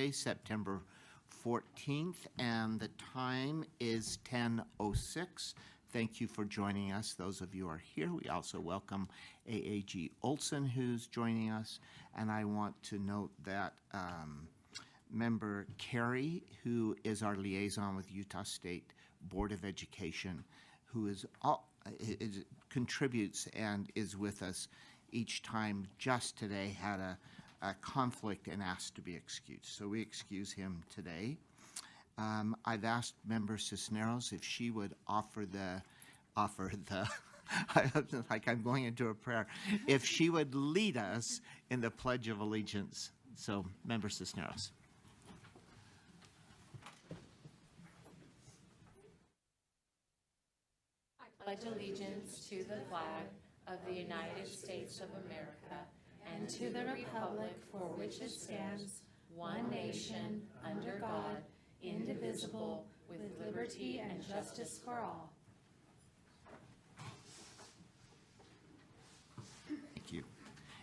September 14th, and the time is 10:06. Thank you for joining us, those of you who are here. We also welcome AAG Olson, who's joining us, and I want to note that Member Carey, who is our liaison with Utah State Board of Education, who contributes and is with us each time, just today had a conflict and asked to be excused. So we excuse him today. I've asked Member Cisneros if she would offer the like I'm going into a prayer, if she would lead us in the Pledge of Allegiance. So, Member Cisneros. I pledge allegiance to the flag of the United States of America and to the republic for which it stands, one nation, under God, indivisible, with liberty and justice for all. Thank you.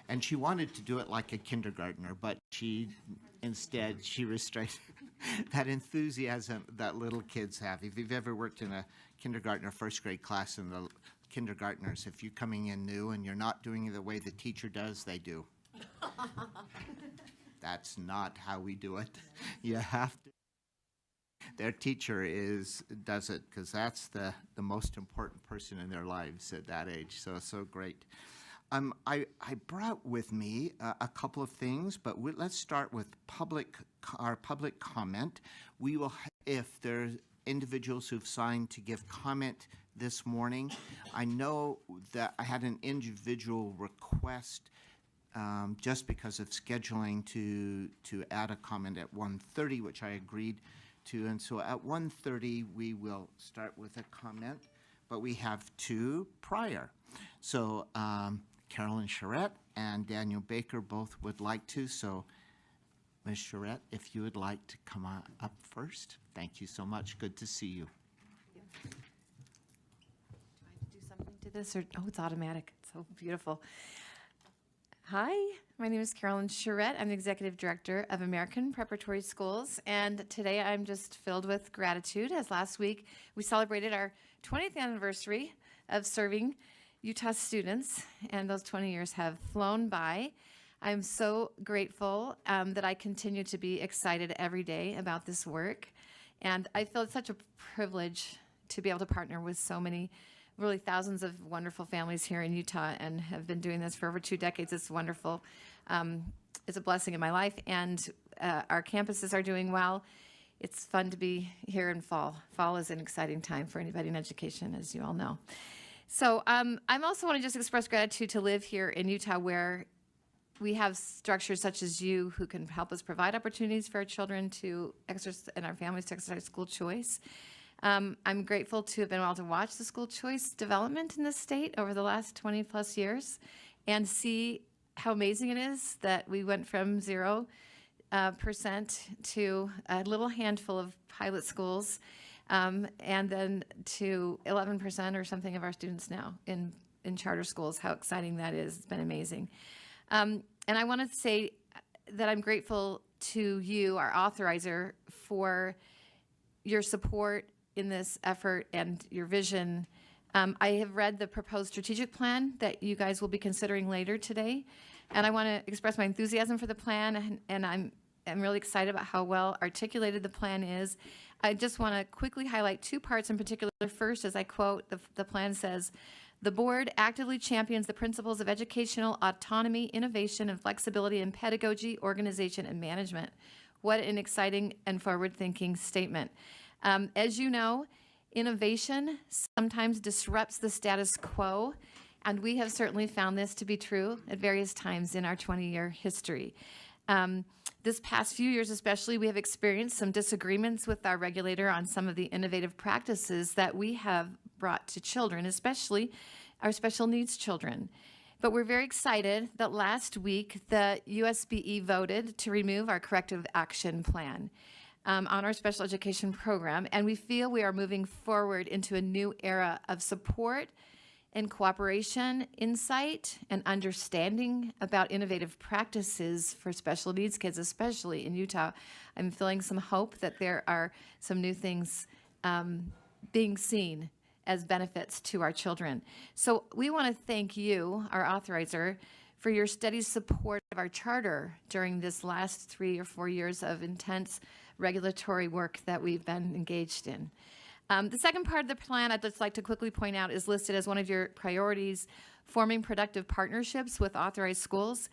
And she wanted to do it like a kindergartner, but she restrained that enthusiasm that little kids have. If you've ever worked in a kindergarten or first grade class, and the kindergartners, if you're coming in new and you're not doing it the way the teacher does, they do. That's not how we do it. You have to. Their teacher does it, because that's the most important person in their lives at that age. So it's so great. I brought with me a couple of things, but let's start with our public comment. We will, if there's individuals who've signed to give comment this morning, I know that I had an individual request just because of scheduling to add a comment at 1:30, which I agreed to. And so at 1:30, we will start with a comment, but we have two prior. So Carolyn Charette and Daniel Baker both would like to. So Ms. Charette, if you would like to come on up first. Thank you so much. Good to see you. Do I have to do something to this? Or, oh, it's automatic. It's so beautiful. Hi, my name is Carolyn Charette. I'm the Executive Director of American Preparatory Schools, and today I'm just filled with gratitude, as last week we celebrated our 20th anniversary of serving Utah students, and those 20 years have flown by. I'm so grateful that I continue to be excited every day about this work, and I feel it's such a privilege to be able to partner with so many, really thousands of wonderful families here in Utah, and have been doing this for over 2 decades. It's wonderful. It's a blessing in my life, and our campuses are doing well. It's fun to be here in fall. Fall is an exciting time for anybody in education, as you all know. So I also want to just express gratitude to live here in Utah, where we have structures such as you who can help us provide opportunities for our children to exercise and our families to exercise school choice. I'm grateful to have been able to watch the school choice development in this state over the last 20 plus years and see how amazing it is that we went from 0% to a little handful of pilot schools, and then to 11% or something of our students now in charter schools. How exciting that is. It's been amazing. And I want to say that I'm grateful to you, our authorizer, for your support in this effort and your vision. I have read the proposed strategic plan that you guys will be considering later today, and I want to express my enthusiasm for the plan, and I'm really excited about how well articulated the plan is. I just want to quickly highlight 2 parts in particular. First, as I quote, the plan says, "The board actively champions the principles of educational autonomy, innovation, and flexibility in pedagogy, organization, and management." What an exciting and forward-thinking statement. As you know, innovation sometimes disrupts the status quo, and we have certainly found this to be true at various times in our 20-year history. This past few years especially, we have experienced some disagreements with our regulator on some of the innovative practices that we have brought to children, especially our special needs children. But we're very excited that last week the USBE voted to remove our corrective action plan on our special education program, and we feel we are moving forward into a new era of support and cooperation, insight, and understanding about innovative practices for special needs kids, especially in Utah. I'm feeling some hope that there are some new things being seen as benefits to our children. So we want to thank you, our authorizer, for your steady support of our charter during this last 3 or 4 years of intense regulatory work that we've been engaged in. The second part of the plan I'd just like to quickly point out is listed as one of your priorities, forming productive partnerships with authorized schools.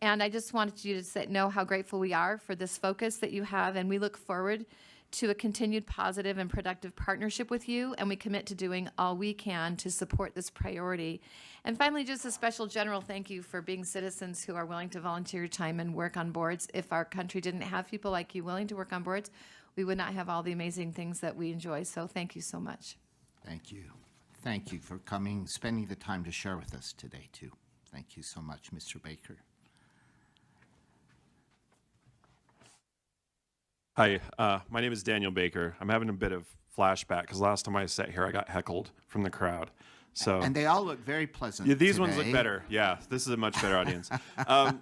And I just wanted you to know how grateful we are for this focus that you have, and we look forward to a continued positive and productive partnership with you, and we commit to doing all we can to support this priority. And finally, just a special general thank you for being citizens who are willing to volunteer your time and work on boards. If our country didn't have people like you willing to work on boards, we would not have all the amazing things that we enjoy. So thank you so much. Thank you. Thank you for coming, spending the time to share with us today, too. Thank you so much, Mr. Baker. Hi, my name is Daniel Baker. I'm having a bit of flashback because last time I sat here, I got heckled from the crowd. So And they all look very pleasant yeah, these ones look today. better. Yeah, this is a much better audience.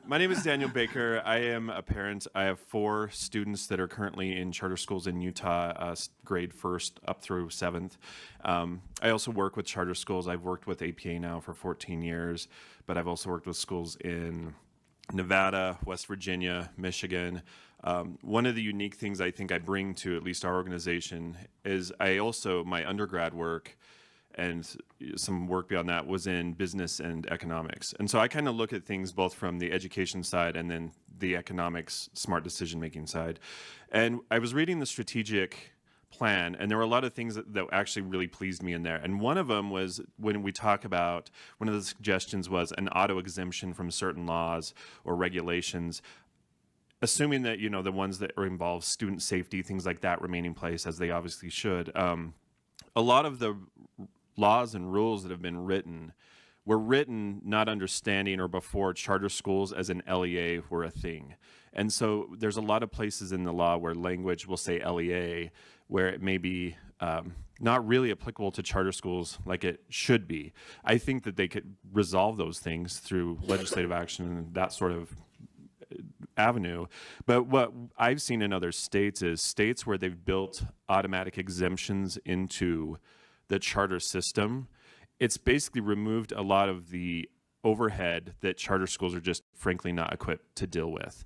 My name is Daniel Baker. I am a parent. I have 4 students that are currently in charter schools in Utah, grade 1st up through 7th. I also work with charter schools. I've worked with APA now for 14 years, but I've also worked with schools in Nevada, West Virginia, Michigan. One of the unique things I think I bring to at least our organization is my undergrad work and some work beyond that was in business and economics. And so I kind of look at things both from the education side and then the economics, smart decision-making side. And I was reading the strategic plan, and there were a lot of things that actually really pleased me in there. And one of them was when we talk about, one of the suggestions was an auto exemption from certain laws or regulations, assuming that, the ones that involve student safety, things like that remain in place as they obviously should. A lot of the laws and rules that have been written were written not understanding or before charter schools as an LEA were a thing. And so there's a lot of places in the law where language will say LEA, where it may be not really applicable to charter schools like it should be. I think that they could resolve those things through legislative action and that sort of avenue. But what I've seen in other states is states where they've built automatic exemptions into the charter system, it's basically removed a lot of the overhead that charter schools are just frankly not equipped to deal with.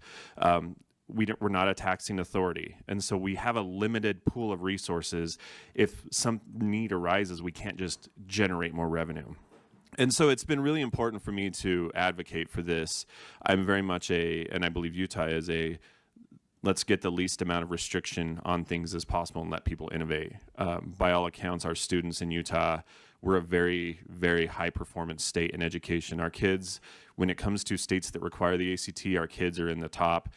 We're not a taxing authority, and so we have a limited pool of resources. If some need arises, we can't just generate more revenue. And so it's been really important for me to advocate for this. I'm very much and I believe Utah is let's get the least amount of restriction on things as possible and let people innovate. By all accounts, our students in Utah, we're a very, very high performance state in education. Our kids, when it comes to states that require the ACT, our kids are in the top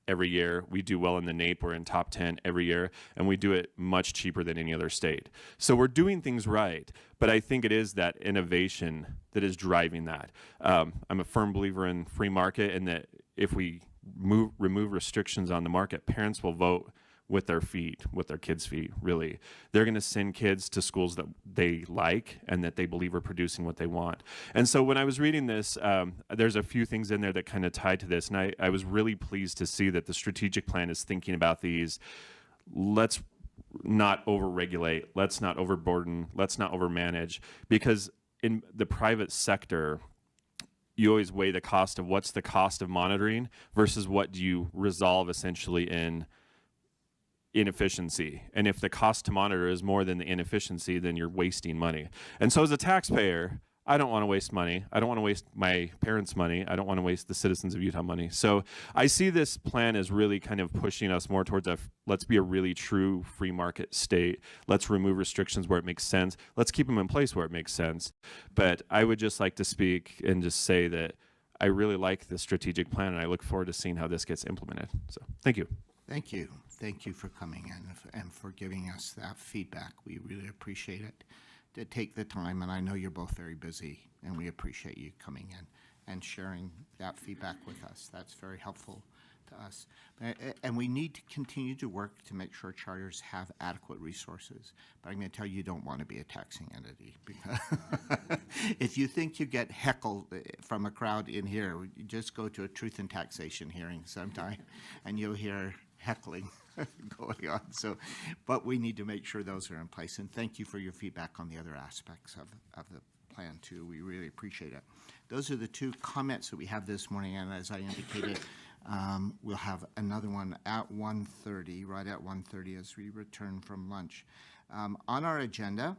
every year. We do well in the NAEP. We're in top 10 every year, and we do it much cheaper than any other state. So we're doing things right, but I think it is that innovation that is driving that. I'm a firm believer in free market, and that if we remove restrictions on the market, parents will vote with their feet, with their kids' feet, really. They're going to send kids to schools that they like and that they believe are producing what they want. And so when I was reading this, there's a few things in there that kind of tied to this, and I was really pleased to see that the strategic plan is thinking about these. Let's not over-regulate, let's not overburden, let's not overmanage, because in the private sector, you always weigh the cost of what's the cost of monitoring versus what do you resolve essentially in inefficiency. And if the cost to monitor is more than the inefficiency, then you're wasting money. And so as a taxpayer, I don't want to waste money. I don't want to waste my parents' money. I don't want to waste the citizens of Utah money. So I see this plan as really kind of pushing us more towards let's be a really true free market state. Let's remove restrictions where it makes sense. Let's keep them in place where it makes sense. But I would just like to speak and just say that I really like the strategic plan, and I look forward to seeing how this gets implemented. So thank you. Thank you. Thank you for coming in and for giving us that feedback. We really appreciate it. To take the time, and I know you're both very busy, and we appreciate you coming in and sharing that feedback with us. That's very helpful to us. And we need to continue to work to make sure charters have adequate resources. But I'm going to tell you, you don't want to be a taxing entity, because if you think you get heckled from a crowd in here, you just go to a truth and taxation hearing sometime, and you'll hear heckling going on. So, but we need to make sure those are in place. And thank you for your feedback on the other aspects of the plan too. We really appreciate it. Those are the two comments that we have this morning, and as I indicated, we'll have another one at 1:30, right at 1:30 as we return from lunch. On our agenda,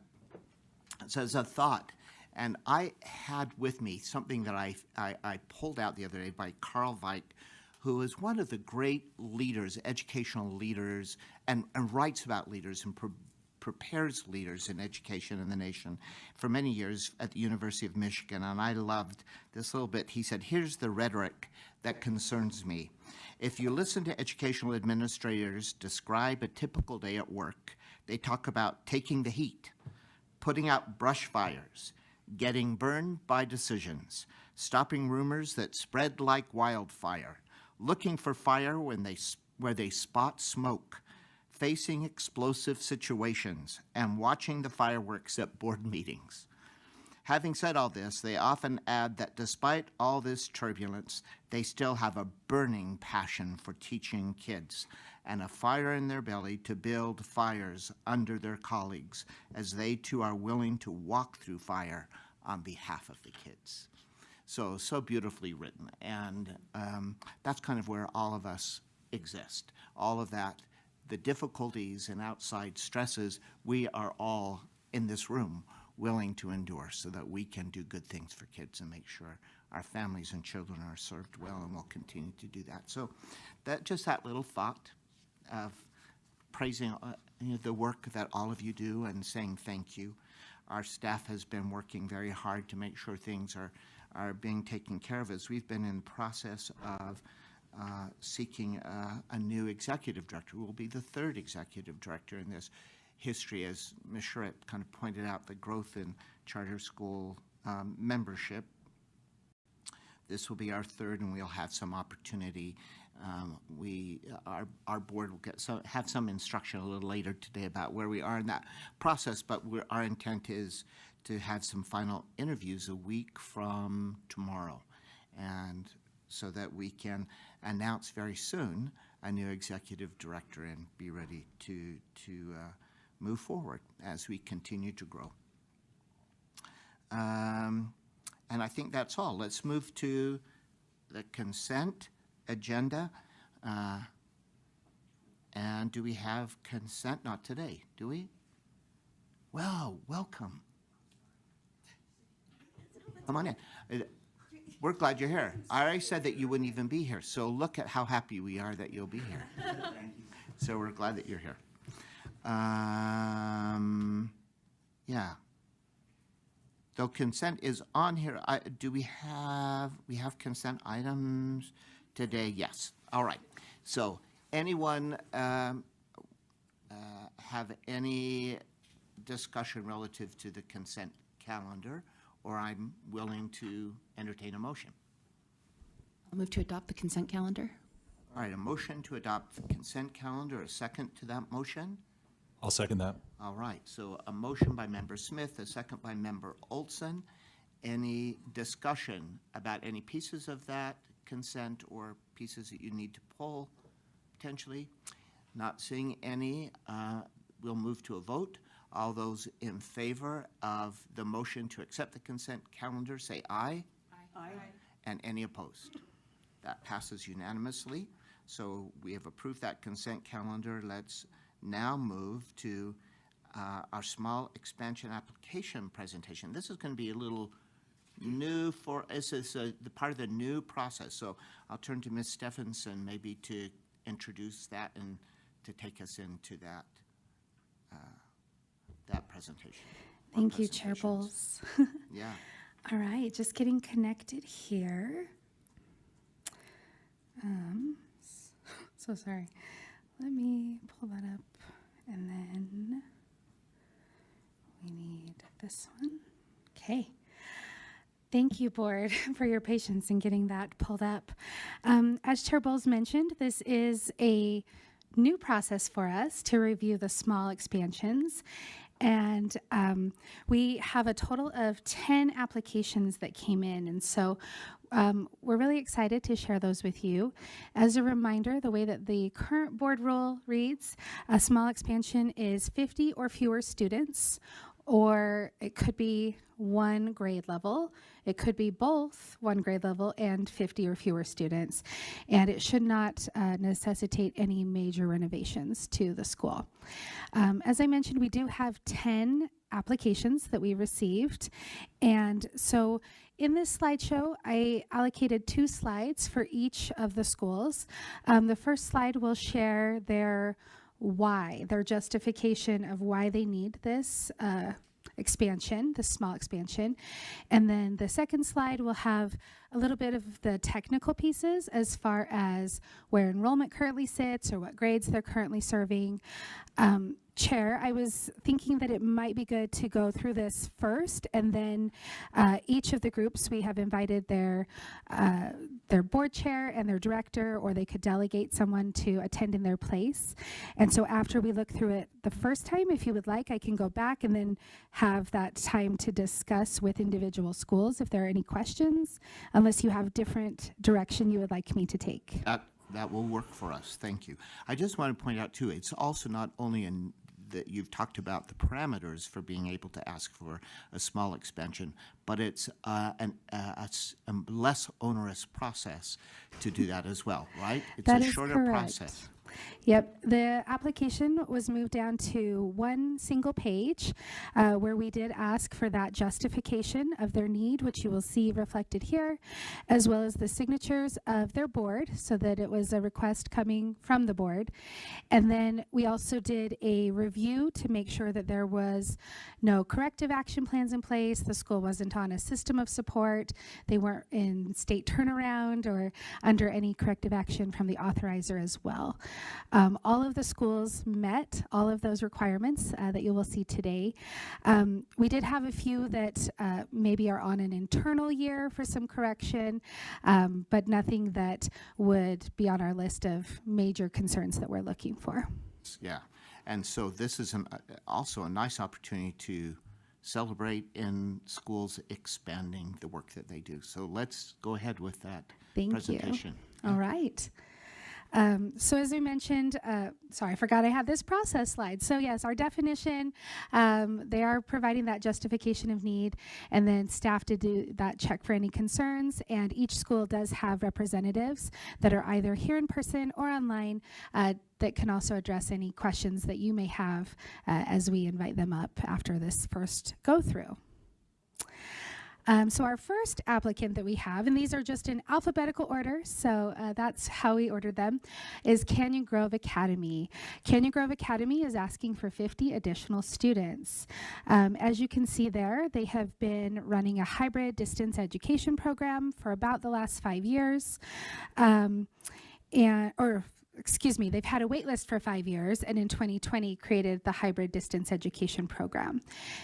it says a thought, and I had with me something that I pulled out the other day by Carl Veit, who is one of the great leaders, educational leaders, and writes about leaders and prepares leaders in education in the nation for many years at the University of Michigan. And I loved this little bit. He said, here's the rhetoric that concerns me. If you listen to educational administrators describe a typical day at work, they talk about taking the heat, putting out brush fires, getting burned by decisions, stopping rumors that spread like wildfire, looking for fire where they spot smoke, facing explosive situations, and watching the fireworks at board meetings. Having said all this, they often add that despite all this turbulence, they still have a burning passion for teaching kids and a fire in their belly to build fires under their colleagues, as they too are willing to walk through fire on behalf of the kids. So beautifully written. And that's kind of where all of us exist. All of that, the difficulties and outside stresses, we are all in this room willing to endure so that we can do good things for kids and make sure our families and children are served well, and we'll continue to do that. So that little thought of praising the work that all of you do and saying thank you. Our staff has been working very hard to make sure things are being taken care of, as we've been in the process of seeking a new executive director. We'll be the third executive director in this history, as Ms. Charette kind of pointed out, the growth in charter school membership. This will be our third, and we'll have some opportunity. Our board will have some instruction a little later today about where we are in that process, but our intent is to have some final interviews a week from tomorrow, and so that we can announce very soon a new executive director and be ready to move forward as we continue to grow. And I think that's all. Let's move to the consent agenda. And do we have consent? Not today, do we? Well, welcome. Come on in. We're glad you're here. I already said that you wouldn't even be here, so look at how happy we are that you'll be here. So we're glad that you're here. Yeah. So consent is on here. Do we have consent items today? Yes. All right. So anyone have any discussion relative to the consent calendar, or I'm willing to entertain a motion? I'll move to adopt the consent calendar. All right, a motion to adopt the consent calendar, a second to that motion? I'll second that. All right, so a motion by Member Smith, a second by Member Olson. Any discussion about any pieces of that consent or pieces that you need to pull, potentially? Not seeing any, we'll move to a vote. All those in favor of the motion to accept the consent calendar, say aye. Aye. And any opposed? That passes unanimously. So we have approved that consent calendar. Let's now move to our small expansion application presentation. This is going to be a little new for us. This is the part of the new process. So I'll turn to Ms. Stephenson maybe to introduce that and to take us into that that presentation. Thank you, Chair Bowles. Yeah. All right, just getting connected here. So sorry. Let me pull that up, and then we need this one. Okay. Thank you, board, for your patience in getting that pulled up. As Chair Bowles mentioned, this is a new process for us to review the small expansions. And we have a total of 10 applications that came in. And so we're really excited to share those with you. As a reminder, the way that the current board rule reads, a small expansion is 50 or fewer students, or it could be one grade level. It could be both one grade level and 50 or fewer students. And it should not necessitate any major renovations to the school. As I mentioned, we do have 10 applications that we received. And so in this slideshow, I allocated 2 slides for each of the schools. The first slide will share their why, their justification of why they need this expansion, the small expansion. And then the second slide will have a little bit of the technical pieces as far as where enrollment currently sits or what grades they're currently serving. Chair, I was thinking that it might be good to go through this first, and then each of the groups, we have invited their board chair and their director, or they could delegate someone to attend in their place. And so after we look through it the first time, if you would like, I can go back and then have that time to discuss with individual schools if there are any questions, unless you have different direction you would like me to take. That will work for us. Thank you. I just want to point out, too, it's also not only in that you've talked about the parameters for being able to ask for a small expansion, but it's a less onerous process to do that as well, right? It's That a is shorter correct. process. Yep, the application was moved down to one single page where we did ask for that justification of their need, which you will see reflected here, as well as the signatures of their board, so that it was a request coming from the board. And then we also did a review to make sure that there was no corrective action plans in place, the school wasn't on a system of support, they weren't in state turnaround or under any corrective action from the authorizer as well. All of the schools met all of those requirements that you will see today. We did have a few that maybe are on an internal year for some correction, but nothing that would be on our list of major concerns that we're looking for. Yeah, and so this is also a nice opportunity to celebrate in schools expanding the work that they do. So let's go ahead with that Thank presentation. you. All right. So as we mentioned, sorry, I forgot I had this process slide. So yes, our definition, they are providing that justification of need, and then staff to do that check for any concerns. And each school does have representatives that are either here in person or online that can also address any questions that you may have as we invite them up after this first go through. So our first applicant that we have, and these are just in alphabetical order, so that's how we ordered them, is Canyon Grove Academy. Canyon Grove Academy is asking for 50 additional students. As you can see there, they have been running a hybrid distance education program for about the last 5 years. They've had a wait list for 5 years, and in 2020 created the hybrid distance education program.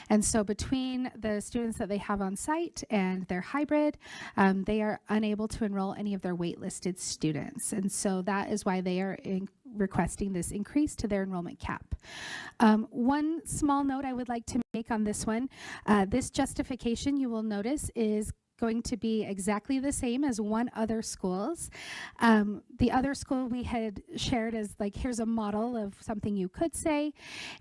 And so between the students that they have on site and their hybrid, they are unable to enroll any of their waitlisted students. And so that is why they are requesting this increase to their enrollment cap. One small note I would like to make on this one, this justification you will notice is going to be exactly the same as one other school's. The other school we had shared as like, here's a model of something you could say,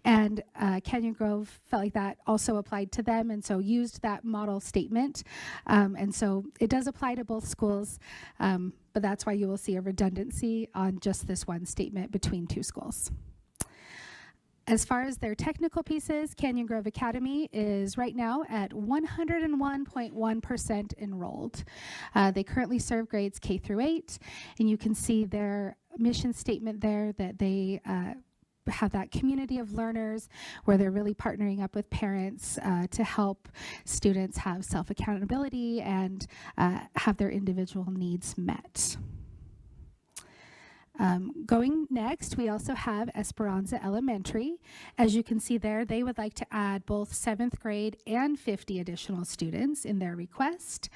and Canyon Grove felt like that also applied to them, and so used that model statement. And so it does apply to both schools, but that's why you will see a redundancy on just this one statement between 2 schools. As far as their technical pieces, Canyon Grove Academy is right now at 101.1% enrolled. They currently serve grades K through 8, and you can see their mission statement there that they have that community of learners where they're really partnering up with parents to help students have self-accountability and have their individual needs met. Going next, we also have Esperanza Elementary. As you can see there, they would like to add both 7th grade and 50 additional students in their request.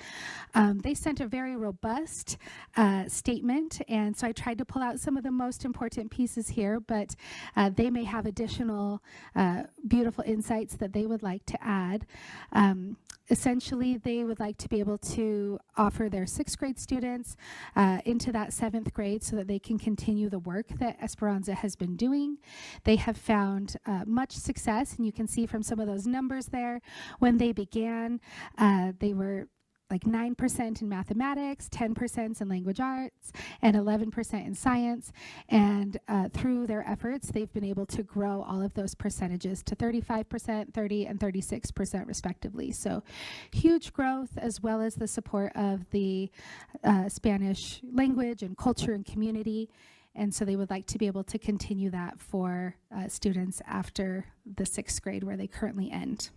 They sent a very robust statement, and so I tried to pull out some of the most important pieces here, but they may have additional beautiful insights that they would like to add. Essentially, they would like to be able to offer their 6th grade students into that 7th grade so that they can continue the work that Esperanza has been doing. They have found much success, and you can see from some of those numbers there, when they began, they were like 9% in mathematics, 10% in language arts, and 11% in science. And through their efforts, they've been able to grow all of those percentages to 35%, 30%, and 36% respectively. So huge growth, as well as the support of the Spanish language and culture and community. And so they would like to be able to continue that for students after the 6th grade where they currently end.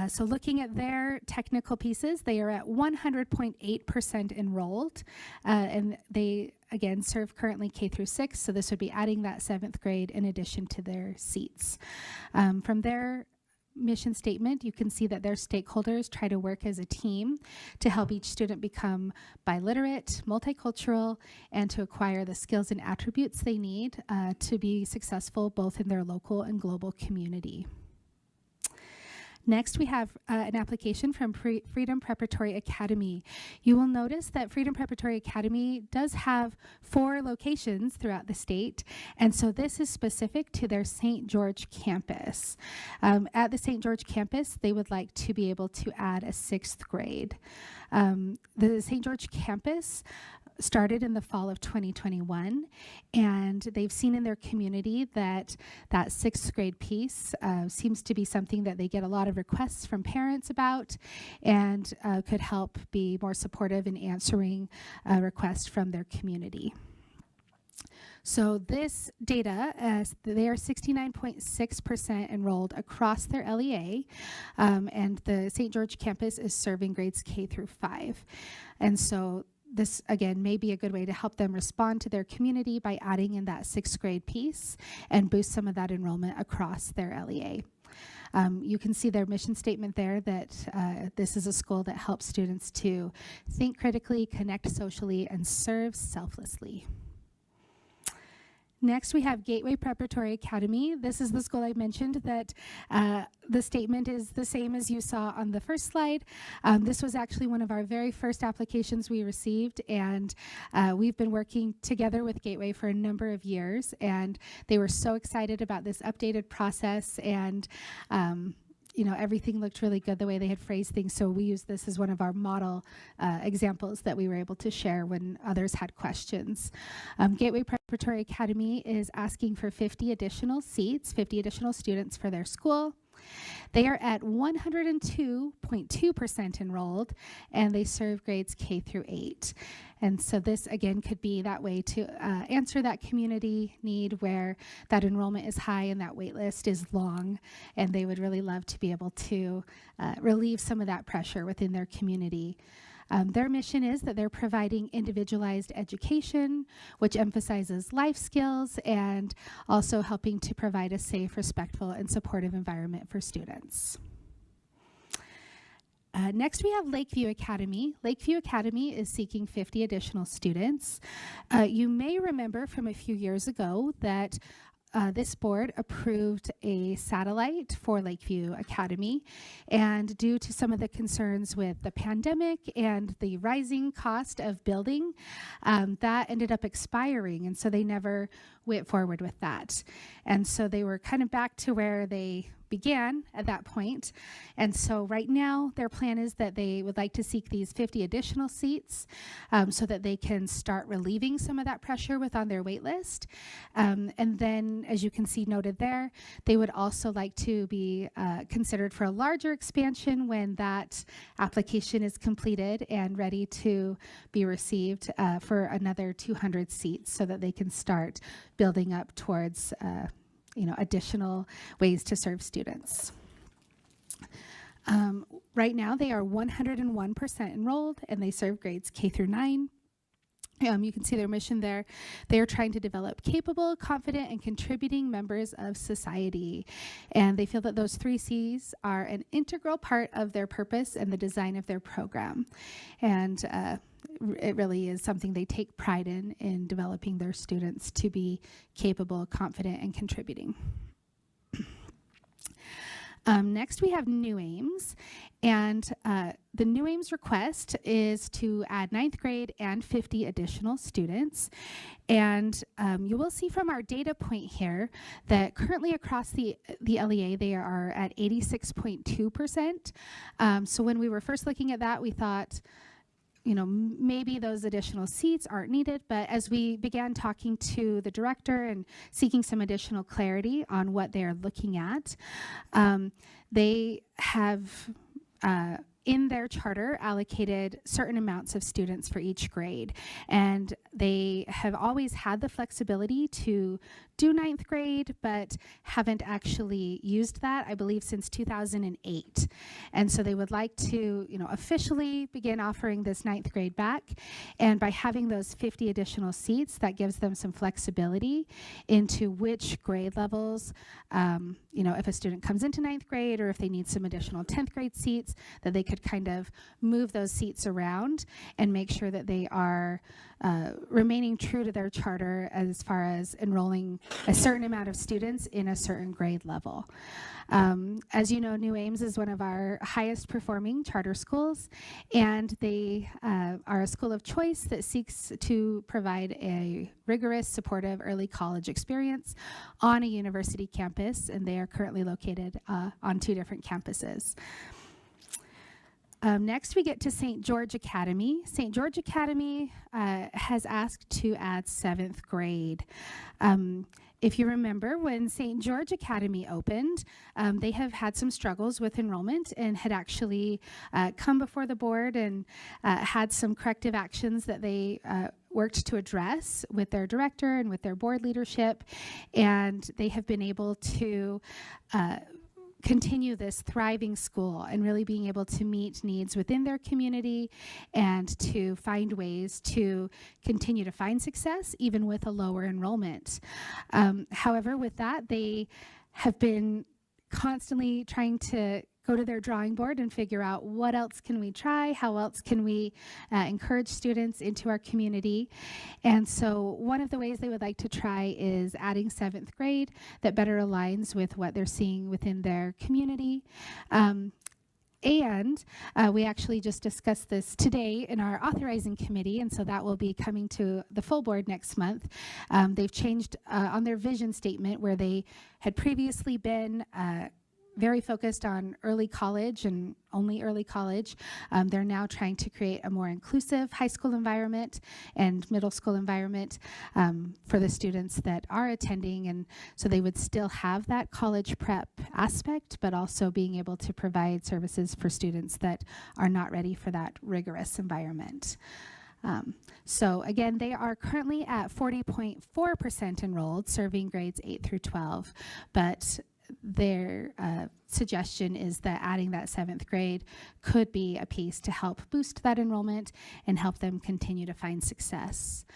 So looking at their technical pieces, they are at 100.8% enrolled, and they, again, serve currently K through 6, so this would be adding that 7th grade in addition to their seats. From their mission statement, you can see that their stakeholders try to work as a team to help each student become biliterate, multicultural, and to acquire the skills and attributes they need to be successful both in their local and global community. Next, we have an application from Freedom Preparatory Academy. You will notice that Freedom Preparatory Academy does have 4 locations throughout the state, and so this is specific to their St. George campus. At the St. George campus, they would like to be able to add a 6th grade. The St. George campus started in the fall of 2021, and they've seen in their community that that 6th grade piece seems to be something that they get a lot of requests from parents about, and could help be more supportive in answering requests from their community. So this data, they are 69.6% enrolled across their LEA, and the St. George campus is serving grades K through 5. And so this, again, may be a good way to help them respond to their community by adding in that 6th grade piece and boost some of that enrollment across their LEA. You can see their mission statement there that this is a school that helps students to think critically, connect socially, and serve selflessly. Next, we have Gateway Preparatory Academy. This is the school I mentioned that the statement is the same as you saw on the first slide. This was actually one of our very first applications we received, and we've been working together with Gateway for a number of years, and they were so excited about this updated process, and you know, everything looked really good the way they had phrased things, so we used this as one of our model examples that we were able to share when others had questions. Gateway Preparatory Academy is asking for 50 additional seats, 50 additional students for their school. They are at 102.2% enrolled, and they serve grades K through 8. And so this, again, could be that way to answer that community need where that enrollment is high and that wait list is long, and they would really love to be able to relieve some of that pressure within their community. Their mission is that they're providing individualized education, which emphasizes life skills and also helping to provide a safe, respectful, and supportive environment for students. Next, we have Lakeview Academy. Lakeview Academy is seeking 50 additional students. You may remember from a few years ago that this board approved a satellite for Lakeview Academy, and due to some of the concerns with the pandemic and the rising cost of building, that ended up expiring, and so they never went forward with that. And so they were kind of back to where they began at that point. And so right now their plan is that they would like to seek these 50 additional seats so that they can start relieving some of that pressure on their wait list. And then, as you can see noted there, they would also like to be considered for a larger expansion when that application is completed and ready to be received for another 200 seats so that they can start building up towards additional ways to serve students. Right now, they are 101% enrolled, and they serve grades K through 9. You can see their mission there. They are trying to develop capable, confident, and contributing members of society. And they feel that those 3 C's are an integral part of their purpose and the design of their program. And it really is something they take pride in developing their students to be capable, confident, and contributing. Next, we have New Aims, and the New Aims request is to add 9th grade and 50 additional students. And you will see from our data point here that currently across the LEA, they are at 86.2%. So when we were first looking at that, we thought, maybe those additional seats aren't needed, but as we began talking to the director and seeking some additional clarity on what they're looking at, they have in their charter allocated certain amounts of students for each grade, and they have always had the flexibility to do 9th grade, but haven't actually used that, I believe, since 2008. And so they would like to, officially begin offering this 9th grade back. And by having those 50 additional seats, that gives them some flexibility into which grade levels, if a student comes into 9th grade or if they need some additional 10th grade seats, that they could kind of move those seats around and make sure that they are remaining true to their charter as far as enrolling a certain amount of students in a certain grade level. As you know, New Aims is one of our highest performing charter schools, and they are a school of choice that seeks to provide a rigorous, supportive early college experience on a university campus, and they are currently located on 2 different campuses. Next, we get to St. George Academy. St. George Academy has asked to add 7th grade. If you remember, when St. George Academy opened, they have had some struggles with enrollment and had actually come before the board and had some corrective actions that they worked to address with their director and with their board leadership. And they have been able to continue this thriving school and really being able to meet needs within their community and to find ways to continue to find success even with a lower enrollment. However, with that, they have been constantly trying to go to their drawing board and figure out what else can we try, how else can we encourage students into our community. And so one of the ways they would like to try is adding 7th grade that better aligns with what they're seeing within their community. And we actually just discussed this today in our authorizing committee, and so that will be coming to the full board next month. They've changed on their vision statement, where they had previously been very focused on early college and only early college. They're now trying to create a more inclusive high school environment and middle school environment for the students that are attending. And so they would still have that college prep aspect, but also being able to provide services for students that are not ready for that rigorous environment. So again, they are currently at 40.4% enrolled, serving grades 8 through 12, but their suggestion is that adding that 7th grade could be a piece to help boost that enrollment and help them continue to find success.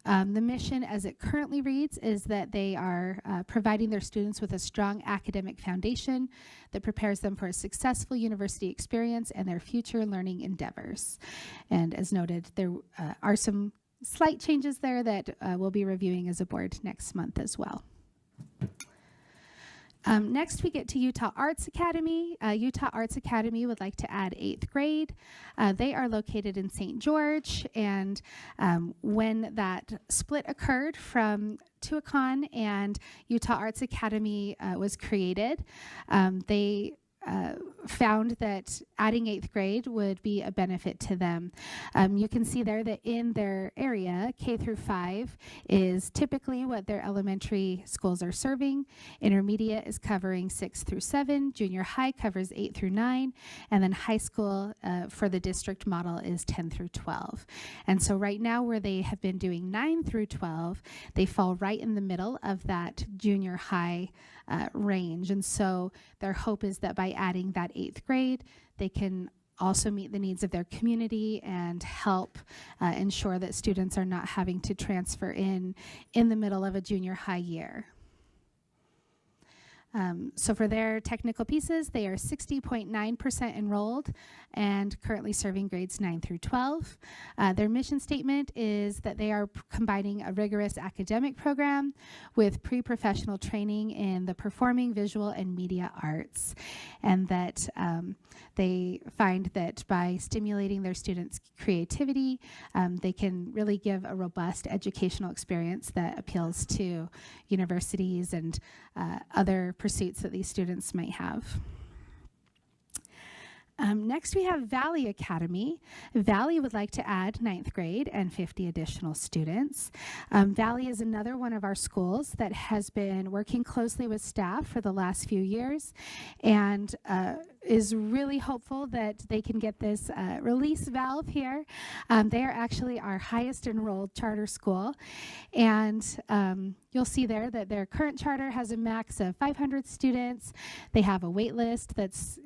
The mission as it currently reads is that they are providing their students with a strong academic foundation that prepares them for a successful university experience and their future learning endeavors. And as noted, there are some slight changes there that we'll be reviewing as a board next month as well. Next, we get to Utah Arts Academy. Utah Arts Academy would like to add 8th grade. They are located in St. George, and when that split occurred from Tuacahn and Utah Arts Academy was created, they found that adding 8th grade would be a benefit to them. You can see there that in their area, K through 5 is typically what their elementary schools are serving. Intermediate is covering 6 through 7. Junior high covers 8 through 9. And then high school for the district model is 10 through 12. And so right now, where they have been doing 9 through 12, they fall right in the middle of that junior high range. And so their hope is that by adding that 8th grade, they can also meet the needs of their community and help ensure that students are not having to transfer in the middle of a junior high year. So for their technical pieces, they are 60.9% enrolled and currently serving grades 9 through 12. Their mission statement is that they are combining a rigorous academic program with pre-professional training in the performing, visual, and media arts, and that they find that by stimulating their students' creativity, they can really give a robust educational experience that appeals to universities and other pursuits that these students might have. Next, we have Valley Academy. Valley would like to add 9th grade and 50 additional students. Valley is another one of our schools that has been working closely with staff for the last few years and is really hopeful that they can get this release valve here. They are actually our highest enrolled charter school, and you'll see there that their current charter has a max of 500 students. They have a wait list that's,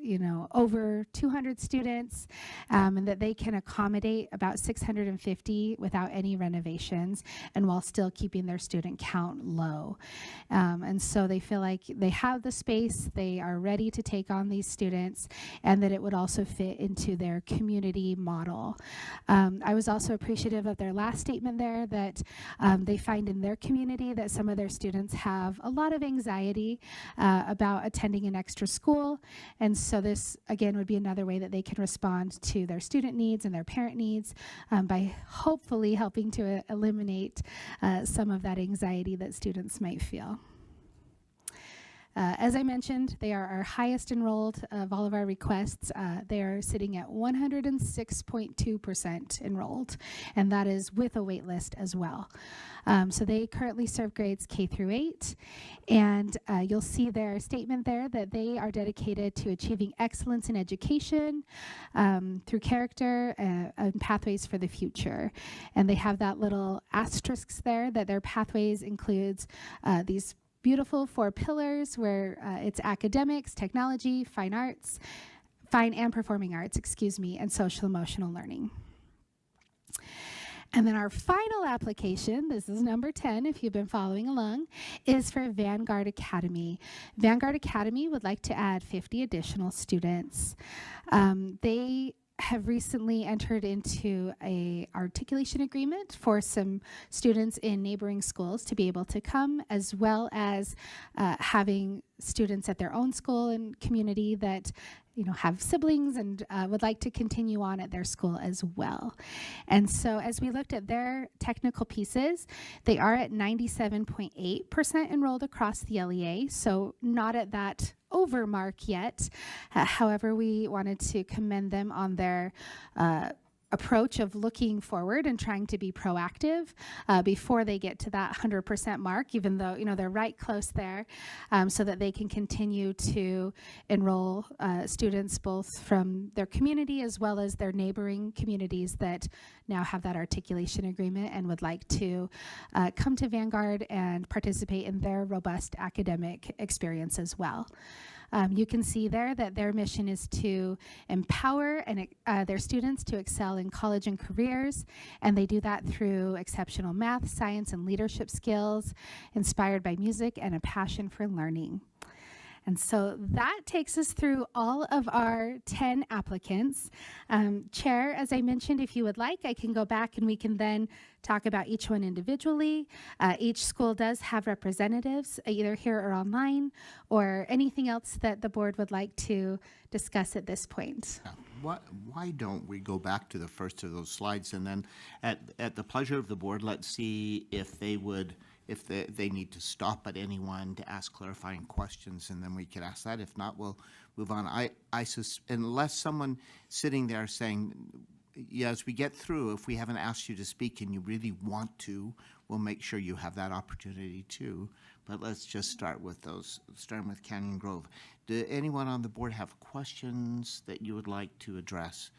over 200 students, and that they can accommodate about 650 without any renovations and while still keeping their student count low. And so they feel like they have the space, they are ready to take on these students, and that it would also fit into their community model. I was also appreciative of their last statement there that they find in their community that some of their students have a lot of anxiety about attending an extra school, and so this again would be another way that they can respond to their student needs and their parent needs by hopefully helping to eliminate some of that anxiety that students might feel. As I mentioned, they are our highest enrolled of all of our requests. They are sitting at 106.2% enrolled, and that is with a wait list as well. So they currently serve grades K through 8, and you'll see their statement there that they are dedicated to achieving excellence in education through character and pathways for the future. And they have that little asterisks there that their pathways includes these beautiful 4 pillars where it's academics, technology, fine and performing arts, and social emotional learning. And then our final application, this is number 10 if you've been following along, is for Vanguard Academy. Vanguard Academy would like to add 50 additional students. They have recently entered into a articulation agreement for some students in neighboring schools to be able to come, as well as having students at their own school and community that have siblings and would like to continue on at their school as well. And so as we looked at their technical pieces, they are at 97.8% enrolled across the LEA, so not at that over mark yet. However, we wanted to commend them on their approach of looking forward and trying to be proactive before they get to that 100% mark, even though they're right close there, so that they can continue to enroll students both from their community as well as their neighboring communities that now have that articulation agreement and would like to come to Vanguard and participate in their robust academic experience as well. You can see there that their mission is to empower their students to excel in college and careers, and they do that through exceptional math, science, and leadership skills, inspired by music and a passion for learning. And so that takes us through all of our 10 applicants. Chair, as I mentioned, if you would like, I can go back and we can then talk about each one individually. Each school does have representatives, either here or online, or anything else that the board would like to discuss at this point. Why don't we go back to the first of those slides, and then at the pleasure of the board, let's see if they need to stop at anyone to ask clarifying questions, and then we could ask that. If not, we'll move on. Unless someone sitting there saying, yeah, as we get through, if we haven't asked you to speak and you really want to, we'll make sure you have that opportunity too. But let's just start with those, starting with Canyon Grove. Do anyone on the board have questions that you would like to address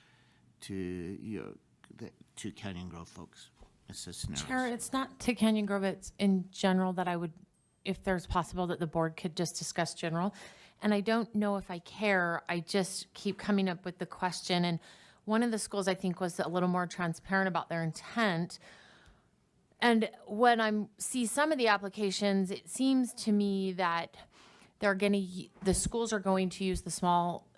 to Canyon Grove folks? Mrs. Cisneros. Chair, it's not to Canyon Grove, it's in general that I would, if there's possible that the board could just discuss general. and I don't know if I care. I just keep coming up with the question. And one of the schools I think was a little more transparent about their intent. And when I see some of the applications, it seems to me that the schools are going to use the small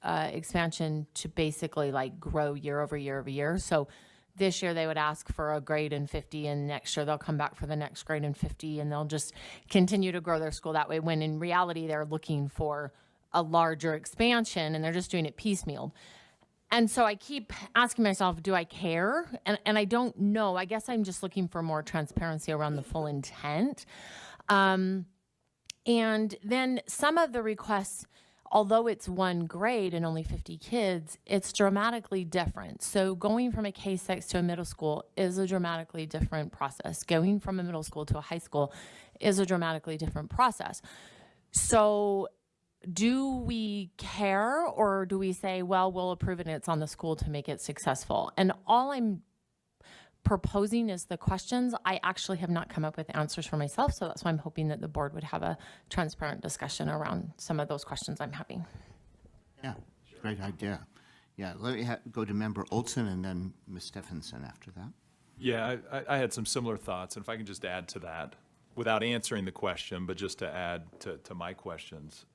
expansion to basically like grow year over year over year. So this year they would ask for a grade in 50, and next year they'll come back for the next grade in 50, and they'll just continue to grow their school that way, when in reality they're looking for a larger expansion and they're just doing it piecemeal. And so I keep asking myself, do I care? And I don't know. I guess I'm just looking for more transparency around the full intent. And then some of the requests, although it's one grade and only 50 kids, it's dramatically different. So going from a K-6 to a middle school is a dramatically different process. Going from a middle school to a high school is a dramatically different process. So do we care, or do we say, well, we'll approve it and it's on the school to make it successful? And all I'm proposing is the questions. I actually have not come up with answers for myself, so that's why I'm hoping that the board would have a transparent discussion around some of those questions I'm having. Yeah, great idea. Yeah, let me go to Member Olson and then Ms. Stephenson after that. Yeah, I had some similar thoughts, and if I can just add to that, without answering the question, but just to add to my questions.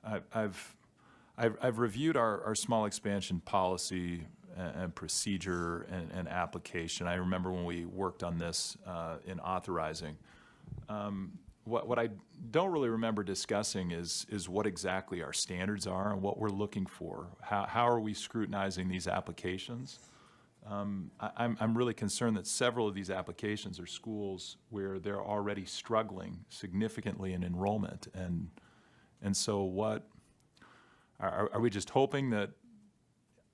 I've reviewed our small expansion policy and procedure and application. I remember when we worked on this in authorizing. What I don't really remember discussing is what exactly our standards are and what we're looking for. How are we scrutinizing these applications? I'm really concerned that several of these applications are schools where they're already struggling significantly in enrollment, and so what are we just hoping that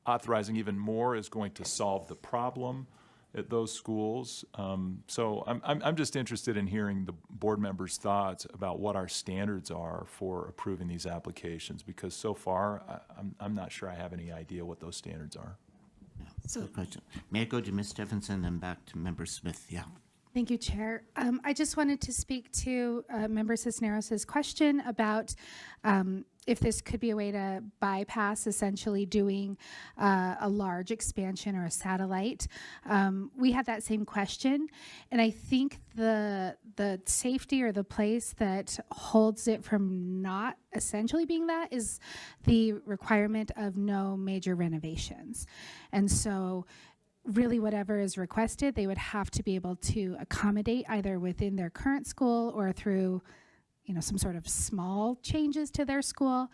authorizing even more is going to solve the problem at those schools? So I'm just interested in hearing the board members' thoughts about what our standards are for approving these applications, because so far I'm not sure I have any idea what those standards are. So, may I go to Ms. Stephenson and back to Member Smith? Yeah. Thank you, Chair. I just wanted to speak to Member Cisneros' question about if this could be a way to bypass essentially doing a large expansion or a satellite. We had that same question, and I think the safety or the place that holds it from not essentially being that is the requirement of no major renovations. And so really whatever is requested, they would have to be able to accommodate either within their current school or through, you know, some sort of small changes to their school.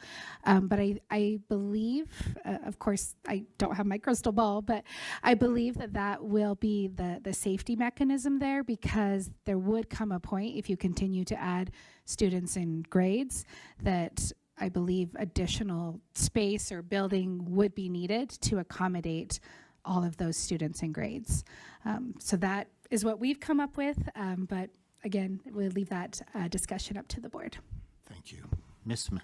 But I believe, of course, I don't have my crystal ball, but I believe that that will be the safety mechanism there, because there would come a point, if you continue to add students and grades, that I believe additional space or building would be needed to accommodate all of those students and grades. So that is what we've come up with, but again, we'll leave that discussion up to the board. Thank you. Ms. Smith.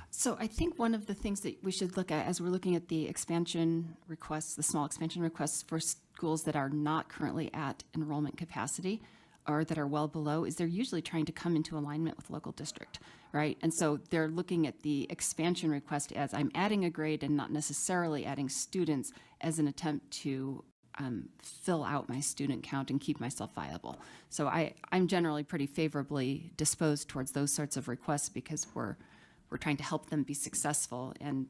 So I think one of the things that we should look at as we're looking at the expansion requests, the small expansion requests for schools that are not currently at enrollment capacity or that are well below, is they're usually trying to come into alignment with local district, right? And so they're looking at the expansion request as I'm adding a grade and not necessarily adding students as an attempt to fill out my student count and keep myself viable. So I'm generally pretty favorably disposed towards those sorts of requests, because we're trying to help them be successful, and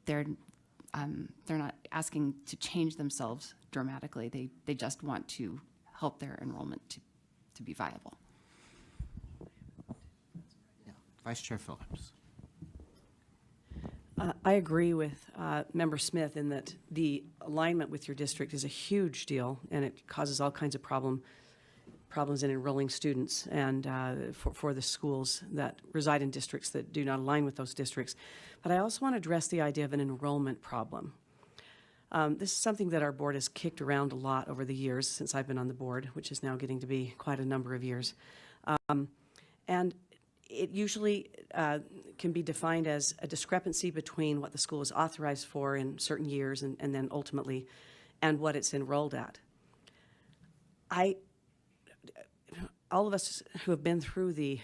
they're not asking to change themselves dramatically. They just want to help their enrollment to be viable. Yeah. Vice Chair Phillips. I agree with Member Smith in that the alignment with your district is a huge deal, and it causes all kinds of problems in enrolling students and for the schools that reside in districts that do not align with those districts. But I also want to address the idea of an enrollment problem. This is something that our board has kicked around a lot over the years since I've been on the board, which is now getting to be quite a number of years. And it usually can be defined as a discrepancy between what the school is authorized for in certain years and then ultimately and what it's enrolled at. All of us who have been through the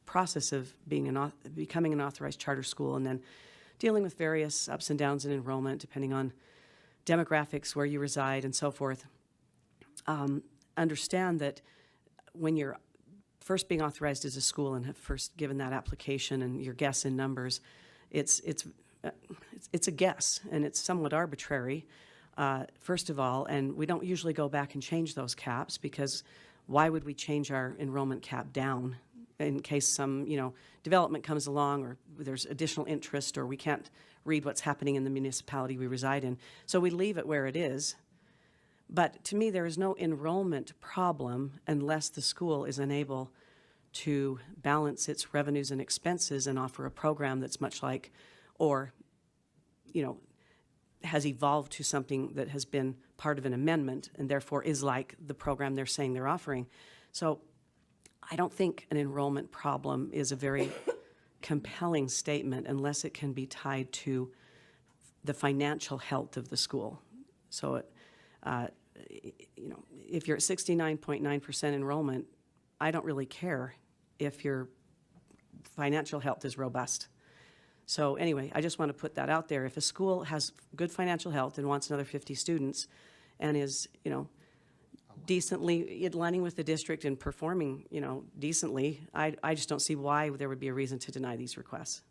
process of becoming an authorized charter school and then dealing with various ups and downs in enrollment depending on demographics, where you reside, and so forth. Understand that when you're first being authorized as a school and have first given that application and your guess in numbers, it's a guess, and it's somewhat arbitrary, first of all, and we don't usually go back and change those caps, because why would we change our enrollment cap down in case some, development comes along, or there's additional interest, or we can't read what's happening in the municipality we reside in. So we leave it where it is. But to me, there is no enrollment problem unless the school is unable to balance its revenues and expenses and offer a program that's much like, or, has evolved to something that has been part of an amendment and therefore is like the program they're saying they're offering. So I don't think an enrollment problem is a very compelling statement unless it can be tied to the financial health of the school. So if you're at 69.9% enrollment, I don't really care if your financial health is robust. So anyway, I just want to put that out there. If a school has good financial health and wants another 50 students and is, decently aligning with the district and performing, decently, I just don't see why there would be a reason to deny these requests.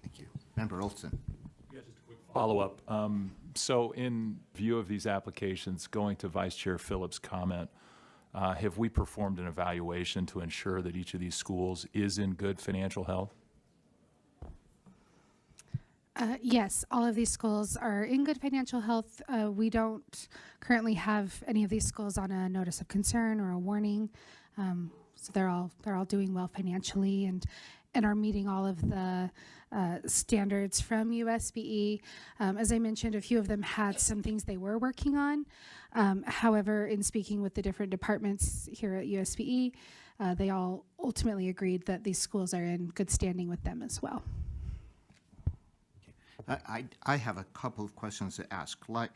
Thank you. Member Olson. Follow-up. So in view of these applications, going to Vice Chair Phillips' comment, have we performed an evaluation to ensure that each of these schools is in good financial health? Yes, all of these schools are in good financial health. We don't currently have any of these schools on a notice of concern or a warning. So they're all doing well financially and are meeting all of the standards from USBE. As I mentioned, a few of them had some things they were working on. However, in speaking with the different departments here at USBE, they all ultimately agreed that these schools are in good standing with them as well. I have a couple of questions to ask. Like,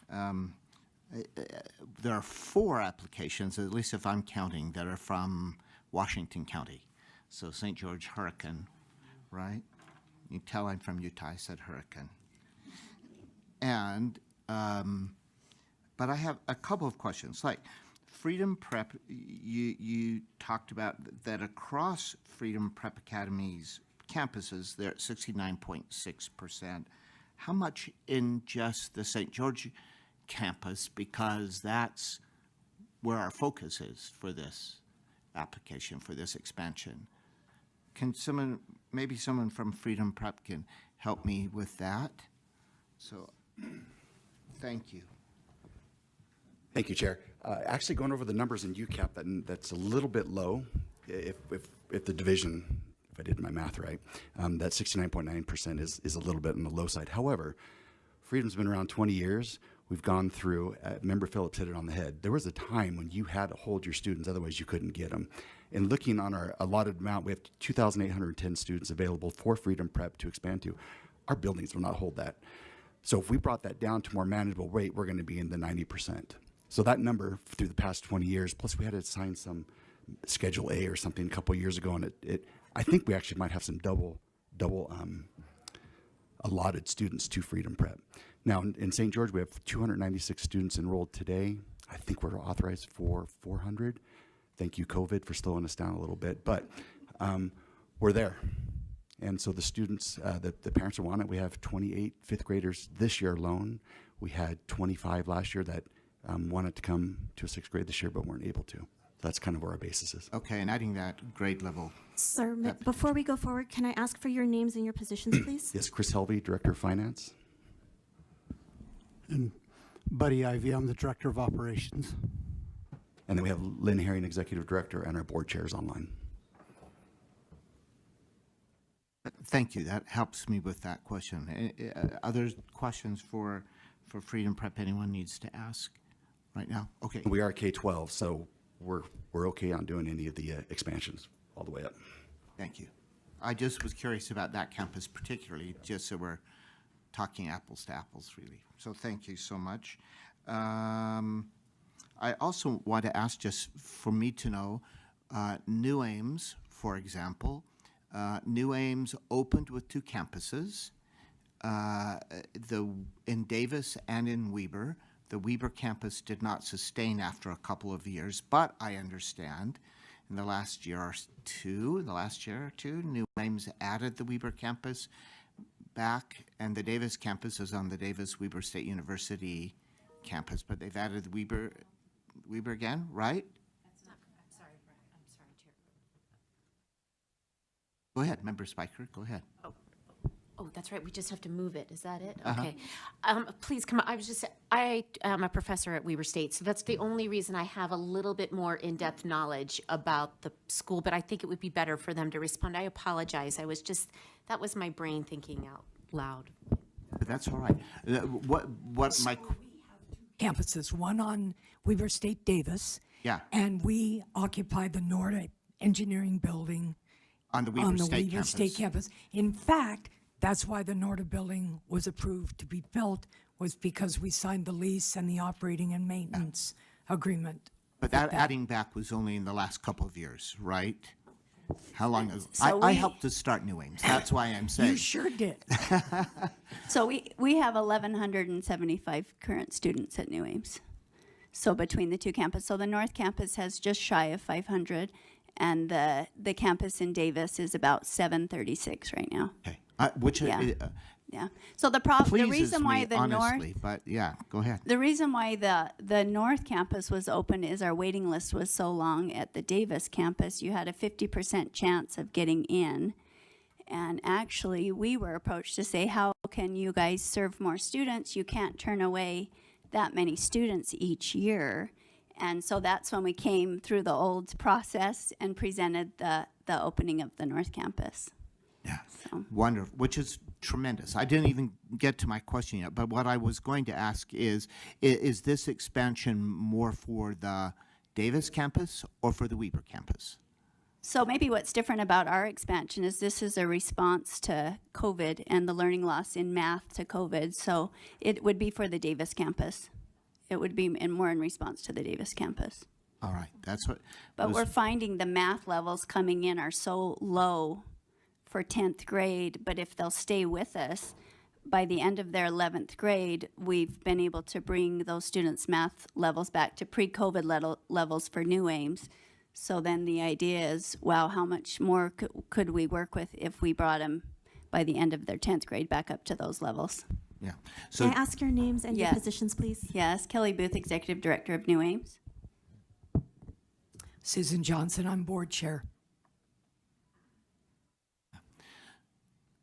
there are 4 applications, at least if I'm counting, that are from Washington County. So St. George Hurricane, right? You can tell I'm from Utah. I said Hurricane. And, but I have a couple of questions. Like, Freedom Prep, you talked about that across Freedom Prep Academy's campuses, they're at 69.6%. How much in just the St. George campus, because that's where our focus is for this application, for this expansion? Can maybe someone from Freedom Prep can help me with that? So, thank you. Thank you, Chair. Actually, going over the numbers in UCAP, that's a little bit low. If the division, if I did my math right, that 69.9% is a little bit on the low side. However, Freedom's been around 20 years. We've gone through, Member Phillips hit it on the head. There was a time when you had to hold your students, otherwise you couldn't get them. And looking on our allotted amount, we have 2,810 students available for Freedom Prep to expand to. Our buildings will not hold that. So if we brought that down to more manageable rate, we're going to be in the 90%. So that number through the past 20 years, plus we had to assign some Schedule A or something a couple of years ago, and I think we actually might have some double allotted students to Freedom Prep. Now in St. George, we have 296 students enrolled today. I think we're authorized for 400. Thank you, COVID, for slowing us down a little bit, but we're there. And so the students, the parents who want it, we have 28 fifth graders this year alone. We had 25 last year that wanted to come to a 6th grade this year but weren't able to. That's kind of where our basis is. Okay, and adding that grade level. Sir, before we go forward, can I ask for your names and your positions, please? Yes, Chris Helvey, Director of Finance. And Buddy Ivy, I'm the Director of Operations. And then we have Lynn Herring, Executive Director, and our board chairs online. Thank you. That helps me with that question. Other questions for Freedom Prep anyone needs to ask right now? Okay. We are K-12, so we're okay on doing any of the expansions all the way up. Thank you. I just was curious about that campus particularly, just so we're talking apples to apples, really. So thank you so much. I also want to ask, just for me to know, New Ames, for example, New Ames opened with 2 campuses, in Davis and in Weber. The Weber campus did not sustain after a couple of years, but I understand in the last year or two, New Ames added the Weber campus back, and the Davis campus is on the Davis Weber State University campus, but they've added the Weber again, right? I'm sorry, Chair. Go ahead, Member Spiker, go ahead. Oh, that's right. We just have to move it. Is that it? Uh-huh. Okay. Please come on. I am a professor at Weber State, so that's the only reason I have a little bit more in-depth knowledge about the school, but I think it would be better for them to respond. I apologize. That was my brain thinking out loud. But that's all right. What my, Campuses, one on Weber State Davis. Yeah. And we occupy the Norda Engineering Building on the Weber State campus. In fact, that's why the Norda building was approved to be built, was because we signed the lease and the operating and maintenance agreement. But that adding back was only in the last couple of years, right? How long ago? So I we- helped to start New Ames. That's why I'm saying. You sure did. So we have 1,175 current students at New Ames. So between the 2 campuses, so the North Campus has just shy of 500, and the campus in Davis is about 736 right now. Okay. Which Yeah. uh, Yeah. So the pleases reason why me, the honestly, North but yeah, go ahead. The reason why the North Campus was open is our waiting list was so long at the Davis campus. You had a 50% chance of getting in. And actually, we were approached to say, how can you guys serve more students? You can't turn away that many students each year. And so that's when we came through the old process and presented the opening of the North Campus. Yeah, So. wonderful, which is tremendous. I didn't even get to my question yet, but what I was going to ask is this expansion more for the Davis campus or for the Weber campus? So maybe what's different about our expansion is this is a response to COVID and the learning loss in math to COVID. So it would be for the Davis campus. It would be more in response to the Davis campus. All right, that's what. But was- we're finding the math levels coming in are so low for 10th grade, but if they'll stay with us, by the end of their 11th grade, we've been able to bring those students' math levels back to pre-COVID levels for New Ames. So then the idea is, wow, how much more could we work with if we brought them by the end of their 10th grade back up to those levels? Yeah. May So I ask your names and Yeah. your positions, please? Yes, Kelly Booth, Executive Director of New Ames. Susan Johnson, I'm board chair.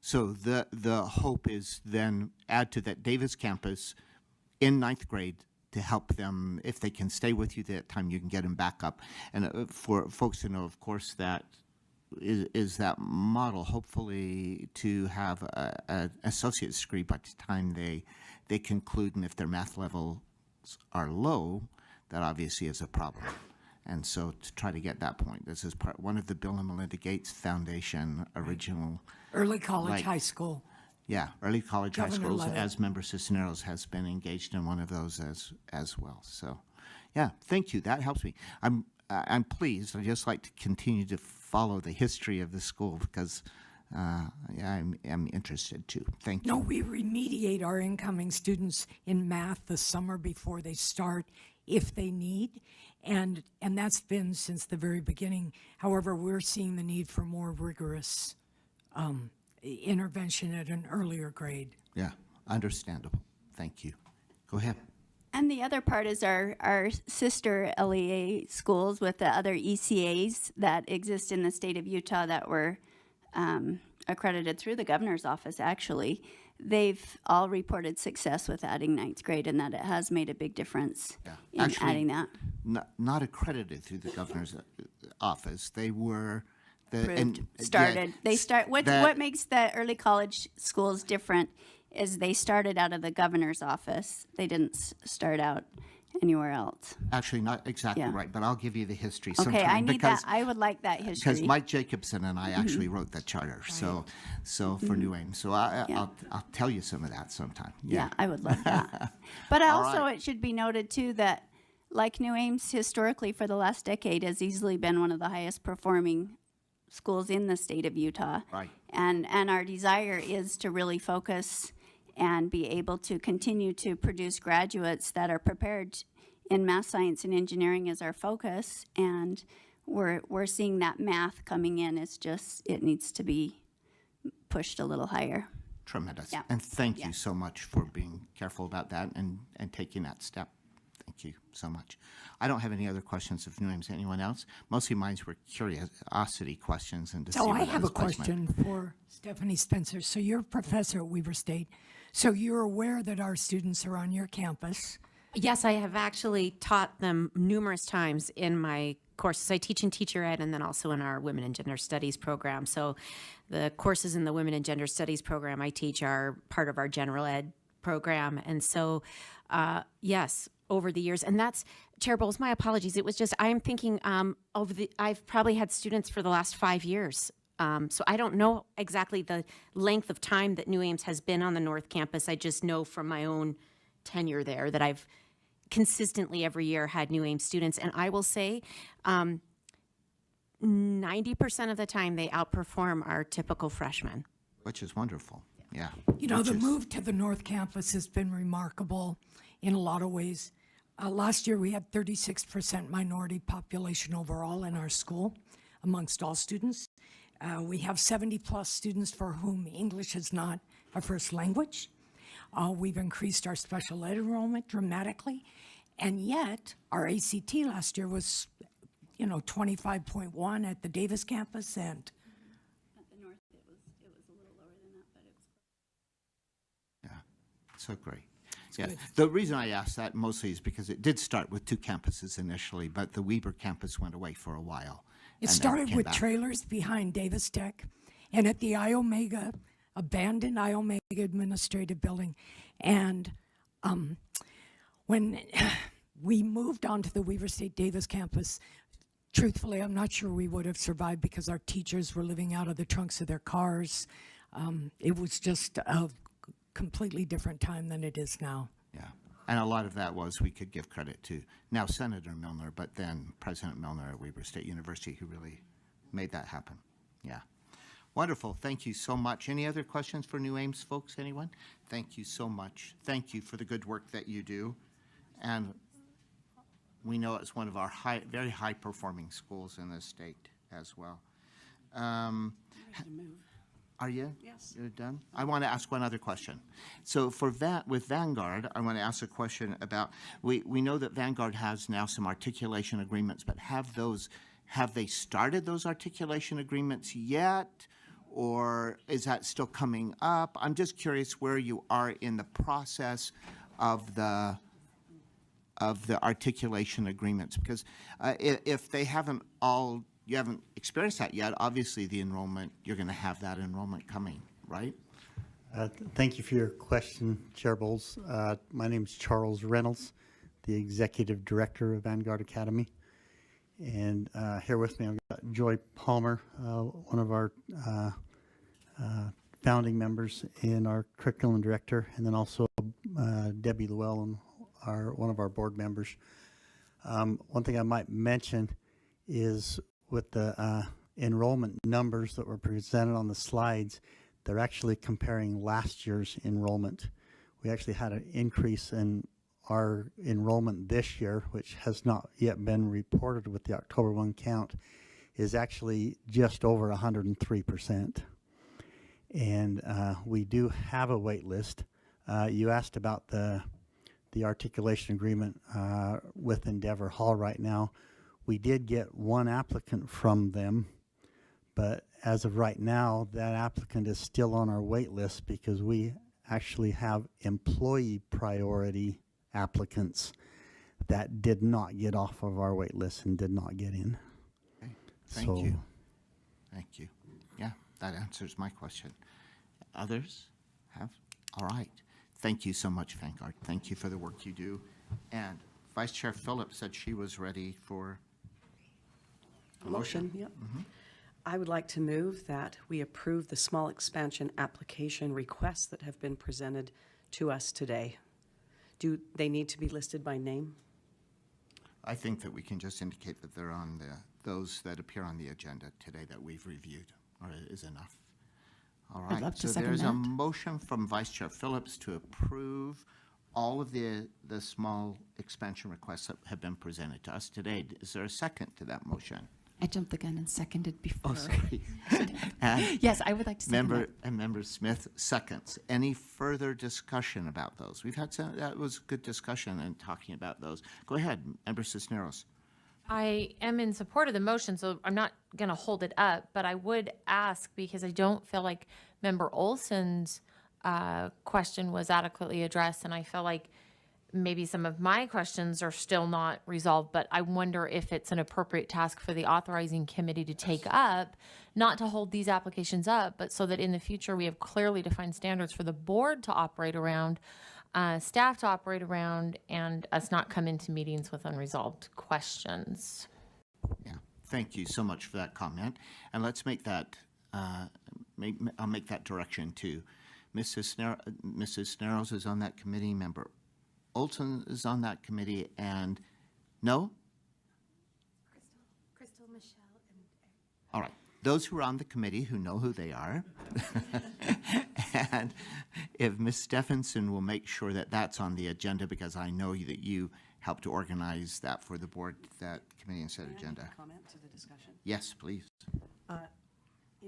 So the hope is then add to that Davis campus in 9th grade to help them, if they can stay with you that time, you can get them back up. And for folks to know, of course, that is that model, hopefully to have an associate's degree by the time they conclude, and if their math levels are low, that obviously is a problem. And so to try to get that point, this is one of the Bill and Melinda Gates Foundation original. Early college, like- high school. Yeah, early college high Governor schools, Levitt. as Member Cisneros has been engaged in one of those as well. So, yeah, thank you. That helps me. I'm pleased. I just like to continue to follow the history of the school because I'm interested too. Thank you. No, we remediate our incoming students in math the summer before they start if they need. And that's been since the very beginning. However, we're seeing the need for more rigorous intervention at an earlier grade. Yeah, understandable. Thank you. Go ahead. And the other part is our sister LEA schools with the other ECAs that exist in the state of Utah that were accredited through the governor's office, actually. They've all reported success with adding 9th grade and that it has made a big difference in Actually, adding that. Not accredited through the governor's office. They were Approved, started. They start. What makes the early college schools different is they started out of the governor's office. They didn't start out anywhere else. Actually, not exactly Yeah. right, but I'll give you the history Okay, sometime. I need because, that. I would like that history. Because Mike Jacobson and I actually wrote that charter, so for New Ames. So I'll tell you some of that sometime. Yeah, I would love that. But All also, right. it should be noted too that like New Ames historically for the last decade has easily been one of the highest performing schools in the state of Utah. Right. And our desire is to really focus and be able to continue to produce graduates that are prepared in math, science, and engineering as our focus. And we're seeing that math coming in. It's just, it needs to be pushed a little higher. Tremendous. Yeah. And thank Yeah. you so much for being careful about that and taking that step. Thank you so much. I don't have any other questions of New Ames. Anyone else? Mostly mine were curiosity questions and to see So where I that have a was placement. question for Stephanie Spencer. So you're a professor at Weber State. So you're aware that our students are on your campus. Yes, I have actually taught them numerous times in my courses. I teach in teacher ed and then also in our Women and Gender Studies program. So the courses in the Women and Gender Studies program I teach are part of our general ed program. And so, yes, over the years, and that's, Chair Bowles, my apologies. It was just, I'm thinking I've probably had students for the last 5 years. So I don't know exactly the length of time that New Ames has been on the North Campus. I just know from my own tenure there that I've consistently every year had New Ames students. And I will say 90% of the time they outperform our typical freshmen. Which is wonderful. Yeah. You know, Which the is- move to the North Campus has been remarkable in a lot of ways. Last year, we had 36% minority population overall in our school amongst all students. We have 70-plus students for whom English is not a first language. We've increased our special ed enrollment dramatically. And yet, our ACT last year was, 25.1 at the Davis campus and At the north, it was a little lower than that, but it's Yeah, so great. Yeah, the reason I asked that mostly is because it did start with 2 campuses initially, but the Weber campus went away for a while. It and then started came with back. trailers behind Davis Tech and at the Iomega, abandoned Iomega Administrative Building. And when we moved onto the Weber State Davis campus, truthfully, I'm not sure we would have survived because our teachers were living out of the trunks of their cars. It was just a completely different time than it is now. Yeah, and a lot of that was, we could give credit to now Senator Milner, but then President Milner at Weber State University, who really made that happen. Yeah. Wonderful. Thank you so much. Any other questions for New Ames folks? Anyone? Thank you so much. Thank you for the good work that you do. And we know it's one of our very high-performing schools in this state as well. Are you? Yes. You're done? I want to ask one other question. So with Vanguard, I want to ask a question about, we know that Vanguard has now some articulation agreements, but have they started those articulation agreements yet? Or is that still coming up? I'm just curious where you are in the process of the articulation agreements, because if they haven't you haven't experienced that yet, obviously the enrollment, you're going to have that enrollment coming, right? Thank you for your question, Chair Bowles. My name is Charles Reynolds, the Executive Director of Vanguard Academy. And here with me, I've got Joy Palmer, one of our founding members and our curriculum director, and then also Debbie Llewellyn, one of our board members. One thing I might mention is with the enrollment numbers that were presented on the slides, they're actually comparing last year's enrollment. We actually had an increase in our enrollment this year, which has not yet been reported with the October 1 count, is actually just over 103%. And we do have a wait list. You asked about the articulation agreement with Endeavor Hall right now. We did get one applicant from them, but as of right now, that applicant is still on our wait list because we actually have employee priority applicants that did not get off of our wait list and did not get in. Okay. Thank you. Thank you. Yeah, that answers my question. Others have? All right. Thank you so much, Vanguard. Thank you for the work you do. And Vice Chair Phillips said she was ready for a motion. Yep. I would like to move that we approve the small expansion application requests that have been presented to us today. Do they need to be listed by name? I think that we can just indicate that they're on those that appear on the agenda today that we've reviewed, or is enough. All right. love to So second there's a that. motion from Vice Chair Phillips to approve all of the small expansion requests that have been presented to us today. Is there a second to that motion? I jumped the gun and seconded before. Oh, sorry. And Yes, I would like to second that. Member Smith seconds. Any further discussion about those? We've had some, that was good discussion and talking about those. Go ahead, Member Cisneros. I am in support of the motion, so I'm not going to hold it up, but I would ask, because I don't feel like Member Olson's question was adequately addressed, and I feel like maybe some of my questions are still not resolved, but I wonder if it's an appropriate task for the authorizing committee to take up, not to hold these applications up, but so that in the future we have clearly defined standards for the board to operate around, staff to operate around, and us not come into meetings with unresolved questions. Yeah, thank you so much for that comment. And let's make that, I'll make that direction too. Mrs. Cisneros is on that committee, Member Olson is on that committee, and no? Crystal, Michelle, and All right. Those who are on the committee who know who they are. And if Ms. Stephenson will make sure that that's on the agenda, because I know that you helped to organize that for the board, that committee and set agenda. Comment to the discussion. Yes, please.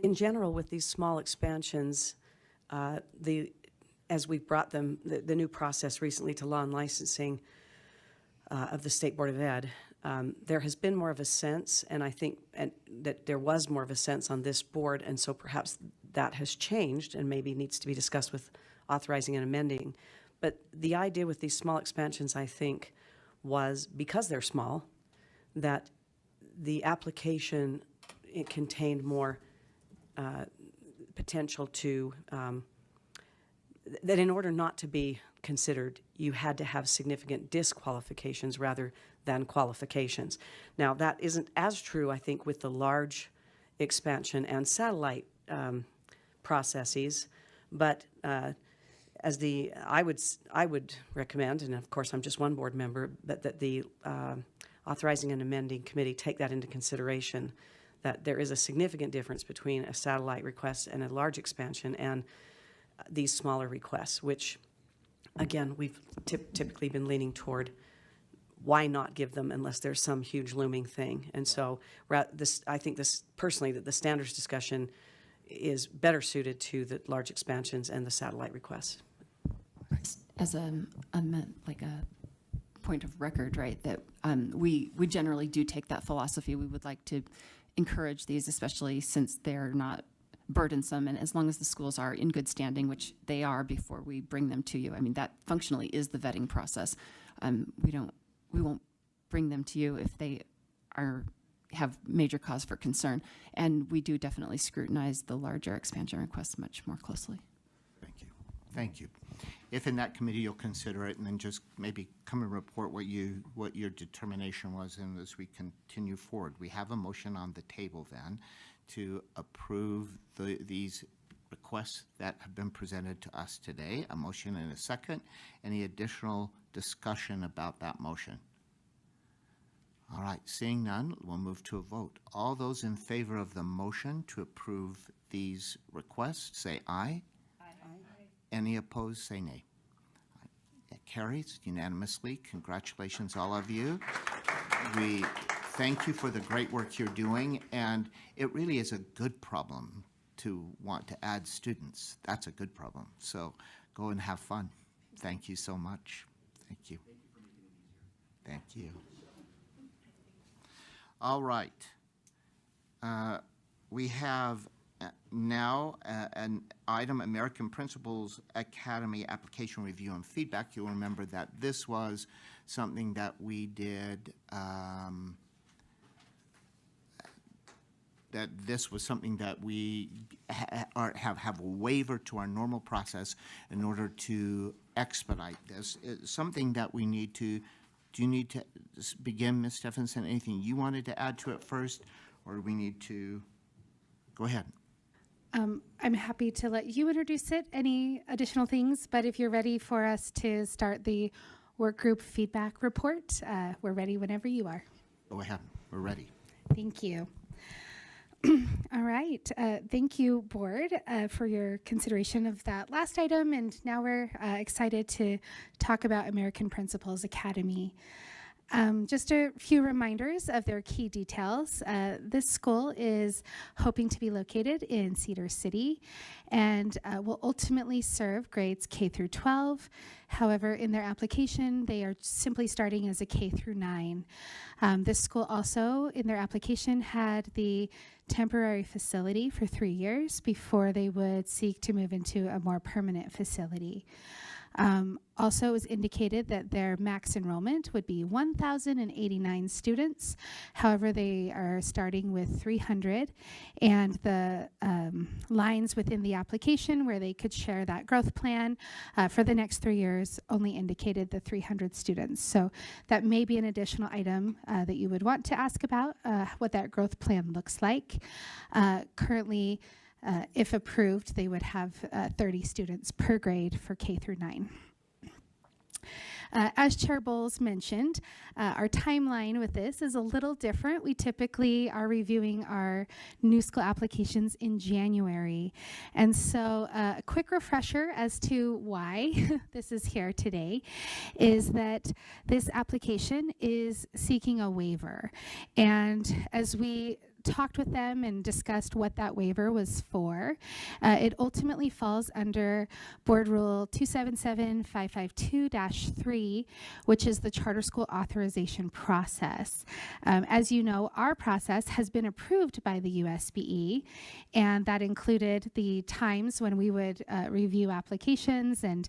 In general, with these small expansions, as we've brought them, the new process recently to law and licensing of the State Board of Ed, there has been more of a sense, and I think that there was more of a sense on this board, and so perhaps that has changed and maybe needs to be discussed with authorizing and amending. But the idea with these small expansions, I think, was because they're small, that the application, it contained more potential to that in order not to be considered, you had to have significant disqualifications rather than qualifications. Now, that isn't as true, I think, with the large expansion and satellite processes, but I would recommend, and of course I'm just one board member, but that the authorizing and amending committee take that into consideration, that there is a significant difference between a satellite request and a large expansion and these smaller requests, which, again, we've typically been leaning toward why not give them unless there's some huge looming thing. And so I think personally that the standards discussion is better suited to the large expansions and the satellite requests. As a point of record, right, that we generally do take that philosophy. We would like to encourage these, especially since they're not burdensome, and as long as the schools are in good standing, which they are before we bring them to you. I mean, that functionally is the vetting process. We won't bring them to you if they have major cause for concern, and we do definitely scrutinize the larger expansion requests much more closely. Thank you. Thank you. If in that committee you'll consider it, and then just maybe come and report what your determination was, and as we continue forward. We have a motion on the table then to approve these requests that have been presented to us today. A motion and a second. Any additional discussion about that motion? All right, seeing none, we'll move to a vote. All those in favor of the motion to approve these requests, say aye. Aye. Any opposed, say nay. It carries unanimously. Congratulations, all of you. We thank you for the great work you're doing, and it really is a good problem to want to add students. That's a good problem. So go and have fun. Thank you so much. Thank you. Thank you. All right. We have now an item, American Principals Academy Application Review and Feedback. You'll remember that this was something that we did that this was something that we have a waiver to our normal process in order to expedite this. It's something that we need to, do you need to begin, Ms. Stephenson? Anything you wanted to add to it first, or do we need to, go ahead. I'm happy to let you introduce it, any additional things, but if you're ready for us to start the work group feedback report. We're ready whenever you are. Go ahead, we're ready. Thank you. All right. Thank you, board, for your consideration of that last item. And now we're excited to talk about American Principals Academy. Just a few reminders of their key details. This school is hoping to be located in Cedar City and will ultimately serve grades K through 12. However, in their application, they are simply starting as a K through 9. This school also, in their application, had the temporary facility for 3 years before they would seek to move into a more permanent facility. Also, it was indicated that their max enrollment would be 1,089 students. However, they are starting with 300, and the lines within the application where they could share that growth plan for the next 3 years only indicated the 300 students. So that may be an additional item that you would want to ask about, what that growth plan looks like. Currently, if approved, they would have 30 students per grade for K through 9. As Chair Bowles mentioned, our timeline with this is a little different. We typically are reviewing our new school applications in January. And so a quick refresher as to why this is here today is that this application is seeking a waiver. And as we talked with them and discussed what that waiver was for, it ultimately falls under Board Rule 277552-3, which is the charter school authorization process. As you know, our process has been approved by the USBE, and that included the times when we would review applications and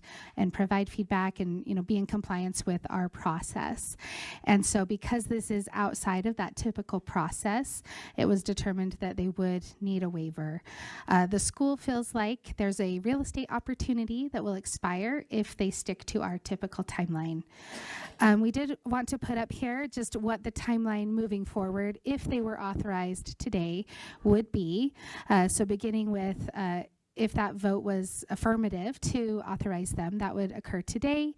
provide feedback and be in compliance with our process. And so because this is outside of that typical process, it was determined that they would need a waiver. The school feels like there's a real estate opportunity that will expire if they stick to our typical timeline. We did want to put up here just what the timeline moving forward, if they were authorized today, would be. So beginning with if that vote was affirmative to authorize them, that would occur today.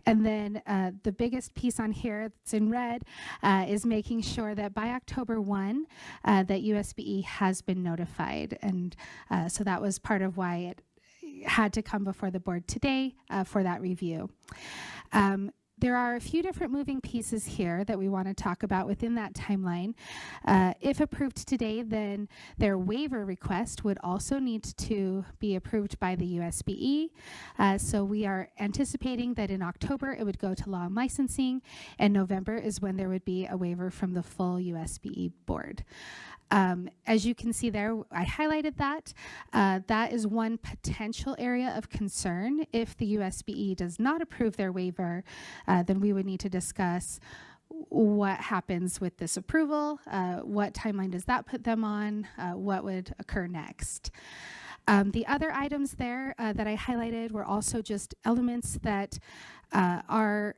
And then the biggest piece on here that's in red is making sure that by October 1, that USBE has been notified. And so that was part of why it had to come before the board today for that review. There are a few different moving pieces here that we want to talk about within that timeline. If approved today, then their waiver request would also need to be approved by the USBE. So we are anticipating that in October it would go to law and licensing, and November is when there would be a waiver from the full USBE board. As you can see there, I highlighted that. That is one potential area of concern. If the USBE does not approve their waiver, then we would need to discuss what happens with this approval, what timeline does that put them on, what would occur next. The other items there that I highlighted were also just elements that are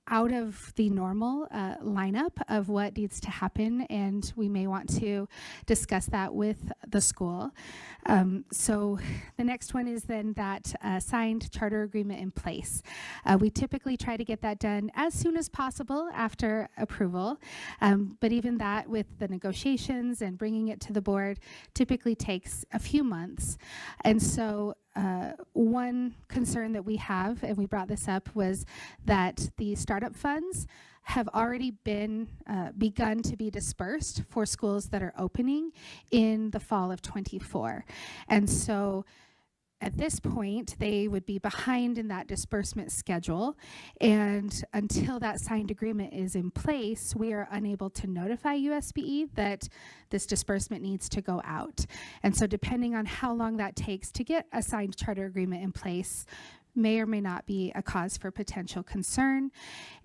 out of the normal lineup of what needs to happen, and we may want to discuss that with the school. So the next one is then that signed charter agreement in place. We typically try to get that done as soon as possible after approval, but even that with the negotiations and bringing it to the board typically takes a few months. And so one concern that we have, and we brought this up, was that the startup funds have already been begun to be dispersed for schools that are opening in the fall of 24. And so at this point, they would be behind in that disbursement schedule. And until that signed agreement is in place, we are unable to notify USBE that this disbursement needs to go out. And so depending on how long that takes to get a signed charter agreement in place, may or may not be a cause for potential concern.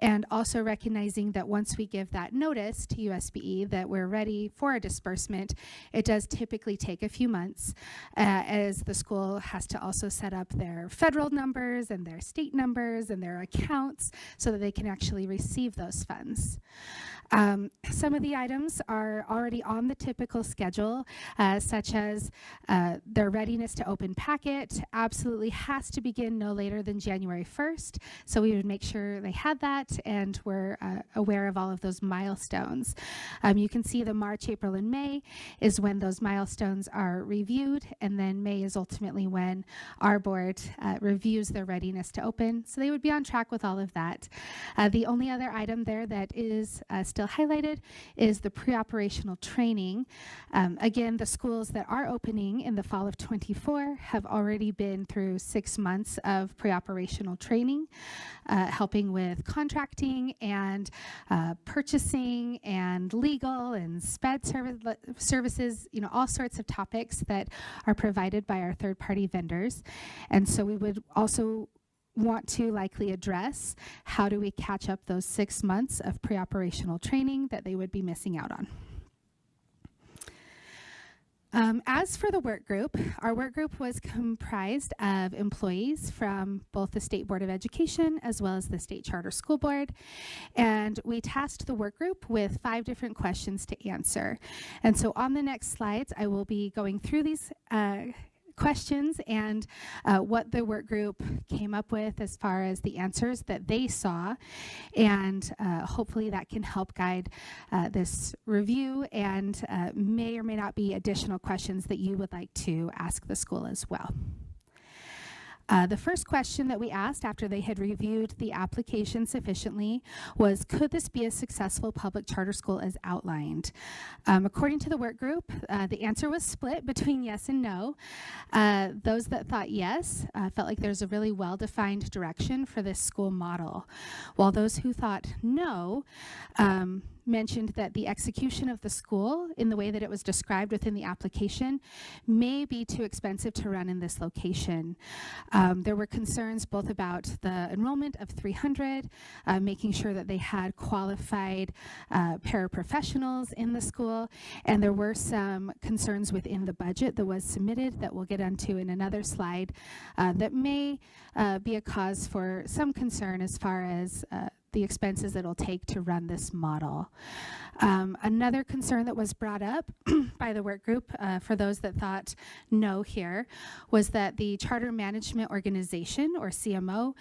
And also recognizing that once we give that notice to USBE that we're ready for a disbursement, it does typically take a few months as the school has to also set up their federal numbers and their state numbers and their accounts so that they can actually receive those funds. Some of the items are already on the typical schedule, such as their readiness to open packet absolutely has to begin no later than January 1st. So we would make sure they had that and were aware of all of those milestones. You can see the March, April, and May is when those milestones are reviewed, and then May is ultimately when our board reviews their readiness to open. So they would be on track with all of that. The only other item there that is still highlighted is the pre-operational training. Again, the schools that are opening in the fall of 24 have already been through 6 months of pre-operational training, helping with contracting and purchasing and legal and sped services, you know, all sorts of topics that are provided by our third-party vendors. And so we would also want to likely address how do we catch up those 6 months of pre-operational training that they would be missing out on. As for the work group, our work group was comprised of employees from both the State Board of Education as well as the State Charter School Board. And we tasked the work group with 5 different questions to answer. And so on the next slides, I will be going through these questions and what the work group came up with as far as the answers that they saw, and hopefully that can help guide this review and may or may not be additional questions that you would like to ask the school as well. The first question that we asked after they had reviewed the application sufficiently was, could this be a successful public charter school as outlined? According to the work group, the answer was split between yes and no. Those that thought yes felt like there's a really well-defined direction for this school model, while those who thought no mentioned that the execution of the school in the way that it was described within the application may be too expensive to run in this location. There were concerns both about the enrollment of 300, making sure that they had qualified paraprofessionals in the school, and there were some concerns within the budget that was submitted that we'll get into in another slide that may be a cause for some concern as far as the expenses it'll take to run this model. Another concern that was brought up by the work group for those that thought no here was that the Charter Management Organization, or CMO,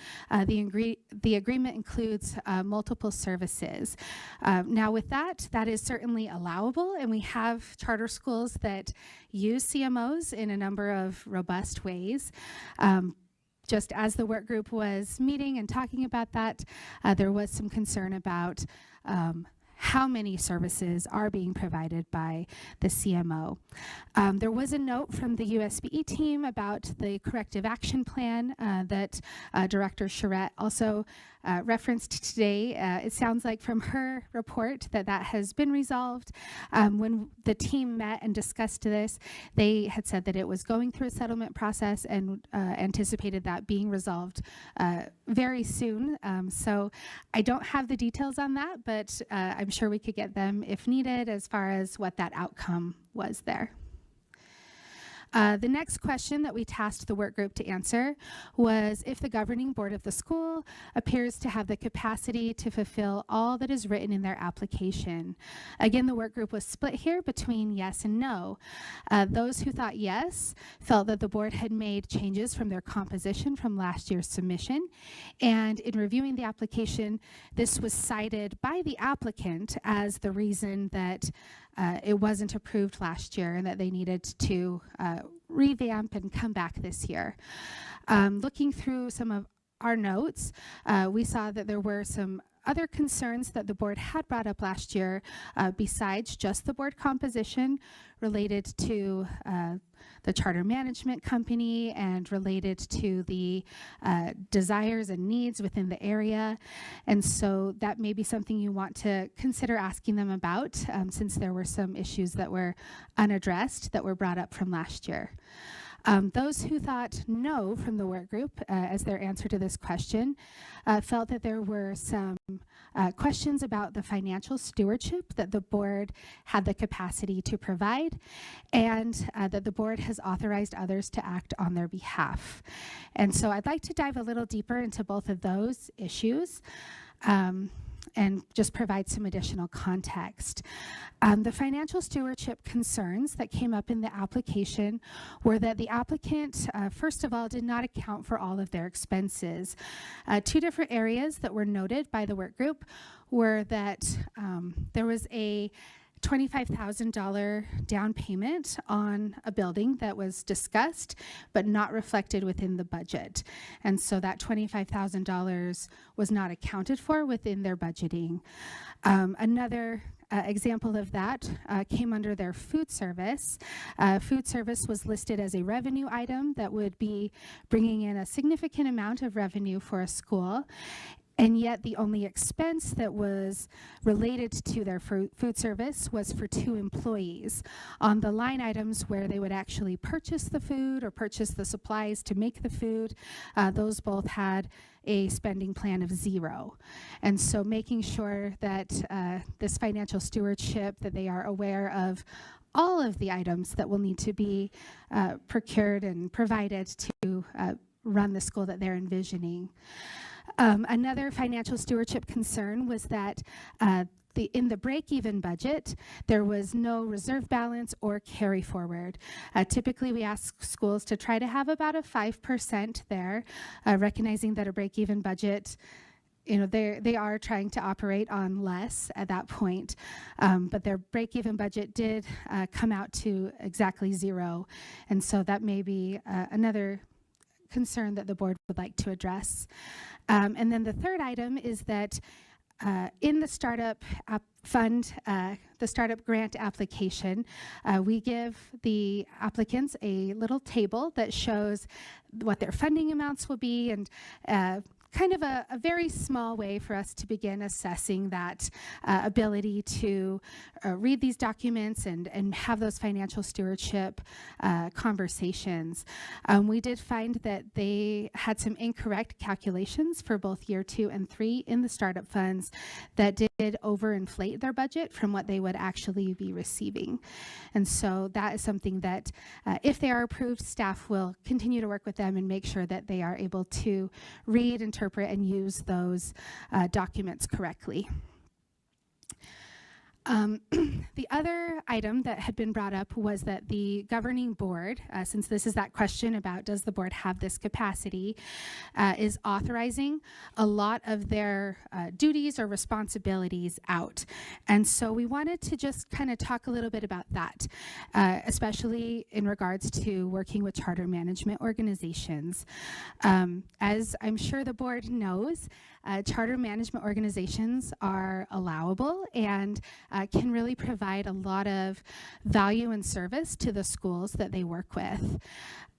the agreement includes multiple services. Now with that is certainly allowable, and we have charter schools that use CMOs in a number of robust ways. Just as the work group was meeting and talking about that, there was some concern about how many services are being provided by the CMO. There was a note from the USBE team about the corrective action plan that Director Charette also referenced today. It sounds like from her report that has been resolved. When the team met and discussed this, they had said that it was going through a settlement process and anticipated that being resolved very soon. So I don't have the details on that, but I'm sure we could get them if needed as far as what that outcome was there. The next question that we tasked the work group to answer was if the governing board of the school appears to have the capacity to fulfill all that is written in their application. Again, the work group was split here between yes and no. Those who thought yes felt that the board had made changes from their composition from last year's submission, and in reviewing the application, this was cited by the applicant as the reason that it wasn't approved last year and that they needed to revamp and come back this year. Looking through some of our notes, we saw that there were some other concerns that the board had brought up last year besides just the board composition related to the charter management company and related to the desires and needs within the area. And so that may be something you want to consider asking them about since there were some issues that were unaddressed that were brought up from last year. Those who thought no from the work group as their answer to this question felt that there were some questions about the financial stewardship that the board had the capacity to provide, and that the board has authorized others to act on their behalf. And so I'd like to dive a little deeper into both of those issues. and just provide some additional context. The financial stewardship concerns that came up in the application were that the applicant, first of all, did not account for all of their expenses. Two different areas that were noted by the work group were that there was a $25,000 down payment on a building that was discussed but not reflected within the budget. And so that $25,000 was not accounted for within their budgeting. Another example of that came under their food service. Food service was listed as a revenue item that would be bringing in a significant amount of revenue for a school. And yet the only expense that was related to their food service was for 2 employees. On the line items where they would actually purchase the food or purchase the supplies to make the food, those both had a spending plan of 0. And so making sure that this financial stewardship, that they are aware of all of the items that will need to be procured and provided to run the school that they're envisioning. Another financial stewardship concern was that in the break-even budget, there was no reserve balance or carry forward. Typically, we ask schools to try to have about a 5% there, recognizing that a break-even budget, they are trying to operate on less at that point, but their break-even budget did come out to exactly 0, and so that may be another concern that the board would like to address. And then the third item is that in the startup fund, the startup grant application, we give the applicants a little table that shows what their funding amounts will be, and kind of a very small way for us to begin assessing that ability to read these documents and have those financial stewardship conversations. We did find that they had some incorrect calculations for both year 2 and 3 in the startup funds that did overinflate their budget from what they would actually be receiving. And so that is something that if they are approved, staff will continue to work with them and make sure that they are able to read, interpret, and use those documents correctly. The other item that had been brought up was that the governing board, since this is that question about does the board have this capacity, is authorizing a lot of their duties or responsibilities out. And so we wanted to just kind of talk a little bit about that, especially in regards to working with charter management organizations. As I'm sure the board knows, charter management organizations are allowable and can really provide a lot of value and service to the schools that they work with.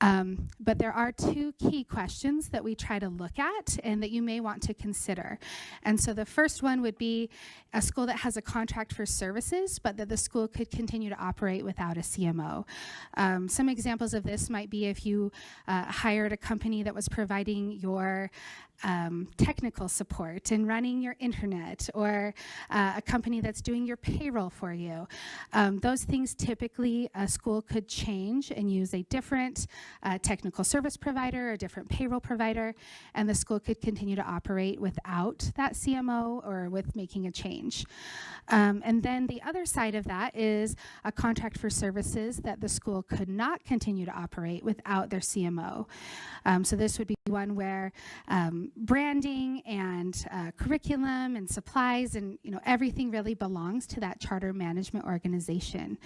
But there are 2 key questions that we try to look at and that you may want to consider. And so the first one would be a school that has a contract for services, but that the school could continue to operate without a CMO. Some examples of this might be if you hired a company that was providing your technical support and running your internet, or a company that's doing your payroll for you. Those things typically a school could change and use a different technical service provider, a different payroll provider, and the school could continue to operate without that CMO or with making a change. And then the other side of that is a contract for services that the school could not continue to operate without their CMO. So this would be one where branding and curriculum and supplies and everything really belongs to that charter management organization.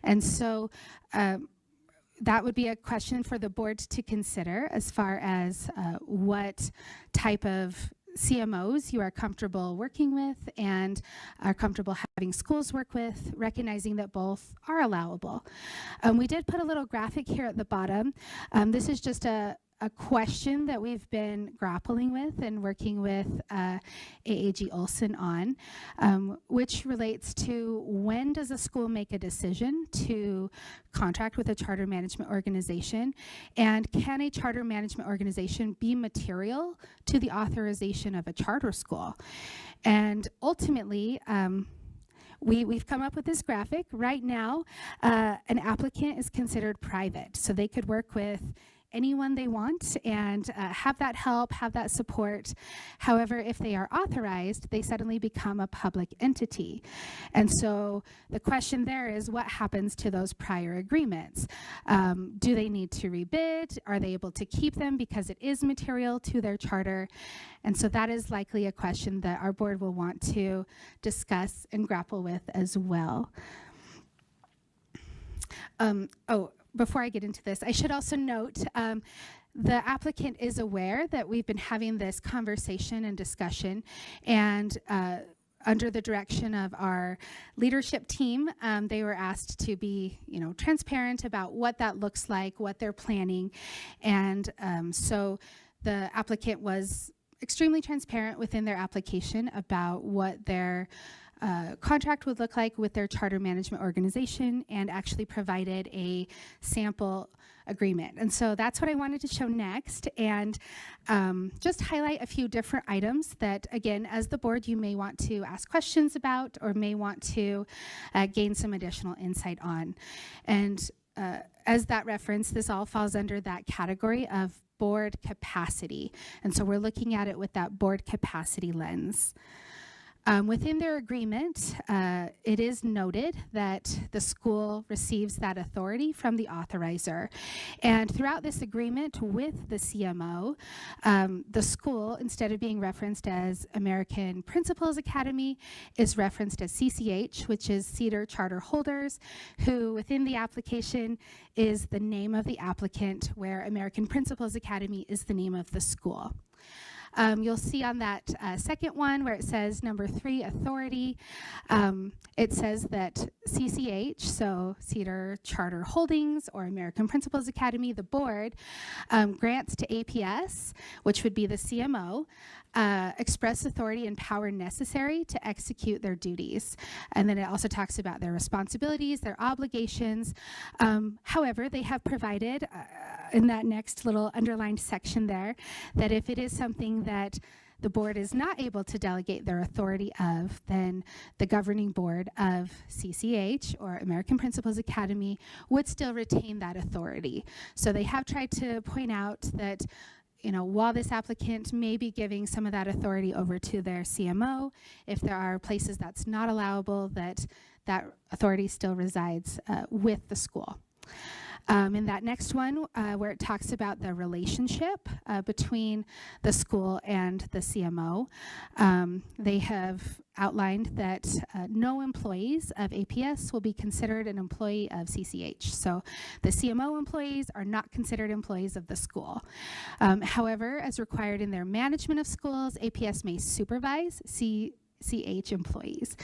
And so that would be a question for the board to consider as far as what type of CMOs you are comfortable working with and are comfortable having schools work with, recognizing that both are allowable. We did put a little graphic here at the bottom. This is just a question that we've been grappling with and working with AAG Olson on, which relates to when does a school make a decision to contract with a charter management organization, and can a charter management organization be material to the authorization of a charter school? And ultimately, we've come up with this graphic. Right now, an applicant is considered private, so they could work with anyone they want and have that help, have that support. However, if they are authorized, they suddenly become a public entity. And so the question there is, what happens to those prior agreements? Do they need to rebid? Are they able to keep them because it is material to their charter? And so that is likely a question that our board will want to discuss and grapple with as well. Before I get into this, I should also note the applicant is aware that we've been having this conversation and discussion, and under the direction of our leadership team, they were asked to be, transparent about what that looks like, what they're planning, and so the applicant was extremely transparent within their application about what their contract would look like with their charter management organization, and actually provided a sample agreement. And so that's what I wanted to show next, and just highlight a few different items that, again, as the board, you may want to ask questions about or may want to gain some additional insight on. And as that reference, this all falls under that category of board capacity. And so we're looking at it with that board capacity lens. Within their agreement, it is noted that the school receives that authority from the authorizer. And throughout this agreement with the CMO, the school, instead of being referenced as American Principals Academy, is referenced as CCH, which is Cedar Charter Holders, who within the application is the name of the applicant, where American Principals Academy is the name of the school. You'll see on that second one where it says number 3, authority, it says that CCH, so Cedar Charter Holdings or American Principals Academy, the board, grants to APS, which would be the CMO, express authority and power necessary to execute their duties. And then it also talks about their responsibilities, their obligations. However, they have provided in that next little underlined section there that if it is something that the board is not able to delegate their authority of, then the governing board of CCH or American Principals Academy would still retain that authority. So they have tried to point out that while this applicant may be giving some of that authority over to their CMO, if there are places that's not allowable, that authority still resides with the school. In that next one, where it talks about the relationship between the school and the CMO, they have outlined that no employees of APS will be considered an employee of CCH. So the CMO employees are not considered employees of the school. However, as required in their management of schools, APS may supervise CCH employees.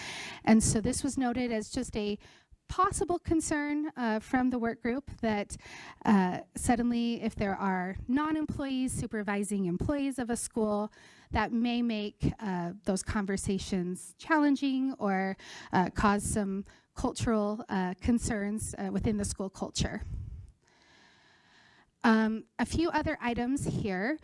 And so this was noted as just a possible concern from the work group that suddenly if there are non-employees supervising employees of a school, that may make those conversations challenging or cause some cultural concerns within the school culture. A few other items here.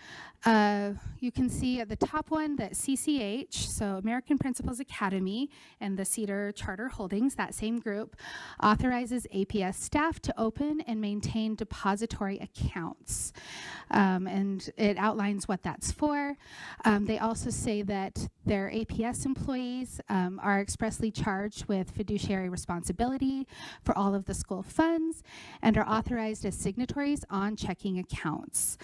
You can see at the top one that CCH, so American Principals Academy, and the Cedar Charter Holdings, that same group, authorizes APS staff to open and maintain depository accounts. And it outlines what that's for. They also say that their APS employees are expressly charged with fiduciary responsibility for all of the school funds and are authorized as signatories on checking accounts.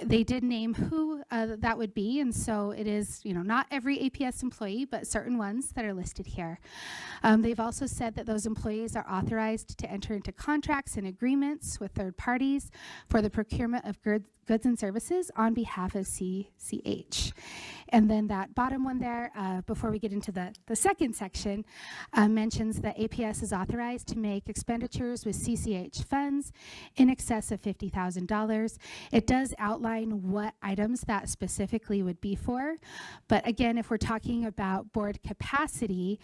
They did name who that would be, and so it is, not every APS employee, but certain ones that are listed here. They've also said that those employees are authorized to enter into contracts and agreements with third parties for the procurement of goods and services on behalf of CCH. And then that bottom one there, before we get into the second section, mentions that APS is authorized to make expenditures with CCH funds in excess of $50,000. It does outline what items that specifically would be for. But again, if we're talking about board capacity,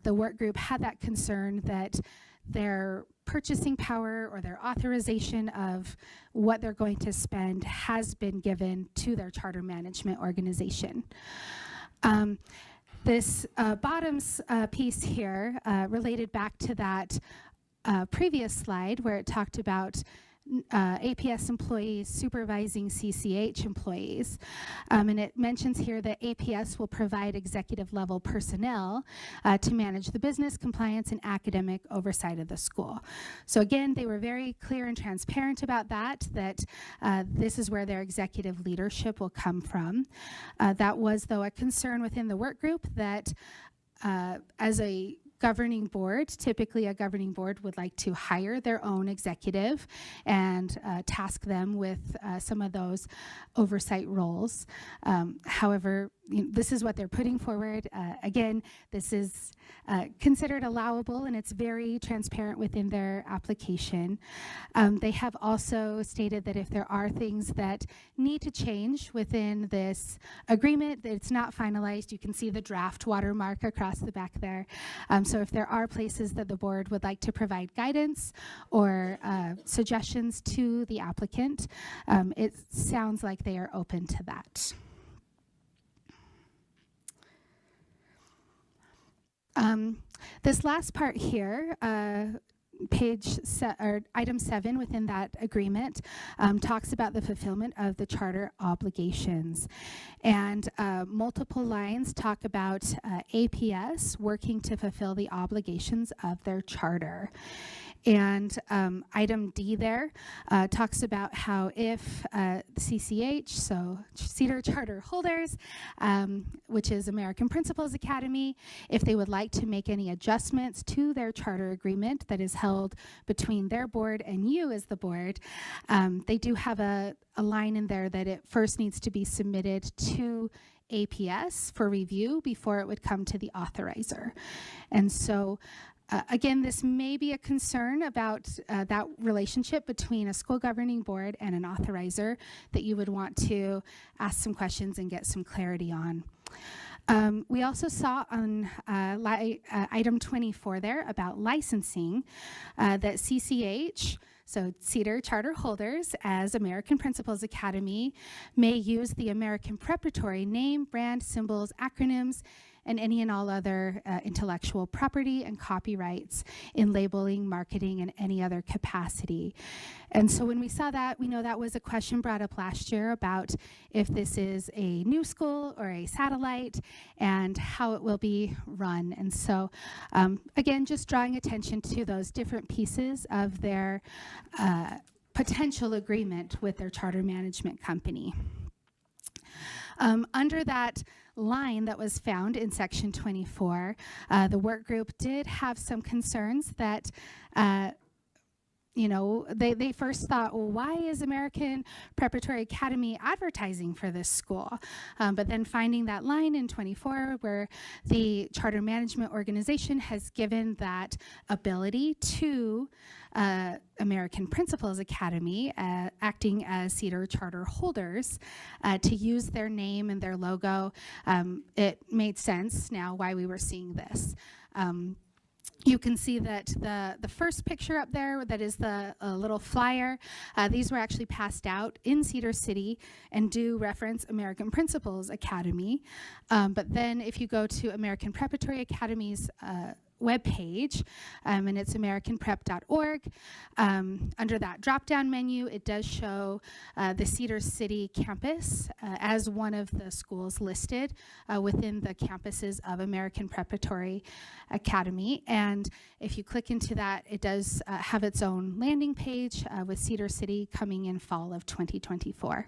the work group had that concern that their purchasing power or their authorization of what they're going to spend has been given to their charter management organization. This bottoms piece here related back to that previous slide where it talked about APS employees supervising CCH employees. And it mentions here that APS will provide executive level personnel to manage the business, compliance, and academic oversight of the school. So again, they were very clear and transparent about that this is where their executive leadership will come from. That was, though, a concern within the work group that as a governing board, typically a governing board would like to hire their own executive and task them with some of those oversight roles. However, this is what they're putting forward. Again, this is considered allowable, and it's very transparent within their application. They have also stated that if there are things that need to change within this agreement, that it's not finalized. You can see the draft watermark across the back there. So if there are places that the board would like to provide guidance or suggestions to the applicant, it sounds like they are open to that. This last part here, item 7 within that agreement talks about the fulfillment of the charter obligations, and multiple lines talk about APS working to fulfill the obligations of their charter. And item D there talks about how if CCH, so Cedar Charter holders, which is American Principals Academy, if they would like to make any adjustments to their charter agreement that is held between their board and you as the board, they do have a line in there that it first needs to be submitted to APS for review before it would come to the authorizer. And so again, this may be a concern about that relationship between a school governing board and an authorizer that you would want to ask some questions and get some clarity on. We also saw on item 24 there about licensing that CCH, so Cedar Charter holders, as American Principals Academy, may use the American Preparatory name, brand, symbols, acronyms, and any and all other intellectual property and copyrights in labeling, marketing, and any other capacity. And so when we saw that, we know that was a question brought up last year about if this is a new school or a satellite and how it will be run. And so again, just drawing attention to those different pieces of their potential agreement with their charter management company. Under that line that was found in section 24, the work group did have some concerns that they first thought, well, why is American Preparatory Academy advertising for this school? But then finding that line in 24 where the charter management organization has given that ability to American Principals Academy, acting as Cedar Charter holders, to use their name and their logo, it made sense now why we were seeing this. You can see that the first picture up there, that is the little flyer, these were actually passed out in Cedar City and do reference American Principals Academy. But then if you go to American Preparatory Academy's webpage, and it's americanprep.org. Under that drop-down menu, it does show the Cedar City campus as one of the schools listed within the campuses of American Preparatory Academy. And if you click into that, it does have its own landing page with Cedar City coming in fall of 2024.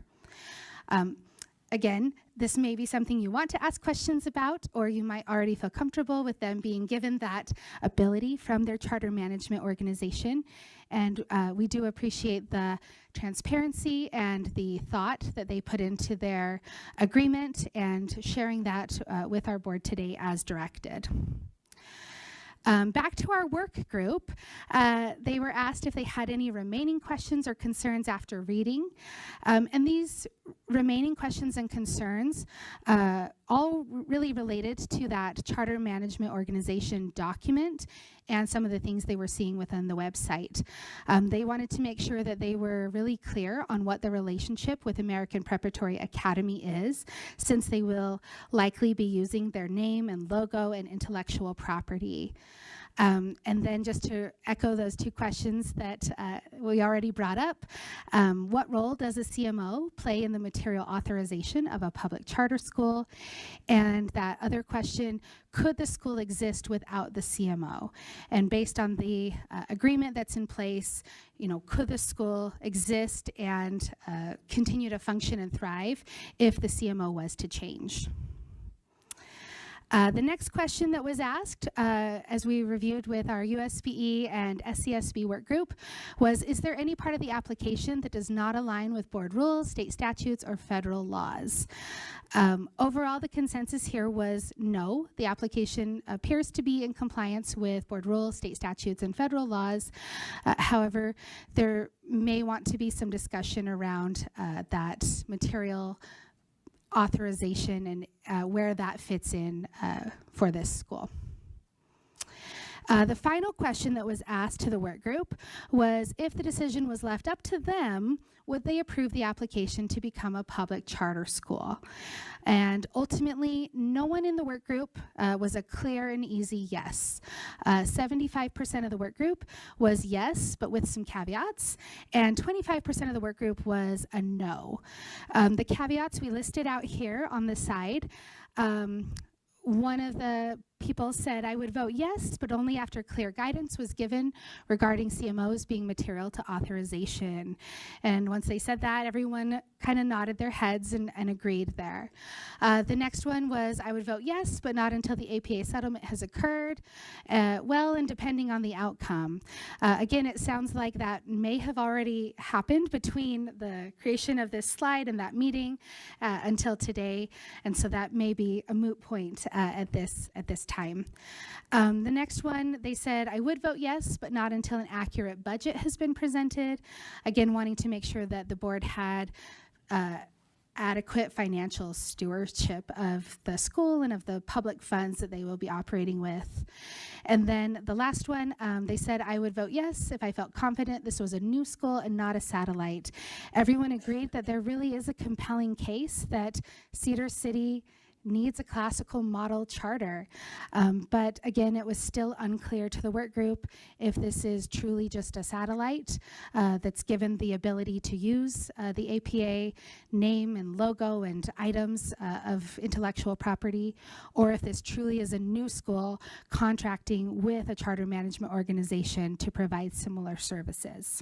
Again, this may be something you want to ask questions about, or you might already feel comfortable with them being given that ability from their charter management organization. And we do appreciate the transparency and the thought that they put into their agreement and sharing that with our board today as directed. Back to our work group, they were asked if they had any remaining questions or concerns after reading. And these remaining questions and concerns all really related to that charter management organization document and some of the things they were seeing within the website. They wanted to make sure that they were really clear on what the relationship with American Preparatory Academy is, since they will likely be using their name and logo and intellectual property. And then just to echo those two questions that we already brought up, what role does a CMO play in the material authorization of a public charter school? And that other question, could the school exist without the CMO? And based on the agreement that's in place, could the school exist and continue to function and thrive if the CMO was to change? The next question that was asked, as we reviewed with our USBE and SCSB work group, was, is there any part of the application that does not align with board rules, state statutes, or federal laws? Overall, the consensus here was no. The application appears to be in compliance with board rules, state statutes, and federal laws. However, there may want to be some discussion around that material authorization and where that fits in for this school. The final question that was asked to the work group was, if the decision was left up to them, would they approve the application to become a public charter school? And ultimately, no one in the work group was a clear and easy yes. 75% of the work group was yes, but with some caveats, and 25% of the work group was a no. The caveats we listed out here on the side. One of the people said, I would vote yes, but only after clear guidance was given regarding CMOs being material to authorization. And once they said that, everyone kind of nodded their heads and agreed there. The next one was, I would vote yes, but not until the APA settlement has occurred, and depending on the outcome. Again, it sounds like that may have already happened between the creation of this slide and that meeting until today, and so that may be a moot point at this time. The next one, they said, I would vote yes, but not until an accurate budget has been presented. Again, wanting to make sure that the board had adequate financial stewardship of the school and of the public funds that they will be operating with. And then the last one, they said, I would vote yes if I felt confident this was a new school and not a satellite. Everyone agreed that there really is a compelling case that Cedar City needs a classical model charter. But again, it was still unclear to the work group if this is truly just a satellite that's given the ability to use the APA name and logo and items of intellectual property, or if this truly is a new school contracting with a charter management organization to provide similar services.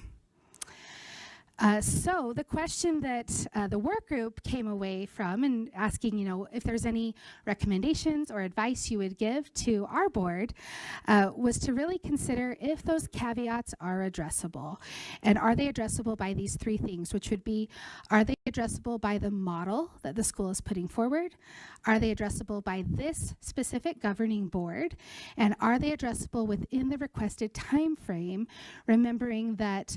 So the question that the work group came away from and asking, if there's any recommendations or advice you would give to our board was to really consider if those caveats are addressable. And are they addressable by these three things, which would be, are they addressable by the model that the school is putting forward? Are they addressable by this specific governing board? And are they addressable within the requested time frame, remembering that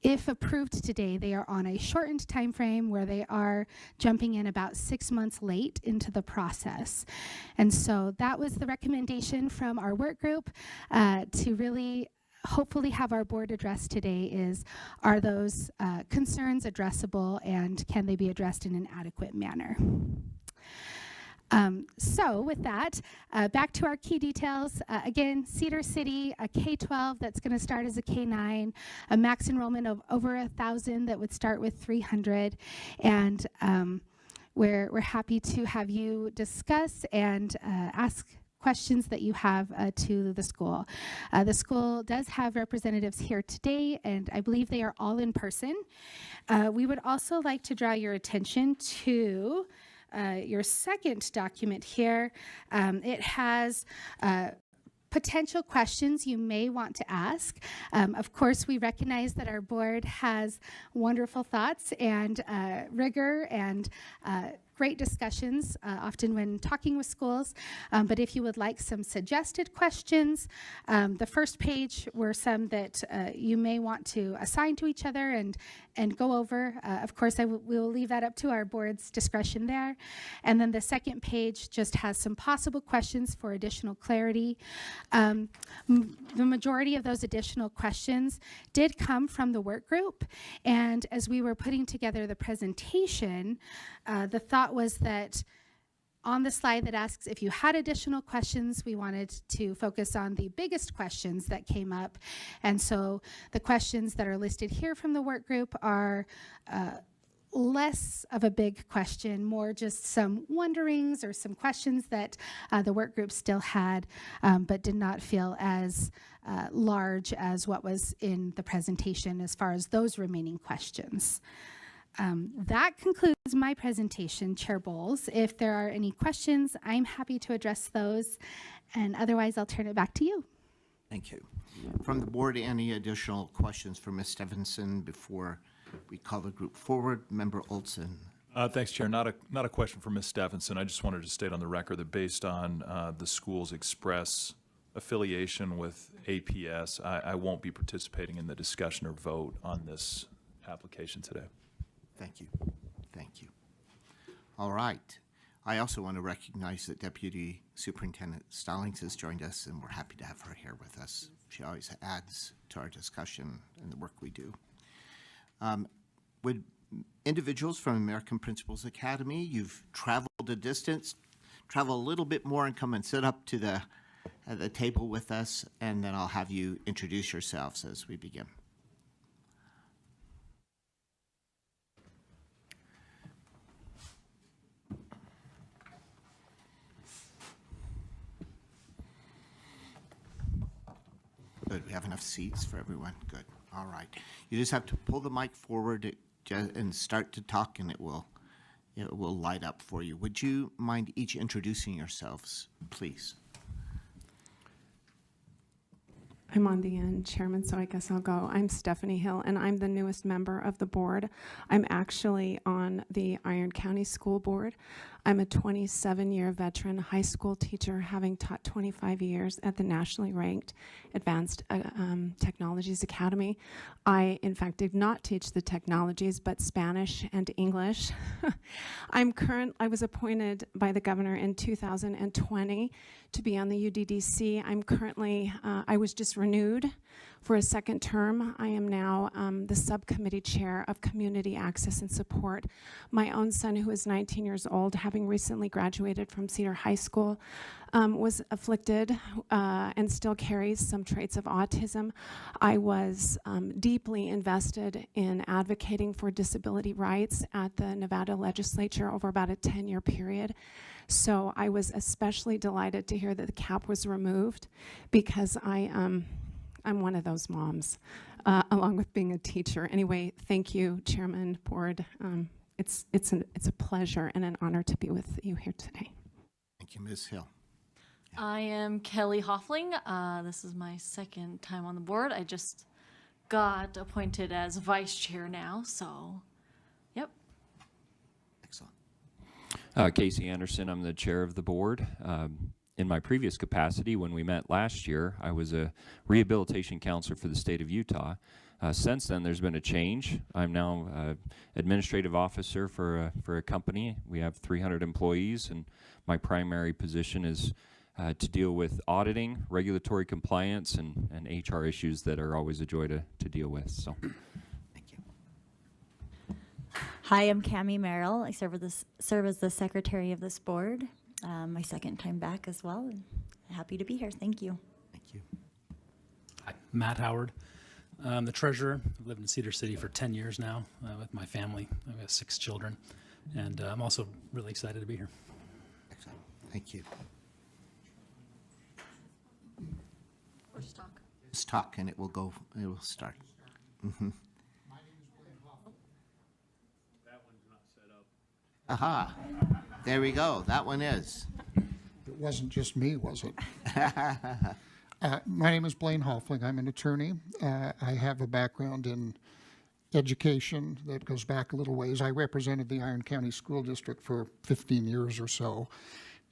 if approved today, they are on a shortened time frame where they are jumping in about 6 months late into the process. And so that was the recommendation from our work group to really hopefully have our board address today is, are those concerns addressable, and can they be addressed in an adequate manner? So with that, back to our key details. Again, Cedar City, a K-12 that's going to start as a K-9, a max enrollment of over 1,000 that would start with 300. And we're happy to have you discuss and ask questions that you have to the school. The school does have representatives here today, and I believe they are all in person. We would also like to draw your attention to your second document here. It has potential questions you may want to ask. Of course, we recognize that our board has wonderful thoughts and rigor and great discussions, often when talking with schools. But if you would like some suggested questions, the first page were some that you may want to assign to each other and go over. Of course, we will leave that up to our board's discretion there. And then the second page just has some possible questions for additional clarity. The majority of those additional questions did come from the work group. And as we were putting together the presentation, the thought was that on the slide that asks if you had additional questions, we wanted to focus on the biggest questions that came up. And so the questions that are listed here from the work group are less of a big question, more just some wonderings or some questions that the work group still had, but did not feel as large as what was in the presentation as far as those remaining questions. That concludes my presentation, Chair Bowles. If there are any questions, I'm happy to address those, and otherwise I'll turn it back to you. Thank you. From the board, any additional questions for Ms. Stevenson before we call the group forward? Member Olson. Thanks, Chair. Not a question for Ms. Stephenson. I just wanted to state on the record that based on the school's express affiliation with APS, I won't be participating in the discussion or vote on this application today. Thank you. Thank you. All right. I also want to recognize that Deputy Superintendent Stallings has joined us, and we're happy to have her here with us. She always adds to our discussion and the work we do. Would individuals from American Principals Academy, you've traveled a distance, travel a little bit more and come and sit up to the table with us, and then I'll have you introduce yourselves as we begin. Good. We have enough seats for everyone. Good. All right. You just have to pull the mic forward and start to talk, and it will light up for you. Would you mind each introducing yourselves, please? I'm on the end, Chairman, so I guess I'll go. I'm Stephanie Hill, and I'm the newest member of the board. I'm actually on the Iron County School Board. I'm a 27-year veteran high school teacher, having taught 25 years at the nationally ranked Advanced Technologies Academy. I, in fact, did not teach the technologies, but Spanish and English. I was appointed by the governor in 2020 to be on the UDDC. I'm currently, I was just renewed for a second term. I am now the subcommittee chair of community access and support. My own son, who is 19 years old, having recently graduated from Cedar High School, was afflicted and still carries some traits of autism. I was deeply invested in advocating for disability rights at the Nevada legislature over about a 10-year period. So I was especially delighted to hear that the cap was removed, because I'm one of those moms, along with being a teacher. Anyway, thank you, Chairman, Board. It's a pleasure and an honor to be with you here today. Thank you, Ms. Hill. I am Kelly Hoffling. This is my second time on the board. I just got appointed as vice chair now, so yep. Excellent. Casey Anderson, I'm the chair of the board. In my previous capacity, when we met last year, I was a rehabilitation counselor for the state of Utah. Since then, there's been a change. I'm now administrative officer for a company. We have 300 employees, and my primary position is to deal with auditing, regulatory compliance, and HR issues that are always a joy to deal with. So, thank you. Hi, I'm Cammie Merrill. I serve as the secretary of this board. My second time back as well, and happy to be here. Thank you. Thank you. Hi, Matt Howard. I'm the treasurer. I've lived in Cedar City for 10 years now with my family. I've got 6 children, and I'm also really excited to be here. Excellent. Thank you. Or just talk. Just talk, and it will start. Mm-hmm. That one's not set up. Aha. There we go. That one is. It wasn't just me, was it? My name is Blaine Hoffling. I'm an attorney. I have a background in education that goes back a little ways. I represented the Iron County School District for 15 years or so,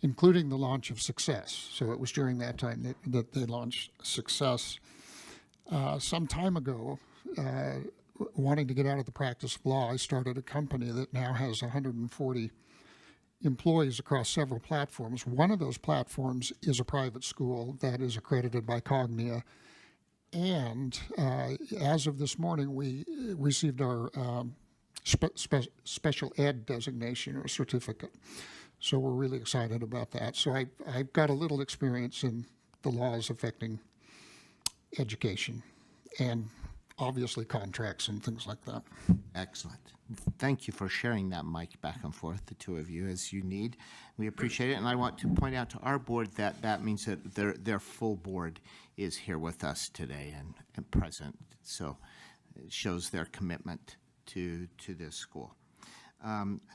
including the launch of Success. So it was during that time that they launched Success. Some time ago, wanting to get out of the practice of law, I started a company that now has 140 employees across several platforms. One of those platforms is a private school that is accredited by Cognia. And as of this morning, we received our special ed designation or certificate. So we're really excited about that. So I've got a little experience in the laws affecting education and obviously contracts and things like that. Excellent. Thank you for sharing that mic back and forth, the two of you, as you need. We appreciate it. And I want to point out to our board that that means that their full board is here with us today and present. So it shows their commitment to this school.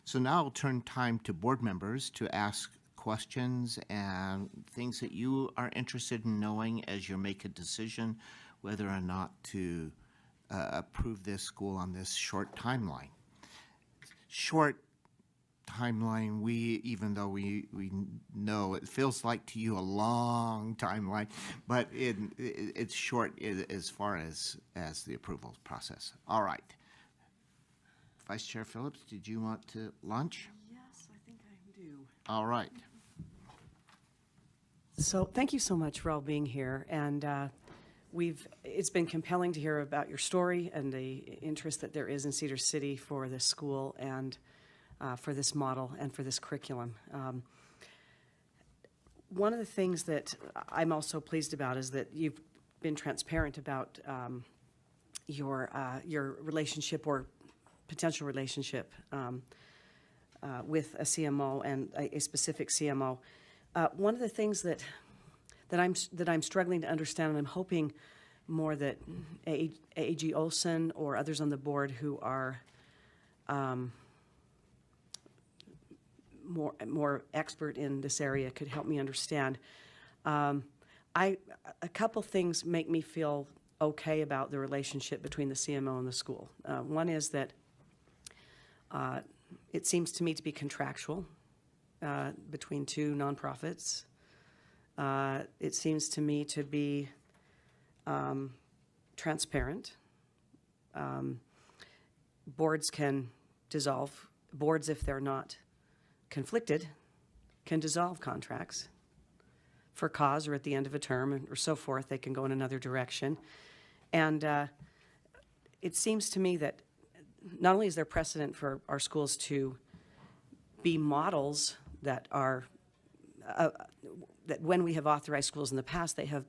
So now I'll turn time to board members to ask questions and things that you are interested in knowing as you make a decision whether or not to approve this school on this short timeline. Short timeline, even though we know it feels like to you a long timeline, but it's short as far as the approval process. All right. Vice Chair Phillips, did you want to launch? Yes, I think I do. All right. So thank you so much for all being here. And it's been compelling to hear about your story and the interest that there is in Cedar City for this school and for this model and for this curriculum. One of the things that I'm also pleased about is that you've been transparent about your relationship or potential relationship with a CMO and a specific CMO. One of the things that I'm struggling to understand, and I'm hoping more that A.G. Olson or others on the board who are more expert in this area could help me understand. A couple things make me feel okay about the relationship between the CMO and the school. One is that it seems to me to be contractual between two nonprofits. It seems to me to be transparent. Boards can dissolve. Boards, if they're not conflicted, can dissolve contracts for cause or at the end of a term or so forth. They can go in another direction. And it seems to me that not only is there precedent for our schools to be models that are that when we have authorized schools in the past, they have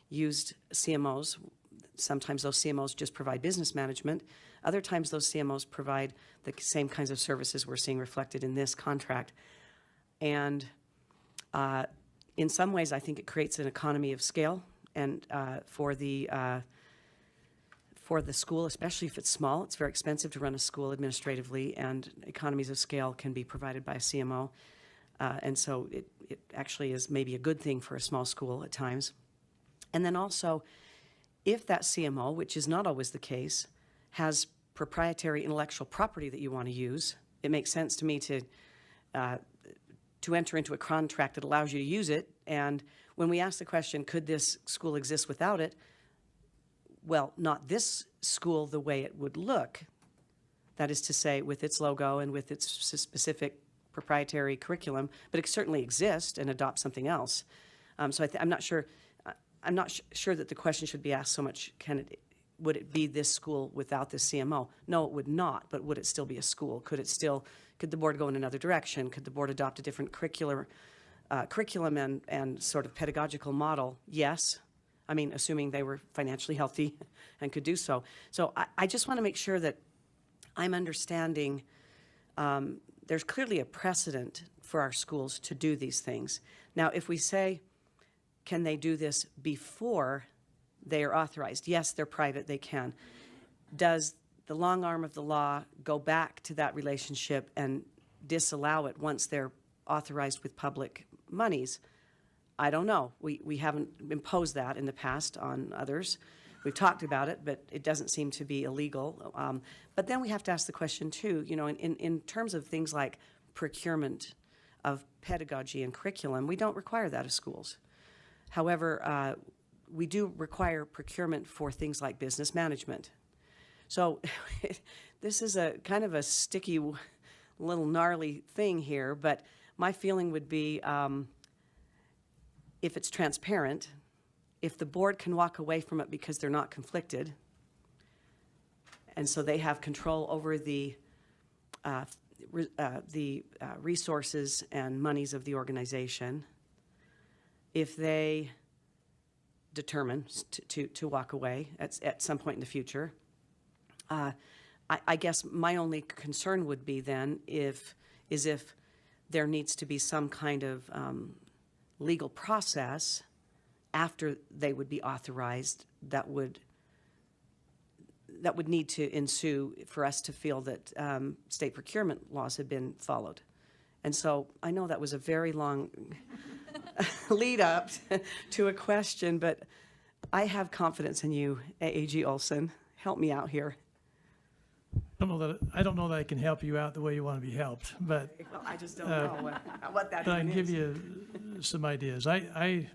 used CMOs. Sometimes those CMOs just provide business management. Other times those CMOs provide the same kinds of services we're seeing reflected in this contract. And in some ways, I think it creates an economy of scale. And for the school, especially if it's small, it's very expensive to run a school administratively, and economies of scale can be provided by a CMO. And so it actually is maybe a good thing for a small school at times. And then also, if that CMO, which is not always the case, has proprietary intellectual property that you want to use, it makes sense to me to enter into a contract that allows you to use it. And when we ask the question, could this school exist without it? Well, not this school the way it would look. That is to say, with its logo and with its specific proprietary curriculum, but it could certainly exist and adopt something else. So I'm not sure. I'm not sure that the question should be asked so much. Would it be this school without this CMO? No, it would not. But would it still be a school? Could the board go in another direction? Could the board adopt a different curriculum and sort of pedagogical model? Yes. I mean, assuming they were financially healthy and could do so. So I just want to make sure that I'm understanding. There's clearly a precedent for our schools to do these things. Now, if we say, can they do this before they are authorized? Yes, they're private, they can. Does the long arm of the law go back to that relationship and disallow it once they're authorized with public monies? I don't know. We haven't imposed that in the past on others. We've talked about it, but it doesn't seem to be illegal. But then we have to ask the question, too, in terms of things like procurement of pedagogy and curriculum, we don't require that of schools. However, we do require procurement for things like business management. So this is a kind of a sticky, little gnarly thing here, but my feeling would be if it's transparent, if the board can walk away from it because they're not conflicted, and so they have control over the resources and monies of the organization, if they determine to walk away at some point in the future, I guess my only concern would be then if there needs to be some kind of legal process after they would be authorized that would need to ensue for us to feel that state procurement laws had been followed. And so I know that was a very long lead up to a question, but I have confidence in you, AAG Olson. Help me out here. I don't know that I can help you out the way you want to be helped, but Well, I just don't know what that but I even can give is. you some ideas. I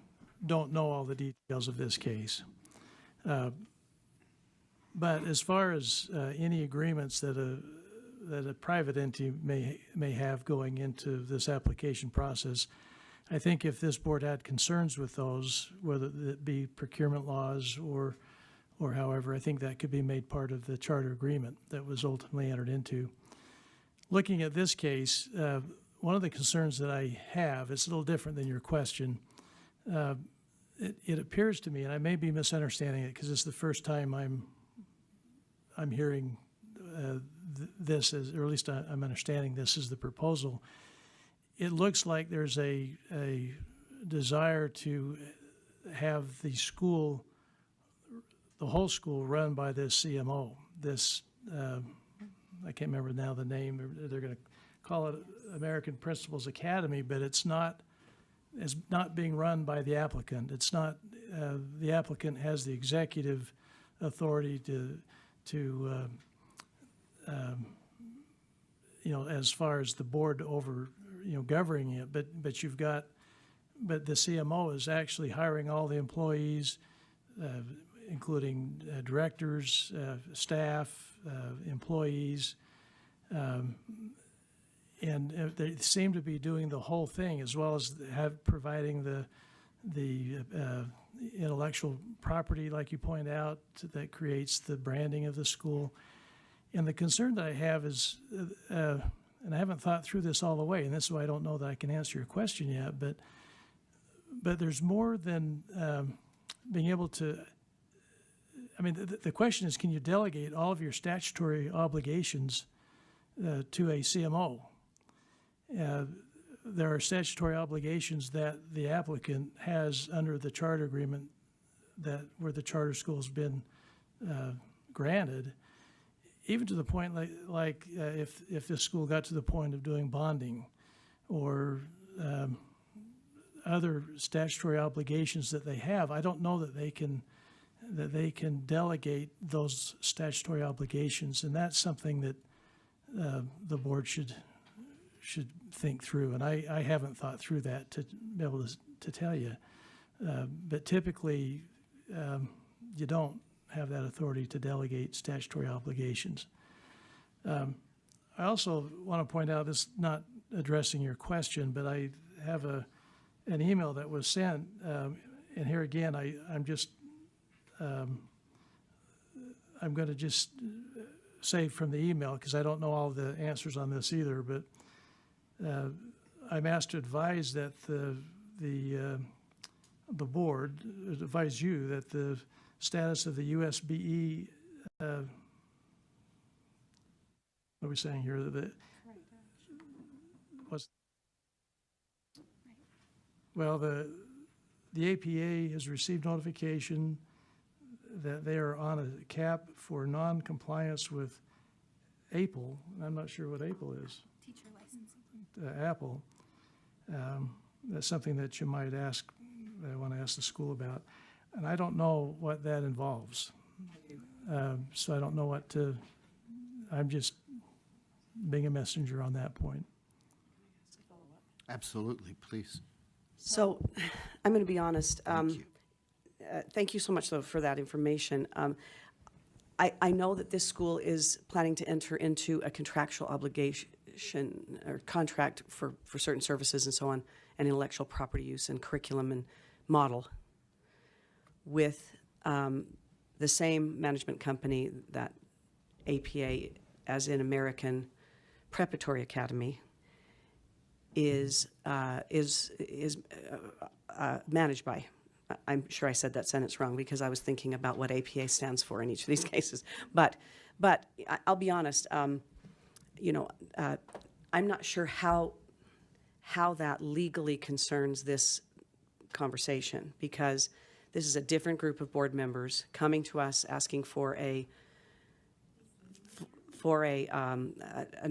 don't know all the details of this case. But as far as any agreements that a private entity may have going into this application process, I think if this board had concerns with those, whether it be procurement laws or however, I think that could be made part of the charter agreement that was ultimately entered into. Looking at this case, one of the concerns that I have, it's a little different than your question. It appears to me, and I may be misunderstanding it because it's the first time I'm hearing this, or at least I'm understanding this as the proposal. It looks like there's a desire to have the whole school run by this CMO. This, I can't remember now the name, they're going to call it American Principals Academy, but it's not being run by the applicant. It's not, the applicant has the executive authority to as far as the board over, governing it, but the CMO is actually hiring all the employees, including directors, staff, employees, and they seem to be doing the whole thing, as well as providing the intellectual property, like you point out, that creates the branding of the school. And the concern that I have is, and I haven't thought through this all the way, and this is why I don't know that I can answer your question yet, but there's more than being able to, I mean, the question is, can you delegate all of your statutory obligations to a CMO? There are statutory obligations that the applicant has under the charter agreement where the charter school's been granted, even to the point like if this school got to the point of doing bonding or other statutory obligations that they have. I don't know that they can delegate those statutory obligations, and that's something that the board should think through. And I haven't thought through that to be able to tell you. But typically, you don't have that authority to delegate statutory obligations. I also want to point out, this is not addressing your question, but I have an email that was sent, and here again, I'm going to just say from the email, because I don't know all the answers on this either, but I'm asked to advise that the board, advise you that the status of the USBE, what are we saying here? Well, the APA has received notification that they are on a cap for non-compliance with APL. I'm not sure what APL is. Teacher licensing. Apple. That's something that you might ask, I want to ask the school about. And I don't know what that involves. So I don't know I'm just being a messenger on that point. Absolutely, please. So I'm going to be honest. Thank you so much, though, for that information. I know that this school is planning to enter into a contractual obligation or contract for certain services and so on, and intellectual property use and curriculum and model with the same management company that APA, as in American Preparatory Academy is managed by. I'm sure I said that sentence wrong because I was thinking about what APA stands for in each of these cases. But I'll be honest, I'm not sure how that legally concerns this conversation, because this is a different group of board members coming to us asking for an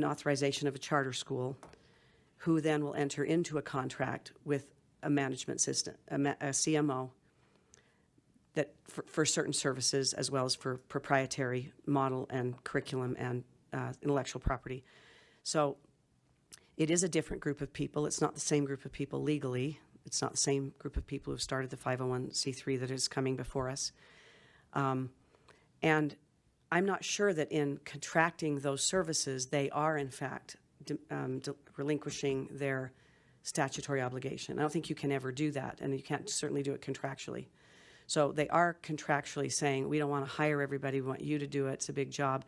authorization of a charter school, who then will enter into a contract with a management system, a CMO, that for certain services as well as for proprietary model and curriculum and intellectual property. So it is a different group of people. It's not the same group of people legally. It's not the same group of people who have started the 501c3 that is coming before us. And I'm not sure that in contracting those services, they are in fact relinquishing their statutory obligation. I don't think you can ever do that, and you can't certainly do it contractually. So they are contractually saying, we don't want to hire everybody, we want you to do it, it's a big job.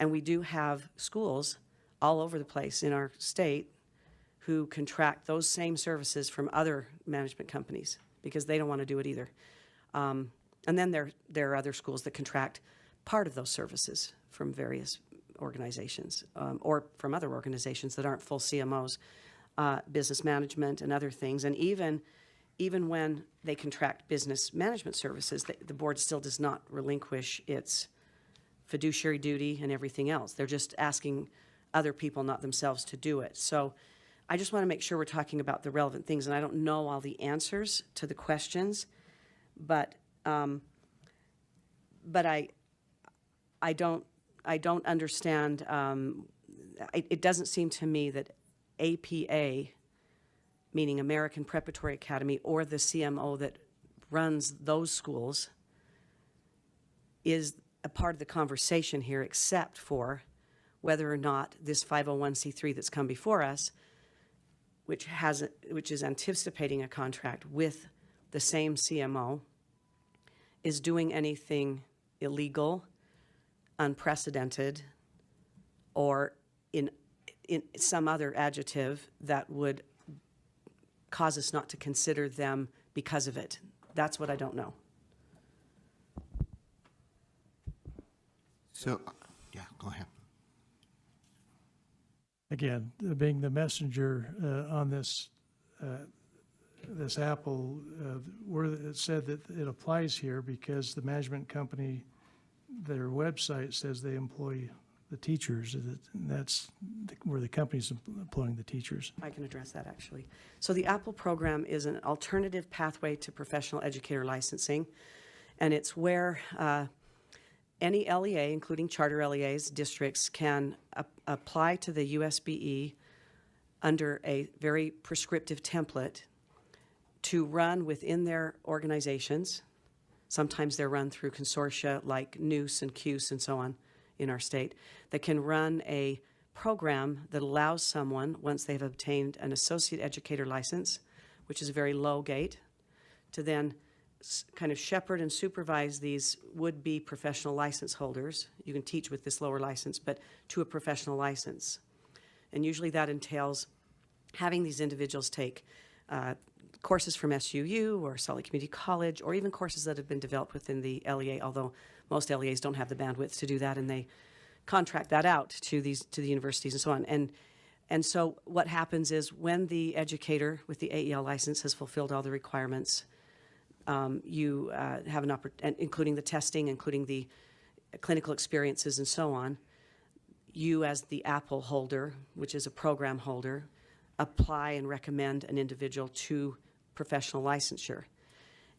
And we do have schools all over the place in our state who contract those same services from other management companies because they don't want to do it either. And then there are other schools that contract part of those services from various organizations or from other organizations that aren't full CMOs, business management and other things. And even when they contract business management services, the board still does not relinquish its fiduciary duty and everything else. They're just asking other people, not themselves, to do it. So I just want to make sure we're talking about the relevant things, and I don't know all the answers to the questions, but I don't understand. It doesn't seem to me that APA, meaning American Preparatory Academy, or the CMO that runs those schools, is a part of the conversation here, except for whether or not this 501c3 that's come before us, which is anticipating a contract with the same CMO, is doing anything illegal, unprecedented, or in some other adjective that would cause us not to consider them because of it. That's what I don't know. So, yeah, go ahead. Again, being the messenger on this Apple, it said that it applies here because the management company, their website says they employ the teachers. That's where the company's employing the teachers. I can address that, actually. So the Apple program is an alternative pathway to professional educator licensing, and it's where any LEA, including charter LEAs, districts, can apply to the USBE under a very prescriptive template to run within their organizations. Sometimes they're run through consortia like NUSE and CUSE and so on in our state, that can run a program that allows someone, once they've obtained an associate educator license, which is a very low gate, to then kind of shepherd and supervise these would-be professional license holders. You can teach with this lower license, but to a professional license. And usually that entails having these individuals take courses from SUU or Salt Lake Community College, or even courses that have been developed within the LEA, although most LEAs don't have the bandwidth to do that, and they contract that out to the universities and so on. And so what happens is when the educator with the AEL license has fulfilled all the requirements, you have an opportunity, including the testing, including the clinical experiences and so on, you as the Apple holder, which is a program holder, apply and recommend an individual to professional licensure.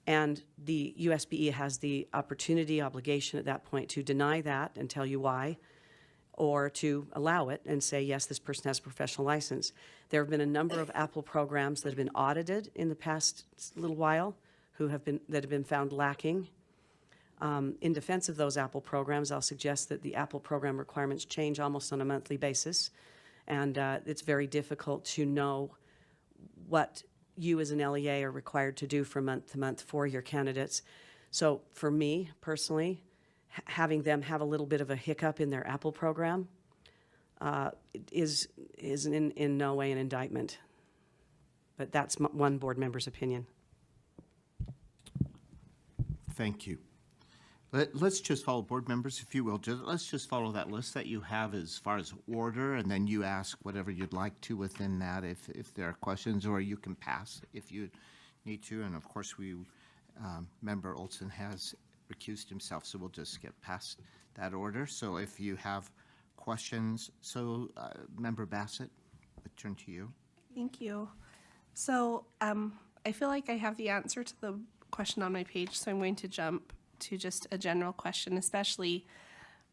And the USBE has the opportunity, obligation at that point to deny that and tell you why, or to allow it and say, yes, this person has a professional license. There have been a number of Apple programs that have been audited in the past little while that have been found lacking. In defense of those Apple programs, I'll suggest that the Apple program requirements change almost on a monthly basis, and it's very difficult to know what you as an LEA are required to do from month to month for your candidates. So for me personally, having them have a little bit of a hiccup in their Apple program is in no way an indictment. But that's one board member's opinion. Thank you. Let's just follow, board members, if you will, let's just follow that list that you have as far as order, and then you ask whatever you'd like to within that if there are questions, or you can pass if you need to. And of course, Member Olson has recused himself, so we'll just get past that order. So if you have questions, Member Bassett, I turn to you. Thank you. So I feel like I have the answer to the question on my page, so I'm going to jump to just a general question, especially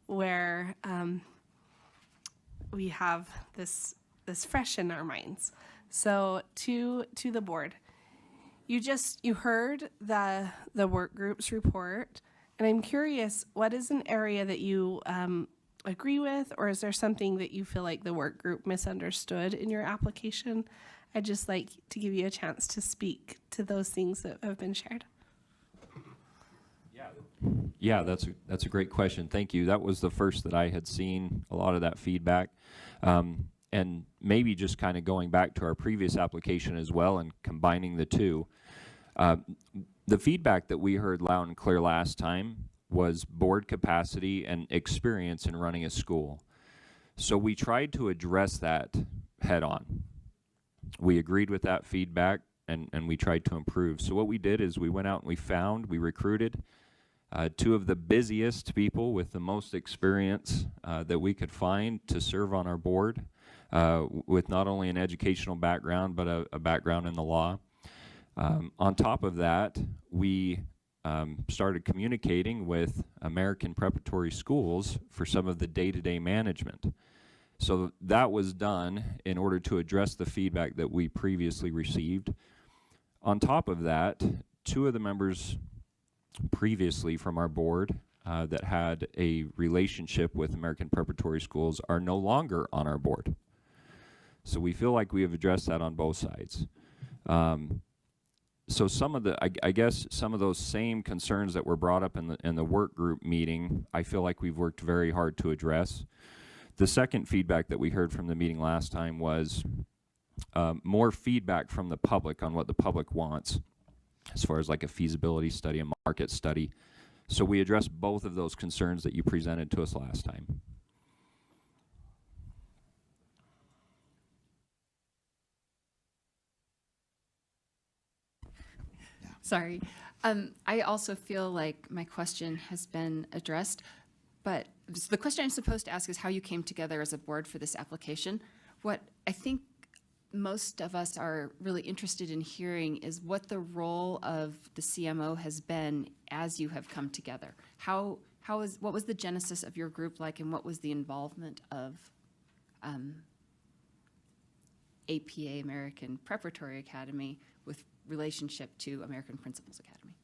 where we have this fresh in our minds. So to the board, you heard the work group's report, and I'm curious, what is an area that you agree with, or is there something that you feel like the work group misunderstood in your application? I'd just like to give you a chance to speak to those things that have been shared. Yeah, that's a great question. Thank you. That was the first that I had seen a lot of that feedback. And maybe just kind of going back to our previous application as well and combining the two. The feedback that we heard loud and clear last time was board capacity and experience in running a school. So we tried to address that head on. We agreed with that feedback and we tried to improve. So what we did is we went out and we recruited two of the busiest people with the most experience that we could find to serve on our board with not only an educational background, but a background in the law. On top of that, we started communicating with American Preparatory Schools for some of the day-to-day management. So that was done in order to address the feedback that we previously received. On top of that, two of the members previously from our board that had a relationship with American Preparatory Schools are no longer on our board. So we feel like we have addressed that on both sides. So some of the, I guess some of those same concerns that were brought up in the work group meeting, I feel like we've worked very hard to address. The second feedback that we heard from the meeting last time was more feedback from the public on what the public wants, as far as like a feasibility study, a market study. So we addressed both of those concerns that you presented to us last time. Sorry. I also feel like my question has been addressed, but the question I'm supposed to ask is how you came together as a board for this application. What I think most of us are really interested in hearing is what the role of the CMO has been as you have come together. What was the genesis of your group like, and what was the involvement of APA, American Preparatory Academy, with relationship to American Principals Academy?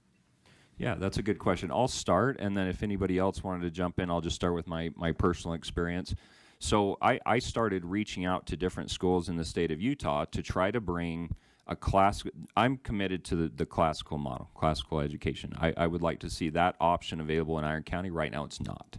Yeah, that's a good question. I'll start, and then if anybody else wanted to jump in, I'll just start with my personal experience. So I started reaching out to different schools in the state of Utah to try to bring a class. I'm committed to the classical model, classical education. I would like to see that option available in Iron County. Right now it's not.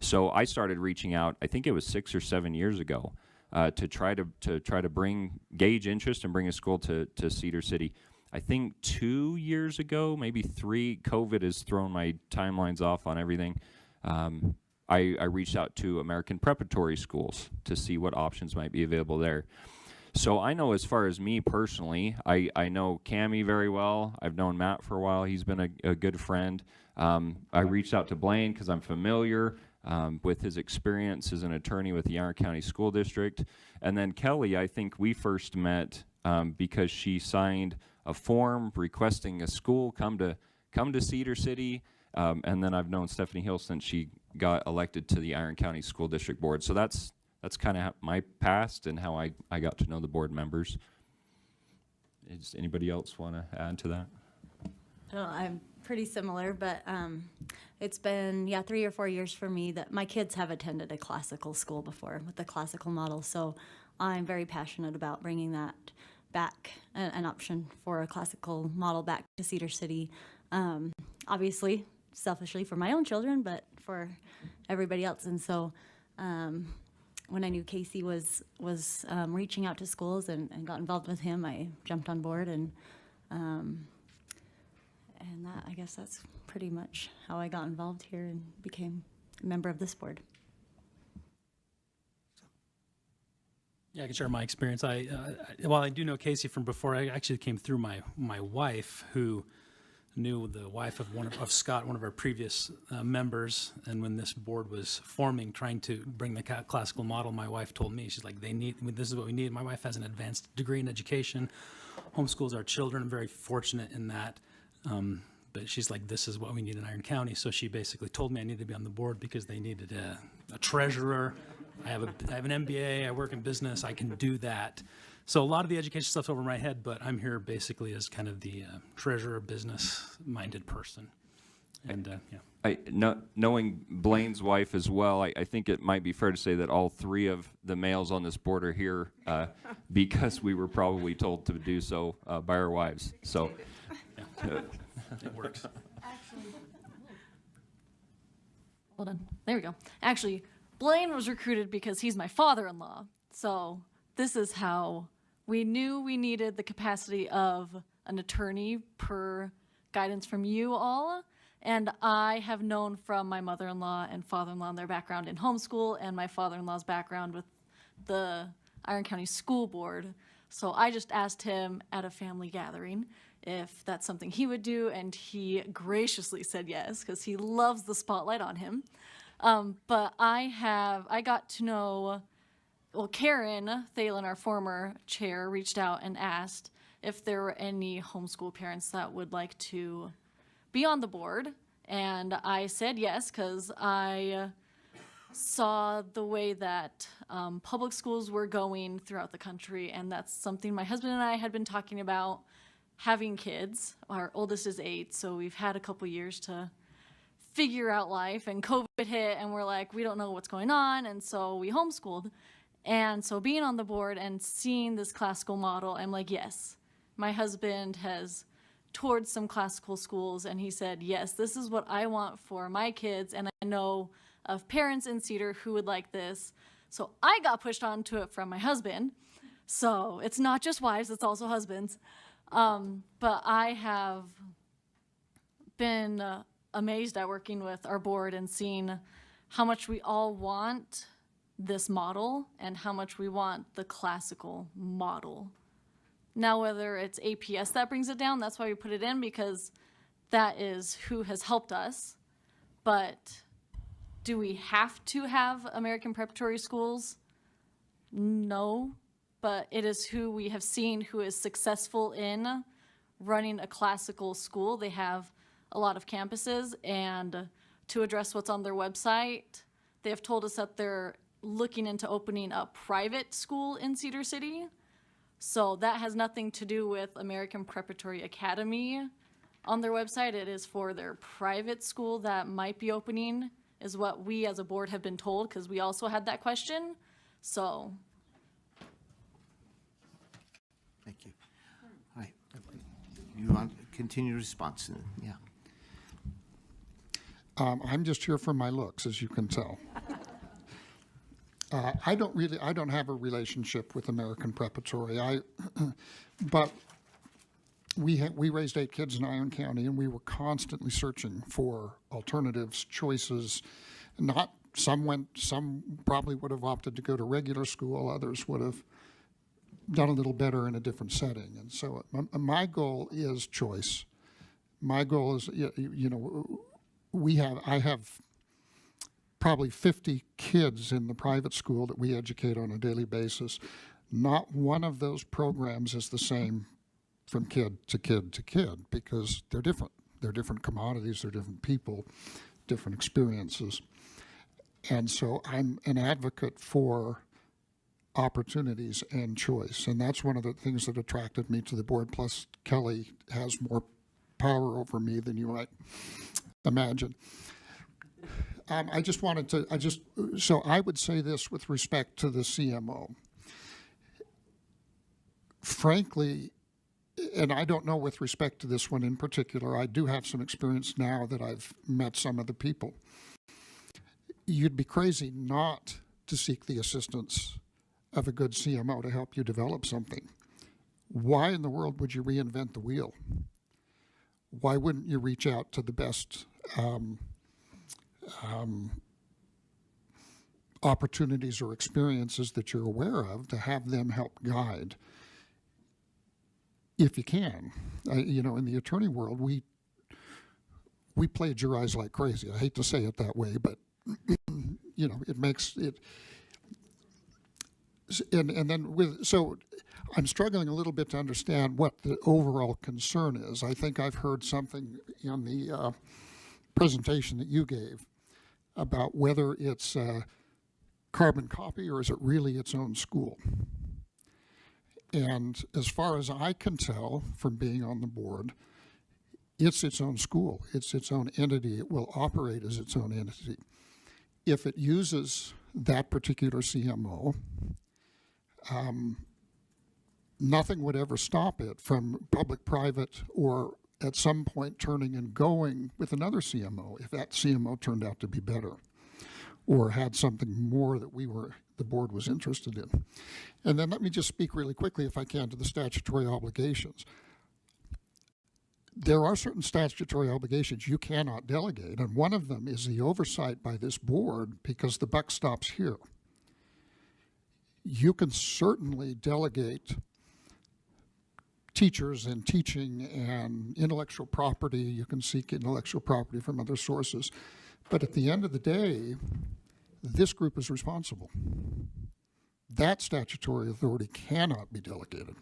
So I started reaching out, I think it was 6 or 7 years ago, to try to gauge interest and bring a school to Cedar City. I think 2 years ago, maybe 3, COVID has thrown my timelines off on everything. I reached out to American Preparatory Schools to see what options might be available there. So I know, as far as me personally, I know Cammie very well. I've known Matt for a while. He's been a good friend. I reached out to Blaine because I'm familiar with his experience as an attorney with the Iron County School District. And then Kelly, I think we first met because she signed a form requesting a school come to Cedar City. And then I've known Stephanie Hill since she got elected to the Iron County School District Board. So that's kind of my past and how I got to know the board members. Does anybody else want to add to that? I'm pretty similar, but it's been 3 or 4 years for me that my kids have attended a classical school before with the classical model. So I'm very passionate about bringing that back, an option for a classical model back to Cedar City. Obviously, selfishly for my own children, but for everybody else. And so when I knew Casey was reaching out to schools and got involved with him, I jumped on board, and that, I guess that's pretty much how I got involved here and became a member of this board. Yeah, I can share my experience. While I do know Casey from before, I actually came through my wife, who knew the wife of Scott, one of our previous members. And when this board was forming, trying to bring the classical model, my wife told me, she's like, this is what we need. My wife has an advanced degree in education, homeschools our children. I'm very fortunate in that. But she's like, this is what we need in Iron County. So she basically told me I needed to be on the board because they needed a treasurer. I have an MBA, I work in business, I can do that. So a lot of the education stuff's over my head, but I'm here basically as kind of the treasurer, business-minded person. And Knowing Blaine's wife as well, I think it might be fair to say that all three of the males on this board are here because we were probably told to do so by our wives. So it works. Hold on. There we go. Actually, Blaine was recruited because he's my father-in-law. So this is how we knew we needed the capacity of an attorney per guidance from you all. And I have known from my mother-in-law and father-in-law and their background in homeschool and my father-in-law's background with the Iron County School Board. So I just asked him at a family gathering if that's something he would do, and he graciously said yes, because he loves the spotlight on him. But I got to know, well, Karen Thalen, our former chair, reached out and asked if there were any homeschool parents that would like to be on the board. And I said yes, because I saw the way that public schools were going throughout the country, and that's something my husband and I had been talking about, having kids. Our oldest is 8, so we've had a couple years to figure out life, and COVID hit, and we're like, we don't know what's going on, and so we homeschooled. And so being on the board and seeing this classical model, I'm like, yes. My husband has toured some classical schools, and he said, yes, this is what I want for my kids, and I know of parents in Cedar who would like this. So I got pushed onto it from my husband. So it's not just wives, it's also husbands. But I have been amazed at working with our board and seeing how much we all want this model and how much we want the classical model. Now, whether it's APS that brings it down, that's why we put it in, because that is who has helped us. But do we have to have American preparatory schools? No, but it is who we have seen who is successful in running a classical school. They have a lot of campuses, and to address what's on their website, they have told us that they're looking into opening a private school in Cedar City. So that has nothing to do with American Preparatory Academy on their website. It is for their private school that might be opening, is what we as a board have been told, because we also had that question. So. Thank you. All right. You want to continue response? Yeah. I'm just here for my looks, as you can tell. I don't have a relationship with American Preparatory. But we raised 8 kids in Iron County, and we were constantly searching for alternatives, choices. Some probably would have opted to go to regular school. Others would have done a little better in a different setting. And so my goal is choice. My goal is, I have probably 50 kids in the private school that we educate on a daily basis. Not one of those programs is the same from kid to kid to kid, because they're different. They're different commodities, they're different people, different experiences. And so I'm an advocate for opportunities and choice. And that's one of the things that attracted me to the board. Plus, Kelly has more power over me than you might imagine. So I would say this with respect to the CMO. Frankly, and I don't know with respect to this one in particular, I do have some experience now that I've met some of the people. You'd be crazy not to seek the assistance of a good CMO to help you develop something. Why in the world would you reinvent the wheel? Why wouldn't you reach out to the best opportunities or experiences that you're aware of to have them help guide? If you can. You know, in the attorney world, we plagiarize like crazy. I hate to say it that way, but you know, it makes it. And then so I'm struggling a little bit to understand what the overall concern is. I think I've heard something in the presentation that you gave about whether it's a carbon copy or is it really its own school. And as far as I can tell from being on the board, it's its own school. It's its own entity. It will operate as its own entity. If it uses that particular CMO, nothing would ever stop it from public-private or at some point turning and going with another CMO if that CMO turned out to be better or had something more that the board was interested in. And then let me just speak really quickly, if I can, to the statutory obligations. There are certain statutory obligations you cannot delegate, and one of them is the oversight by this board because the buck stops here. You can certainly delegate teachers and teaching and intellectual property. You can seek intellectual property from other sources. But at the end of the day, this group is responsible. That statutory authority cannot be delegated.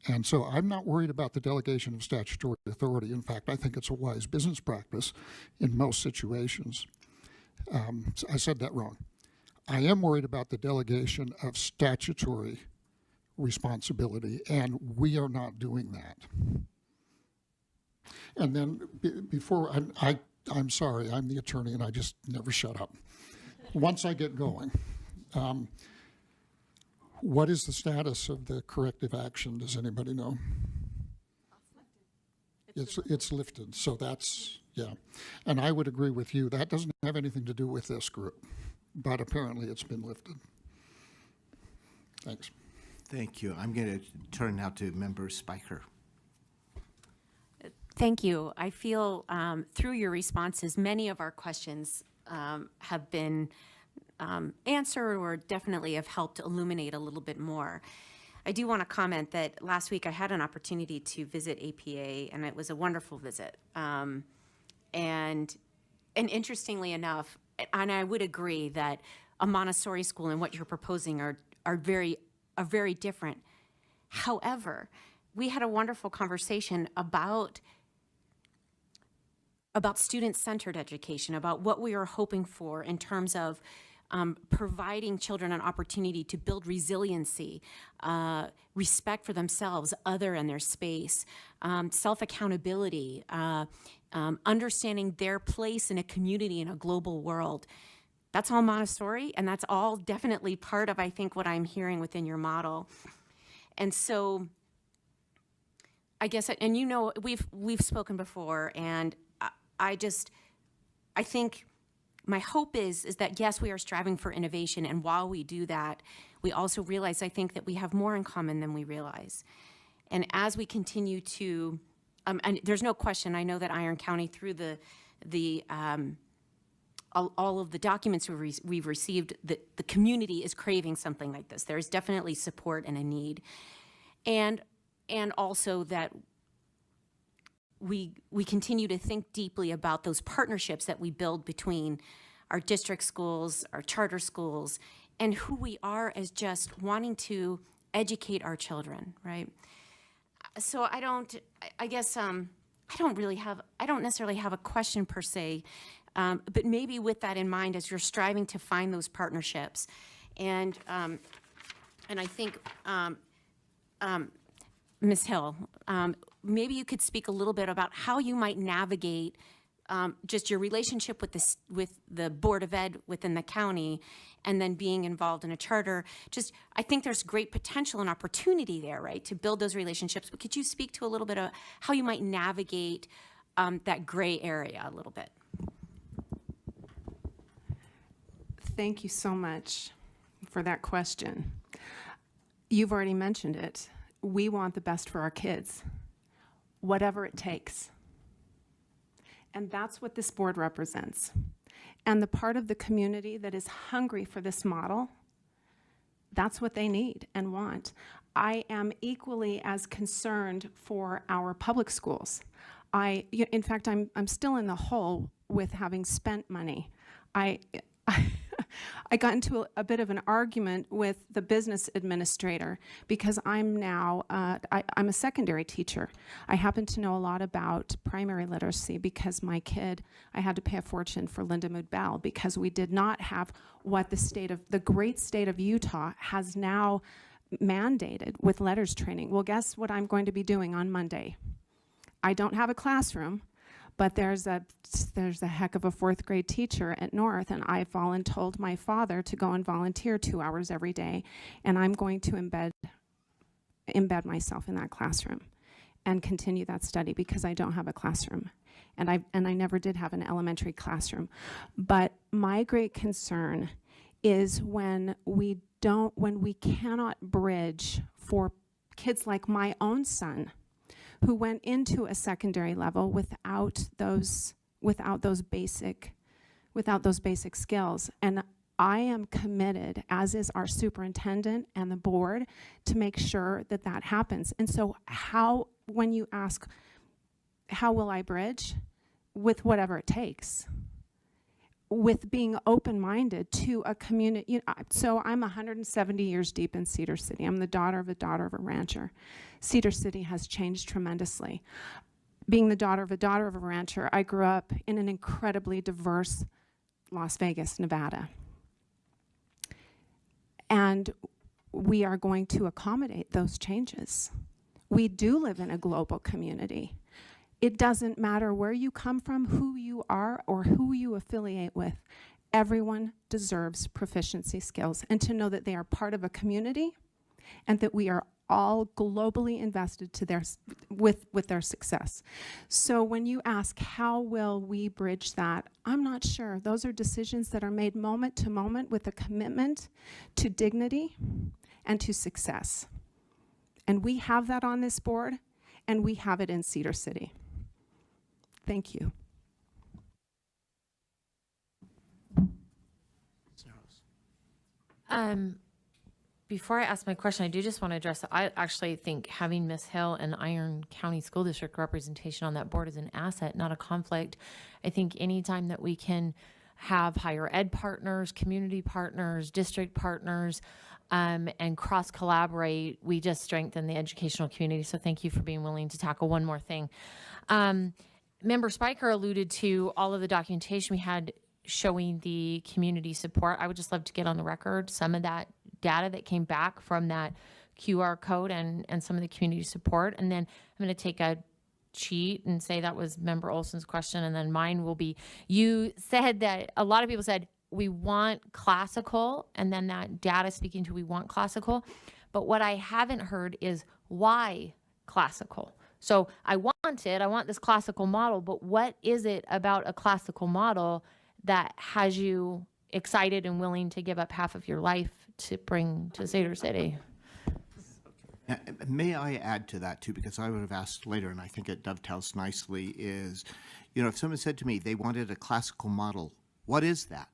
And so I'm not worried about the delegation of statutory authority. In fact, I think it's a wise business practice in most situations. I said that wrong. I am worried about the delegation of statutory responsibility, and we are not doing that. And then before, I'm sorry, I'm the attorney and I just never shut up. Once I get going, what is the status of the corrective action? Does anybody know? It's lifted, so that's, yeah. And I would agree with you, that doesn't have anything to do with this group, but apparently it's been lifted. Thanks. Thank you. I'm going to turn now to Member Spiker. Thank you. I feel through your responses, many of our questions have been answered or definitely have helped illuminate a little bit more. I do want to comment that last week I had an opportunity to visit APA, and it was a wonderful visit. And interestingly enough, and I would agree that a Montessori school and what you're proposing are very different. However, we had a wonderful conversation about student-centered education, about what we are hoping for in terms of providing children an opportunity to build resiliency, respect for themselves, other and their space, self-accountability, understanding their place in a community in a global world. That's all Montessori, and that's all definitely part of, I think, what I'm hearing within your model. And so I guess, and you know, we've spoken before, and I think my hope is that, yes, we are striving for innovation, and while we do that, we also realize, I think, that we have more in common than we realize. And as we continue to, and there's no question, I know that Iron County, through all of the documents we've received, the community is craving something like this. There's definitely support and a need. And also that we continue to think deeply about those partnerships that we build between our district schools, our charter schools, and who we are as just wanting to educate our children, right? So I don't necessarily have a question per se, but maybe with that in mind, as you're striving to find those partnerships, and I think, Ms. Hill, maybe you could speak a little bit about how you might navigate just your relationship with the Board of Ed within the county, and then being involved in a charter. I think there's great potential and opportunity there, right, to build those relationships. But could you speak to a little bit of how you might navigate that gray area a little bit? Thank you so much for that question. You've already mentioned it. We want the best for our kids, whatever it takes. And that's what this board represents. And the part of the community that is hungry for this model, that's what they need and want. I am equally as concerned for our public schools. In fact, I'm still in the hole with having spent money. I got into a bit of an argument with the business administrator because I'm now, I'm a secondary teacher. I happen to know a lot about primary literacy because my kid, I had to pay a fortune for Linda Mood Bell because we did not have what the great state of Utah has now mandated with letters training. Well, guess what I'm going to be doing on Monday? I don't have a classroom, but there's a heck of a 4th grade teacher at North, and I told my father to go and volunteer 2 hours every day, and I'm going to embed myself in that classroom and continue that study because I don't have a classroom, and I never did have an elementary classroom. But my great concern is when we cannot bridge for kids like my own son, who went into a secondary level without those basic skills. And I am committed, as is our superintendent and the board, to make sure that that happens. And so when you ask, how will I bridge? With whatever it takes. With being open-minded to a community. So I'm 170 years deep in Cedar City. I'm the daughter of a rancher. Cedar City has changed tremendously. Being the daughter of a rancher, I grew up in an incredibly diverse Las Vegas, Nevada. And we are going to accommodate those changes. We do live in a global community. It doesn't matter where you come from, who you are, or who you affiliate with. Everyone deserves proficiency skills and to know that they are part of a community and that we are all globally invested with their success. So when you ask, how will we bridge that? I'm not sure. Those are decisions that are made moment to moment with a commitment to dignity and to success. And we have that on this board, and we have it in Cedar City. Thank you. Before I ask my question, I do just want to address that. I actually think having Miss Hill and Iron County School District representation on that board is an asset, not a conflict. I think anytime that we can have higher ed partners, community partners, district partners, and cross-collaborate, we just strengthen the educational community. So thank you for being willing to tackle one more thing. Member Spiker alluded to all of the documentation we had showing the community support. I would just love to get on the record some of that data that came back from that QR code and some of the community support. And then I'm going to take a cheat and say that was Member Olson's question, and then mine will be, you said that a lot of people said, we want classical, and then that data speaking to we want classical. But what I haven't heard is why classical. So I want this classical model, but what is it about a classical model that has you excited and willing to give up half of your life to bring to Cedar City? May I add to that too, because I would have asked later, and I think it dovetails nicely, is, if someone said to me they wanted a classical model, what is that?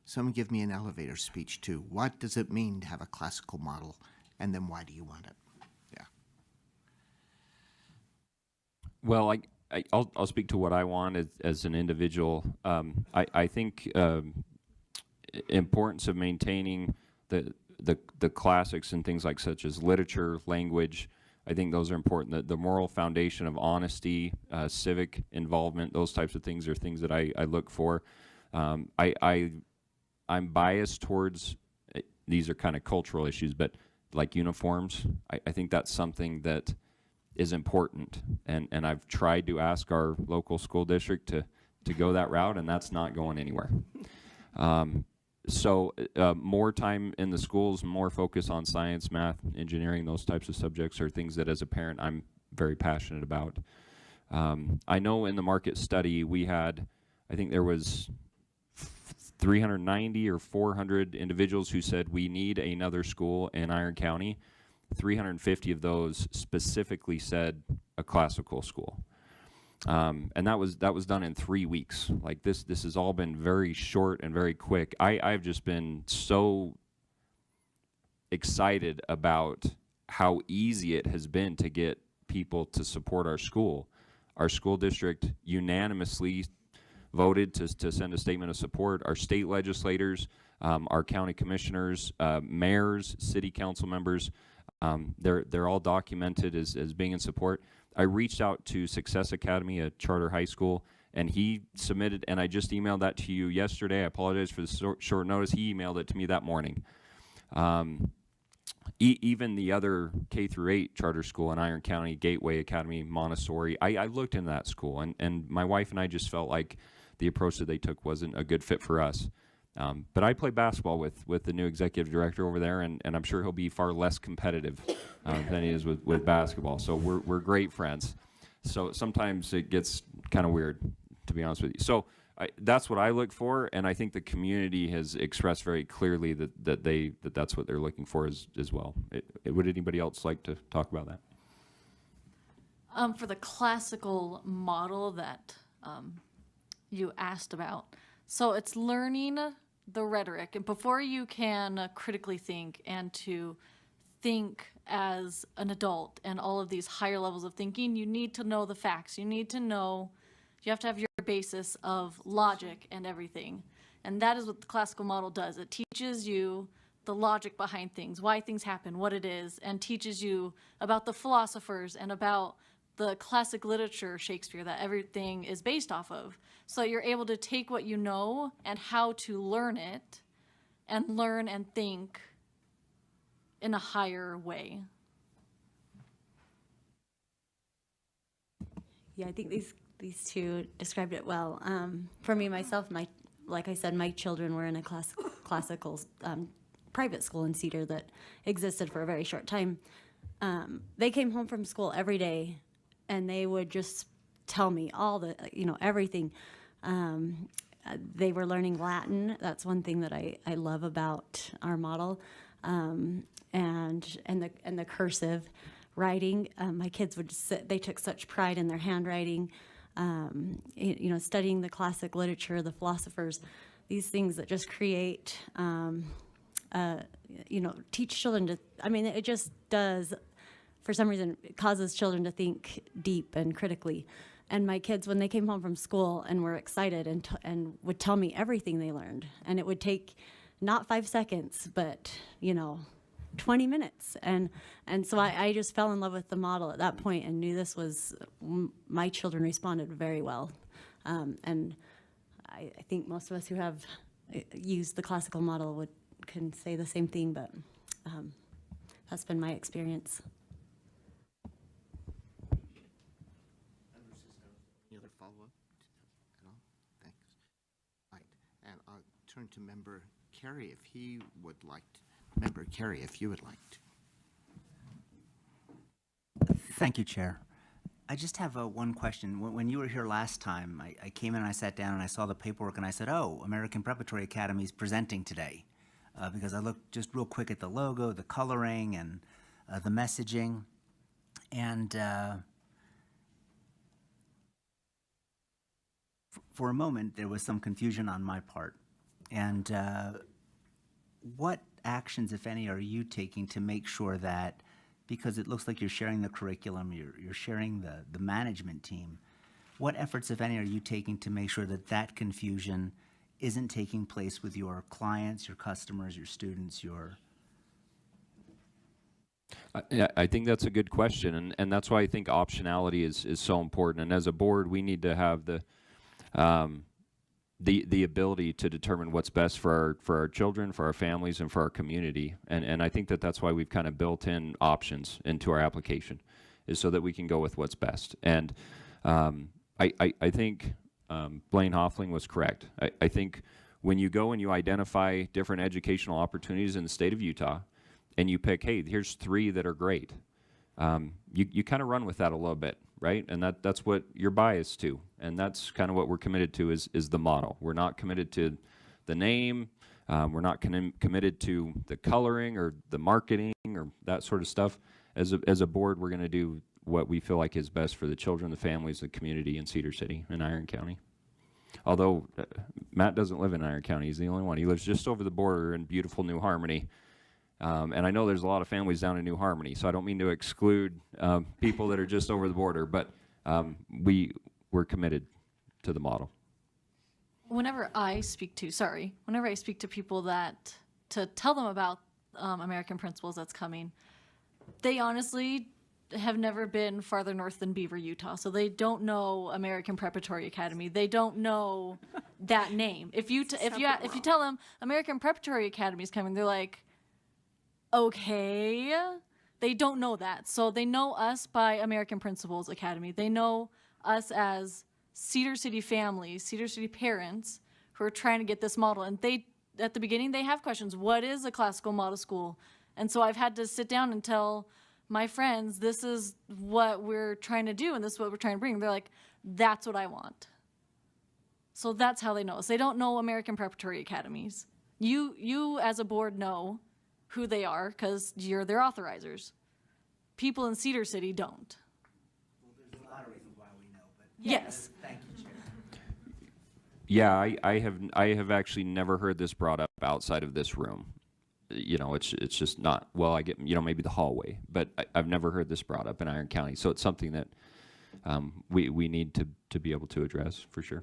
Someone give me an elevator speech too. What does it mean to have a classical model? And then why do you want it? Well, I'll speak to what I want as an individual. I think importance of maintaining the classics and things like such as literature, language. I think those are important. The moral foundation of honesty, civic involvement, those types of things are things that I look for. I'm biased towards, these are kind of cultural issues, but like uniforms, I think that's something that is important, and I've tried to ask our local school district to go that route, and that's not going anywhere. So more time in the schools, more focus on science, math, engineering, those types of subjects are things that as a parent I'm very passionate about. I know in the market study we had, I think there was 390 or 400 individuals who said we need another school in Iron County. 350 of those specifically said a classical school. And that was done in 3 weeks. Like this has all been very short and very quick. I've just been so excited about how easy it has been to get people to support our school. Our school district unanimously voted to send a statement of support. Our state legislators, our county commissioners, mayors, city council members, they're all documented as being in support. I reached out to Success Academy, a charter high school, and he submitted, and I just emailed that to you yesterday. I apologize for the short notice. He emailed it to me that morning. Even the other K-8 charter school in Iron County, Gateway Academy, Montessori, I looked into that school, and my wife and I just felt like the approach that they took wasn't a good fit for us. But I play basketball with the new executive director over there, and I'm sure he'll be far less competitive than he is with basketball. So we're great friends. So sometimes it gets kind of weird, to be honest with you. So that's what I look for, and I think the community has expressed very clearly that's what they're looking for as well. Would anybody else like to talk about that? For the classical model that you asked about, so it's learning the rhetoric, and before you can critically think and to think as an adult and all of these higher levels of thinking, you need to know the facts. You have to have your basis of logic and everything. And that is what the classical model does. It teaches you the logic behind things, why things happen, what it is, and teaches you about the philosophers and about the classic literature, Shakespeare, that everything is based off of. So you're able to take what you know and how to learn it and learn and think in a higher way. Yeah, I think these two described it well. For me, myself, like I said, my children were in a classical private school in Cedar that existed for a very short time. They came home from school every day, and they would just tell me all the, everything. They were learning Latin. That's one thing that I love about our model, and the cursive writing. My kids would sit, they took such pride in their handwriting, studying the classic literature, the philosophers, these things that just create, teach children to, it just does, for some reason, it causes children to think deep and critically. And my kids, when they came home from school and were excited and would tell me everything they learned, and it would take not 5 seconds, but, 20 minutes. And so I just fell in love with the model at that point and knew this was, my children responded very well. And I think most of us who have used the classical model can say the same thing, but that's been my experience. Any other follow-up? No? Thanks. Right, and I'll turn to Member Carey if he would like to. Member Carey, if you would like to. Thank you, Chair. I just have one question. When you were here last time, I came in and I sat down and I saw the paperwork and I said, oh, American Preparatory Academy is presenting today. Because I looked just real quick at the logo, the coloring, and the messaging. And for a moment, there was some confusion on my part. And what actions, if any, are you taking to make sure that, because it looks like you're sharing the curriculum, you're sharing the management team, what efforts, if any, are you taking to make sure that that confusion isn't taking place with your clients, your customers, your students, your... I think that's a good question, and that's why I think optionality is so important. And as a board, we need to have the ability to determine what's best for our children, for our families, and for our community. And I think that's why we've kind of built in options into our application, is so that we can go with what's best. And I think Blaine Hoffling was correct. I think when you go and you identify different educational opportunities in the state of Utah, and you pick, hey, here's 3 that are great, you kind of run with that a little bit, right? And that's what you're biased to, and that's kind of what we're committed to is the model. We're not committed to the name. We're not committed to the coloring or the marketing or that sort of stuff. As a board, we're going to do what we feel like is best for the children, the families, the community in Cedar City and Iron County. Although Matt doesn't live in Iron County, he's the only one. He lives just over the border in beautiful New Harmony. And I know there's a lot of families down in New Harmony, so I don't mean to exclude people that are just over the border, but we're committed to the model. Whenever I speak to people to tell them about American Principles that's coming, they honestly have never been farther north than Beaver, Utah. So they don't know American Preparatory Academy. They don't know that name. If you tell them American Preparatory Academy is coming, they're like, okay. They don't know that. So they know us by American Principles Academy. They know us as Cedar City families, Cedar City parents who are trying to get this model. And at the beginning, they have questions. What is a classical model school? And so I've had to sit down and tell my friends, this is what we're trying to do and this is what we're trying to bring. They're like, that's what I want. So that's how they know us. They don't know American Preparatory Academies. You as a board know who they are because you're their authorizers. People in Cedar City don't. Well, there's a lot of reasons why we know, but yes. Thank you, Chair. Yeah, I have actually never heard this brought up outside of this room. You know, it's just not, well, I get, you know, maybe the hallway, but I've never heard this brought up in Iron County. So it's something that we need to be able to address for sure.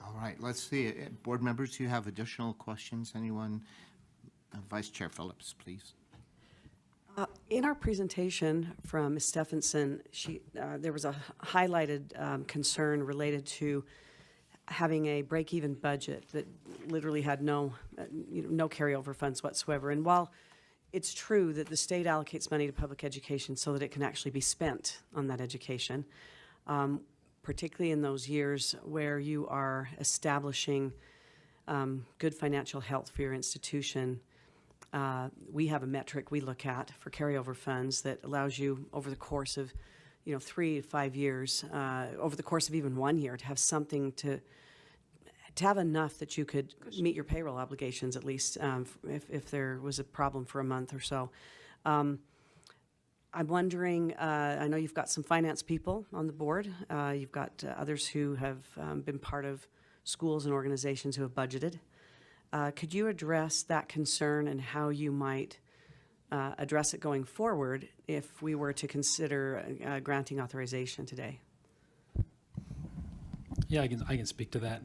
All right, let's see. Board members, do you have additional questions? Anyone? Vice Chair Phillips, please. In our presentation from Ms. Stephenson, there was a highlighted concern related to having a break-even budget that literally had no carryover funds whatsoever. And while it's true that the state allocates money to public education so that it can actually be spent on that education, particularly in those years where you are establishing good financial health for your institution, we have a metric we look at for carryover funds that allows you over the course of 3 to 5 years, over the course of even 1 year, to have something to have enough that you could meet your payroll obligations at least if there was a problem for a month or so. I'm wondering, I know you've got some finance people on the board. You've got others who have been part of schools and organizations who have budgeted. Could you address that concern and how you might address it going forward if we were to consider granting authorization today? Yeah, I can speak to that.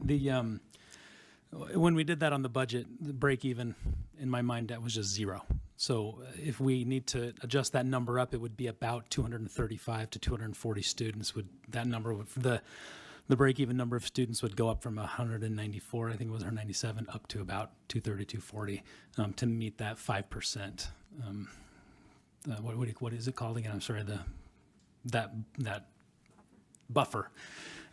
When we did that on the budget, the break even, in my mind, that was just zero. So if we need to adjust that number up, it would be about 235 to 240 students. The break-even number of students would go up from 194, I think it was 197, up to about 230, 240 to meet that 5%. What is it called again? I'm sorry, that buffer.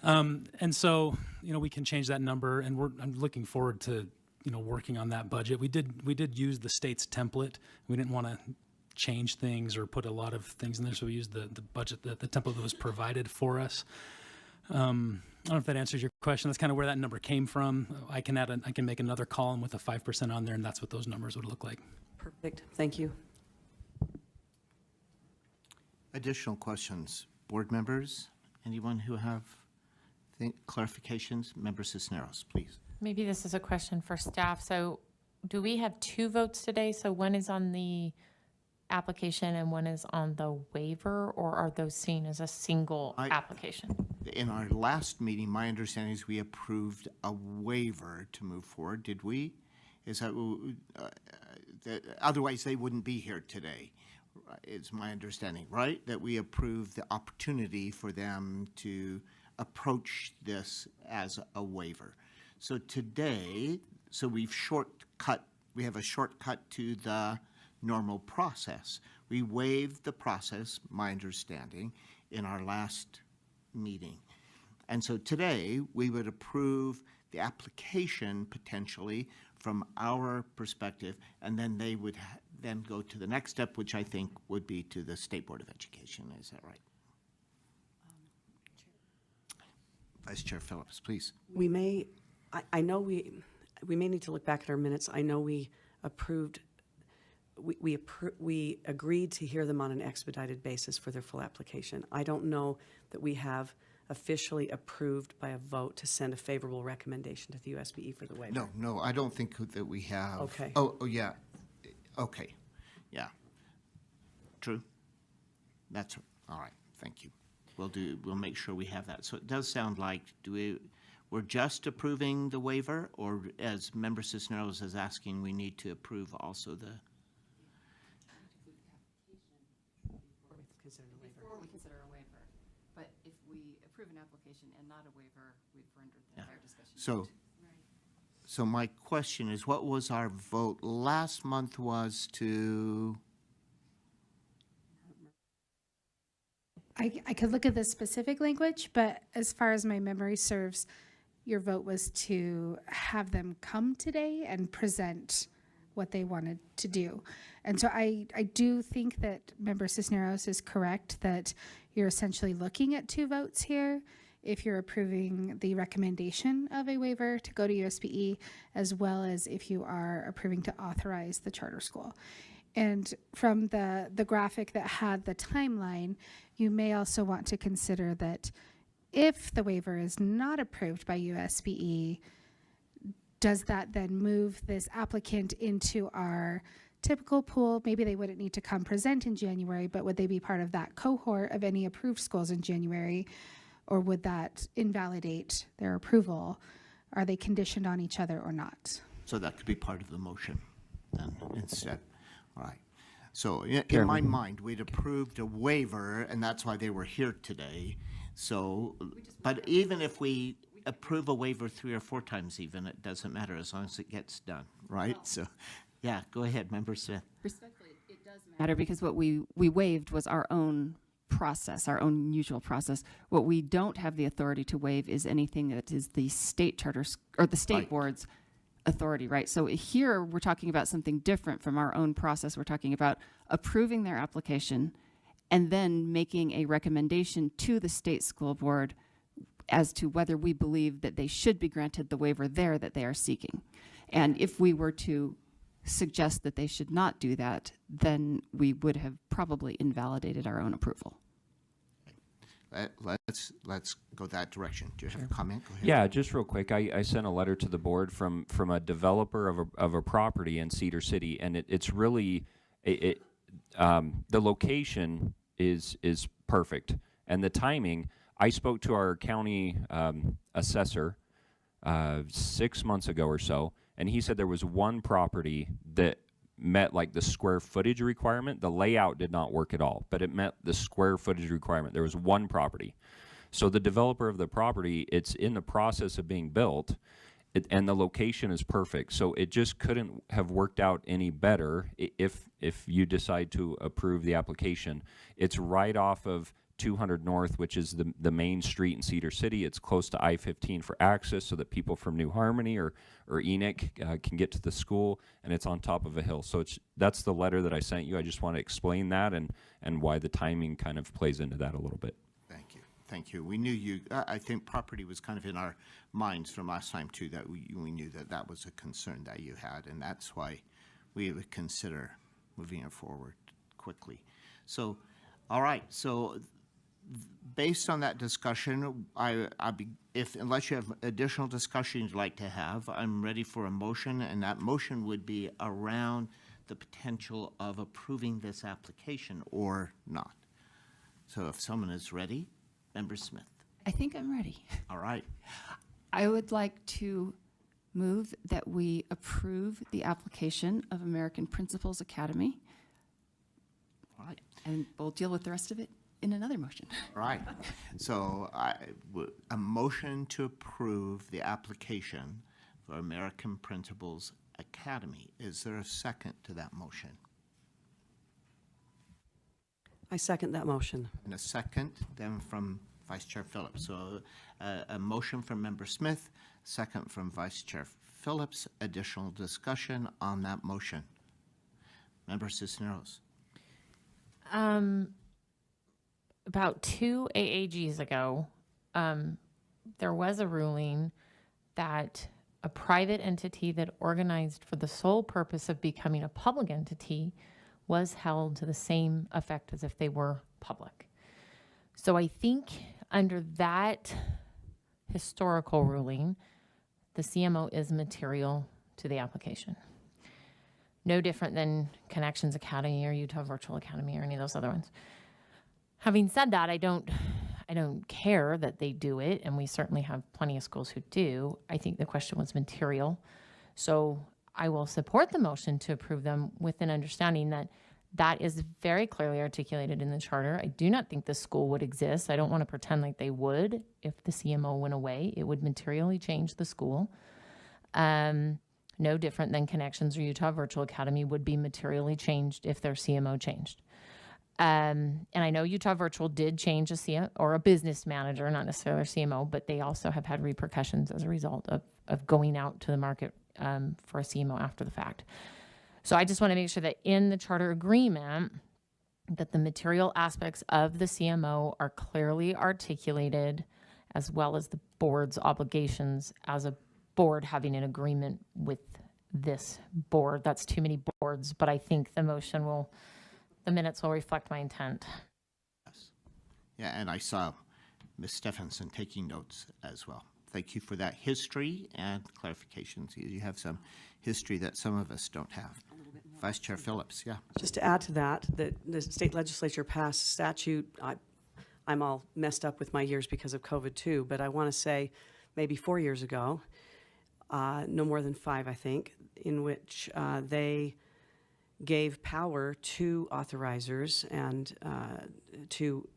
And so, we can change that number, and I'm looking forward to, working on that budget. We did use the state's template. We didn't want to change things or put a lot of things in there, so we used the budget, the template that was provided for us. I don't know if that answers your question. That's kind of where that number came from. I can make another column with a 5% on there, and that's what those numbers would look like. Perfect. Thank you. Additional questions? Board members? Anyone who have clarifications? Member Cisneros, please. Maybe this is a question for staff. So do we have 2 votes today? So one is on the application and one is on the waiver, or are those seen as a single application? In our last meeting, my understanding is we approved a waiver to move forward. Did we? Is that, otherwise they wouldn't be here today, is my understanding, right? That we approved the opportunity for them to approach this as a waiver. So today, we have a shortcut to the normal process. We waived the process, my understanding, in our last meeting. And so today, we would approve the application potentially from our perspective, and then they would then go to the next step, which I think would be to the State Board of Education. Is that right? Vice Chair Phillips, please. We may, I know we may need to look back at our minutes. I know we approved, we agreed to hear them on an expedited basis for their full application. I don't know that we have officially approved by a vote to send a favorable recommendation to the USBE for the waiver. No, I don't think that we have. Okay. Oh, yeah. Okay. Yeah. True. That's all right. Thank you. We'll make sure we have that. So it does sound like, we're just approving the waiver, or as Member Cisneros is asking, we need to approve also the, Before we consider a waiver. But if we approve an application and not a waiver, we've rendered the entire discussion. so my question is, what was our vote last month was to, I could look at the specific language, but as far as my memory serves, your vote was to have them come today and present what they wanted to do. And so I do think that Member Cisneros is correct that you're essentially looking at two votes here. If you're approving the recommendation of a waiver to go to USBE, as well as if you are approving to authorize the charter school. And from the graphic that had the timeline, you may also want to consider that if the waiver is not approved by USBE, does that then move this applicant into our typical pool? Maybe they wouldn't need to come present in January, but would they be part of that cohort of any approved schools in January? Or would that invalidate their approval? Are they conditioned on each other or not? so that could be part of the motion then instead. All right. So in my mind, we'd approved a waiver, and that's why they were here today. So, but even if we approve a waiver 3 or 4 times even, it doesn't matter as long as it gets done, right? So, yeah, go ahead, Member Smith. Respectfully, it does matter because what we waived was our own process, our own usual process. What we don't have the authority to waive is anything that is the state charter or the state board's authority, right? So here we're talking about something different from our own process. We're talking about approving their application and then making a recommendation to the state school board as to whether we believe that they should be granted the waiver there that they are seeking. And if we were to suggest that they should not do that, then we would have probably invalidated our own approval. Let's go that direction. Do you have a comment? Go ahead. Yeah, just real quick. I sent a letter to the board from a developer of a property in Cedar City, and it's really the location is perfect, and the timing. I spoke to our county assessor 6 months ago or so, and he said there was one property that met like the square footage requirement. The layout did not work at all, but it met the square footage requirement. There was one property. So the developer of the property, it's in the process of being built, and the location is perfect. So it just couldn't have worked out any better if you decide to approve the application. It's right off of 200 North, which is the main street in Cedar City. It's close to I-15 for access so that people from New Harmony or Enoch can get to the school, and it's on top of a hill. So that's the letter that I sent you. I just want to explain that and why the timing kind of plays into that a little bit. Thank you. Thank you. We knew you, I think property was kind of in our minds from last time too, that we knew that was a concern that you had, and that's why we would consider moving it forward quickly. So, all right. So based on that discussion, unless you have additional discussion you'd like to have, I'm ready for a motion, and that motion would be around the potential of approving this application or not. So if someone is ready, Member Smith. I think I'm ready. All right. I would like to move that we approve the application of American Principals Academy. All right. And we'll deal with the rest of it in another motion. All right. So a motion to approve the application for American Principals Academy. Is there a second to that motion? I second that motion. And a second then from Vice Chair Phillips. So a motion from Member Smith, second from Vice Chair Phillips. Additional discussion on that motion. Member Cisneros. About 2 AAGs ago, there was a ruling that a private entity that organized for the sole purpose of becoming a public entity was held to the same effect as if they were public. So I think under that historical ruling, the CMO is material to the application. No different than Connections Academy or Utah Virtual Academy or any of those other ones. Having said that, I don't care that they do it, and we certainly have plenty of schools who do. I think the question was material. So I will support the motion to approve them with an understanding that that is very clearly articulated in the charter. I do not think the school would exist. I don't want to pretend like they would if the CMO went away. It would materially change the school. No different than Connections or Utah Virtual Academy would be materially changed if their CMO changed. And I know Utah Virtual did change a CMO or a business manager, not necessarily a CMO, but they also have had repercussions as a result of going out to the market for a CMO after the fact. So I just want to make sure that in the charter agreement that the material aspects of the CMO are clearly articulated, as well as the board's obligations as a board having an agreement with this board. That's too many boards, but I think the minutes will reflect my intent. Yes. Yeah, and I saw Ms. Stephenson taking notes as well. Thank you for that history and clarifications. You have some history that some of us don't have. Vice Chair Phillips, yeah. Just to add to that, the state legislature passed statute, I'm all messed up with my years because of COVID too, but I want to say maybe 4 years ago, no more than 5, I think, in which they gave power to authorizers and to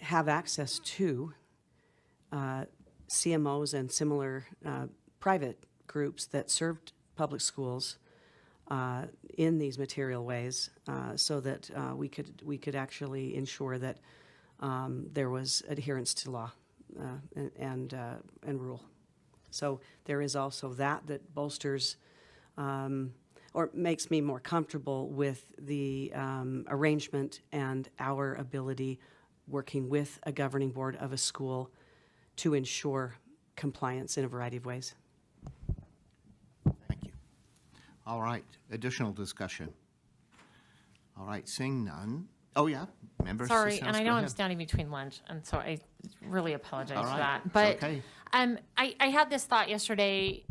have access to CMOs and similar private groups that served public schools in these material ways, so that we could actually ensure that there was adherence to law and rule. So there is also that bolsters or makes me more comfortable with the arrangement and our ability working with a governing board of a school to ensure compliance in a variety of ways. Thank you. All right, additional discussion. All right, seeing none. Oh, yeah, members. Sorry, and I know I'm standing between lunch, and so I really apologize for that. But okay. I had this thought yesterday,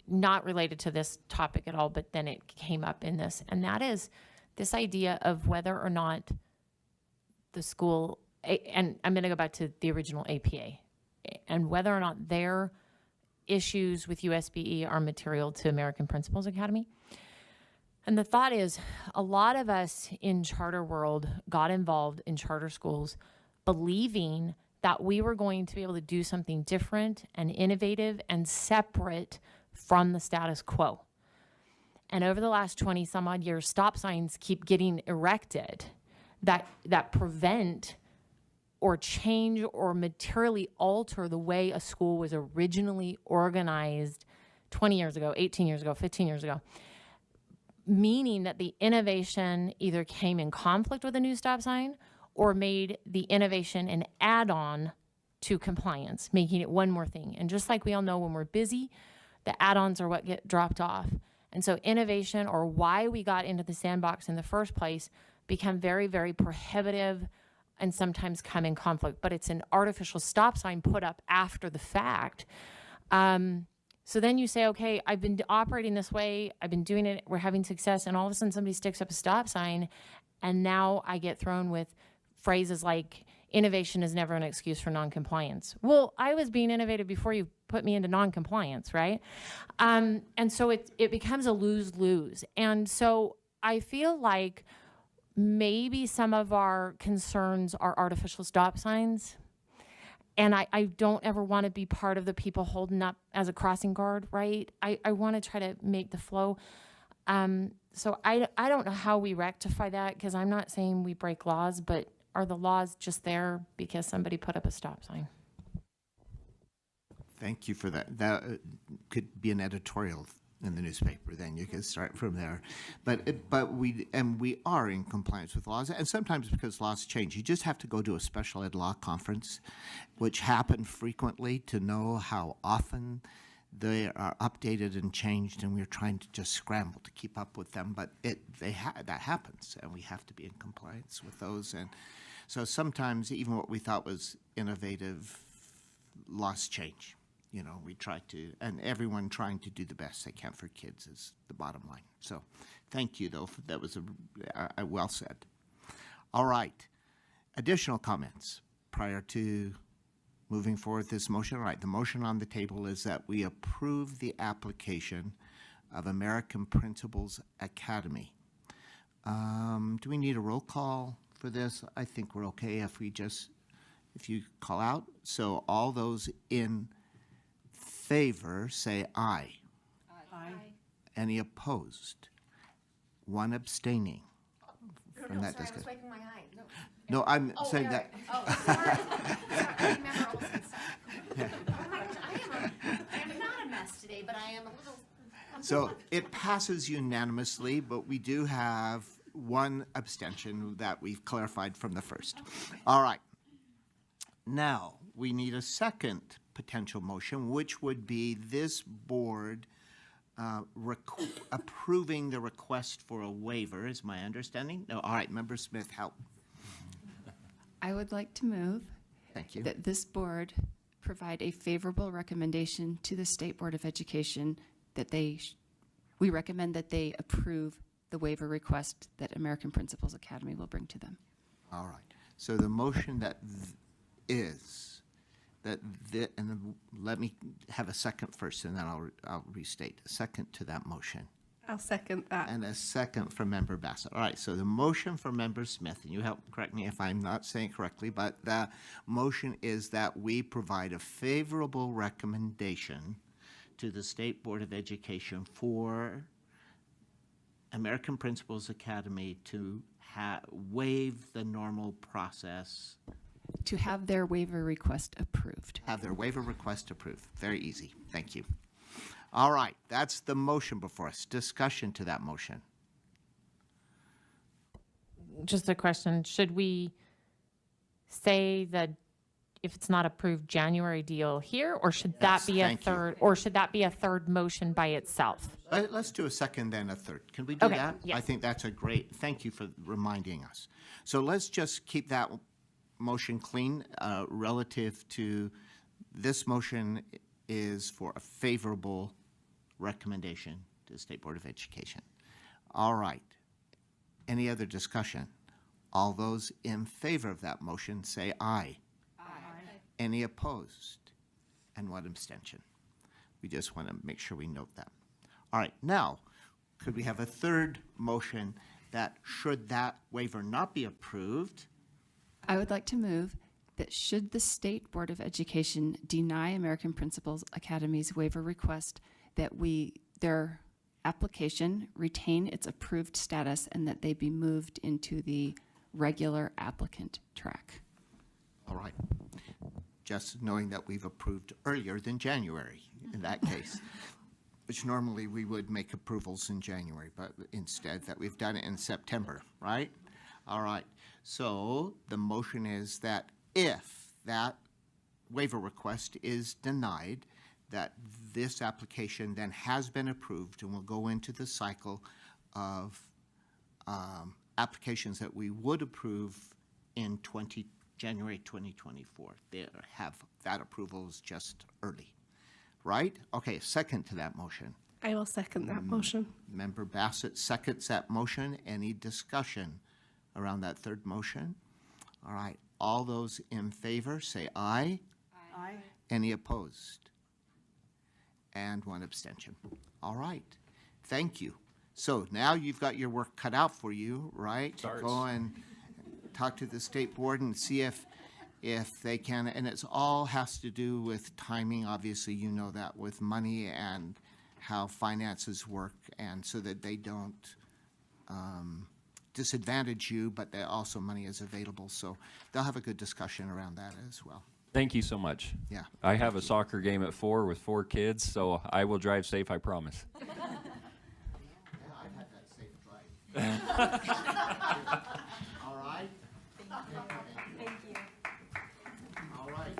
not related to this topic at all, but then it came up in this, and that is this idea of whether or not the school, and I'm going to go back to the original APA, and whether or not their issues with USBE are material to American Principals Academy. And the thought is, a lot of us in charter world got involved in charter schools believing that we were going to be able to do something different and innovative and separate from the status quo. And over the last 20 some odd years, stop signs keep getting erected that prevent or change or materially alter the way a school was originally organized 20 years ago, 18 years ago, 15 years ago. Meaning that the innovation either came in conflict with a new stop sign or made the innovation an add-on to compliance, making it one more thing. And just like we all know, when we're busy, the add-ons are what get dropped off. And so innovation, or why we got into the sandbox in the first place, become very, very prohibitive and sometimes come in conflict. But it's an artificial stop sign put up after the fact. So then you say, okay, I've been operating this way, I've been doing it, we're having success, and all of a sudden somebody sticks up a stop sign, and now I get thrown with phrases like, innovation is never an excuse for noncompliance. Well, I was being innovative before you put me into noncompliance, right? And so it becomes a lose-lose. And so I feel like maybe some of our concerns are artificial stop signs. And I don't ever want to be part of the people holding up as a crossing guard, right? I want to try to make the flow. So I don't know how we rectify that, because I'm not saying we break laws, but are the laws just there because somebody put up a stop sign? Thank you for that. That could be an editorial in the newspaper. Then you can start from there. But we are in compliance with laws, and sometimes because laws change, you just have to go to a special ed law conference, which happen frequently, to know how often they are updated and changed, and we're trying to just scramble to keep up with them. But that happens, and we have to be in compliance with those. And so sometimes even what we thought was innovative lost change. You know, we try to, and everyone trying to do the best they can for kids is the bottom line. So thank you, though. That was a well said. All right. Additional comments prior to moving forward with this motion? All right. The motion on the table is that we approve the application of American Principals Academy. Do we need a roll call for this? I think we're okay if you call out. So all those in favor say aye. Aye. Any opposed? One abstaining from that discussion. wiping my eye. No, I'm saying that. Oh, sorry. I remember Olson's son. Oh my gosh, I am not a mess today, but I am a little. So it passes unanimously, but we do have one abstention that we've clarified from the first. All right. Now, we need a second potential motion, which would be this board approving the request for a waiver, is my understanding? No, all right, Member Smith, help. I would like to move Thank you. that this board provide a favorable recommendation to the State Board of Education that we recommend that they approve the waiver request that American Principals Academy will bring to them. All right. So the motion that is that and let me have a second first, and then I'll restate. A second to that motion. I'll second that. And a second from Member Bassett. All right, so the motion from Member Smith, and you help correct me if I'm not saying it correctly, but the motion is that we provide a favorable recommendation to the State Board of Education for American Principals Academy to waive the normal process. To have their waiver request approved. Have their waiver request approved. Very easy. Thank you. All right, that's the motion before us. Discussion to that motion. Just a question. Should we say that if it's not approved, January deal here, or should that Yes, be a thank you. third, or should that be a third motion by itself? Let's do a second, then a third. Can we do Okay, that? yes. I think that's a great, thank you for reminding us. So let's just keep that motion clean relative to this motion is for a favorable recommendation to the State Board of Education. All right. Any other discussion? All those in favor of that motion say aye. Aye. Any opposed? And one abstention. We just want to make sure we note that. All right. Now, could we have a third motion that should that waiver not be approved? I would like to move that should the State Board of Education deny American Principals Academy's waiver request, that their application retain its approved status and that they be moved into the regular applicant track. All right. Just knowing that we've approved earlier than January in that case, which normally we would make approvals in January, but instead that we've done it in September, right? All right. So the motion is that if that waiver request is denied, that this application then has been approved and will go into the cycle of applications that we would approve in January 2024. That approval is just early, right? Okay, second to that motion. I will second that motion. Member Bassett seconds that motion. Any discussion around that third motion? All right, all those in favor say aye. Aye. Any opposed? And one abstention. All right, thank you. So now you've got your work cut out for you, right? Starts. Go and talk to the state board and see if they can, and it's all has to do with timing. Obviously, you know that with money and how finances work, and so that they don't disadvantage you, but that also money is available. So they'll have a good discussion around that as well. Thank you so much. Yeah. I have a soccer game at 4 with 4 kids, so I will drive safe, I promise. Yeah, I've had that safe drive. All right? Thank you. All right.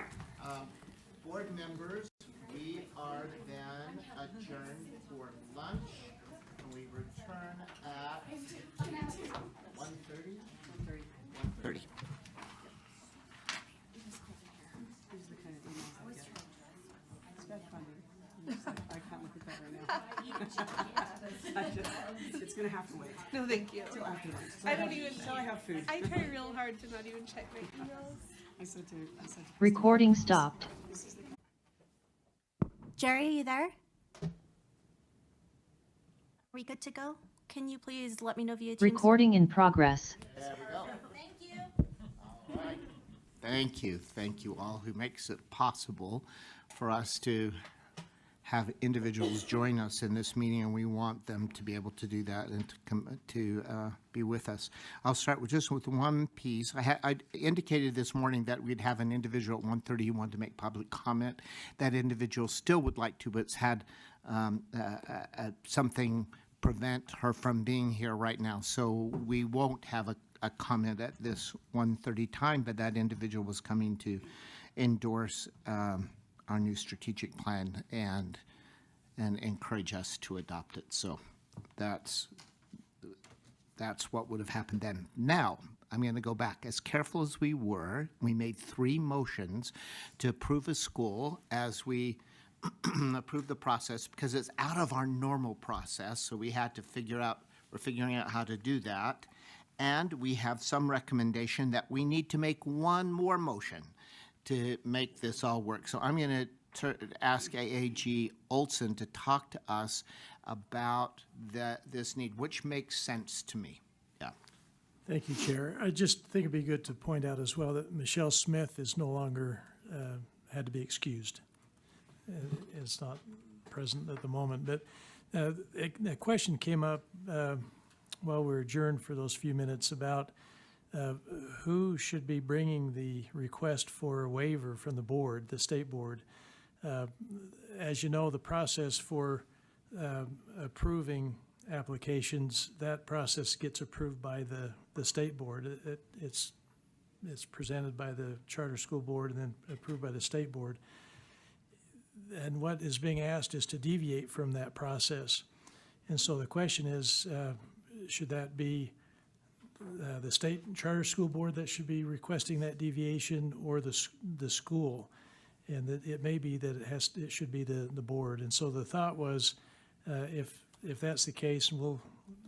Board members, we are then return at 1:30? 1:30. I can't look at that right now. It's gonna have to wait. No, thank you. Till afterwards. I don't even. Till I have food. I try real hard to not even check my emails. I said to. Recording stopped. Jerry, are you there? Are we good to go? Can you please let me know via Teams? Recording in progress. There we go. Thank you. All right. Thank you. Thank you all who makes it possible for us to have individuals join us in this meeting, and we want them to be able to do that and to come to be with us. I'll start with just with one piece. I indicated this morning that we'd have an individual at 1:30 who wanted to make public comment. That individual still would like to, but it's had something prevent her from being here right now. So we won't have a comment at this 1:30 time, but that individual was coming to endorse our new strategic plan and encourage us to adopt it. So that's what would have happened then. Now, I'm going to go back. As careful as we were, we made 3 motions to approve a school as we approve the process because it's out of our normal process. So we had to we're figuring out how to do that. And we have some recommendation that we need to make one more motion to make this all work. So I'm going to ask AAG Olson to talk to us about this need, which makes sense to me. Yeah. Thank you, Chair. I just think it'd be good to point out as well that Michelle Smith is no longer had to be excused. Is not present at the moment. But a question came up while we were adjourned for those few minutes about who should be bringing the request for a waiver from the board, the state board. As you know, the process for approving applications, that process gets approved by the state board. It's presented by the charter school board and then approved by the state board. And what is being asked is to deviate from that process. And so the question is, should that be the state charter school board that should be requesting that deviation, or the school? And that it may be that it should be the board. And so the thought was, if that's the case, and we'll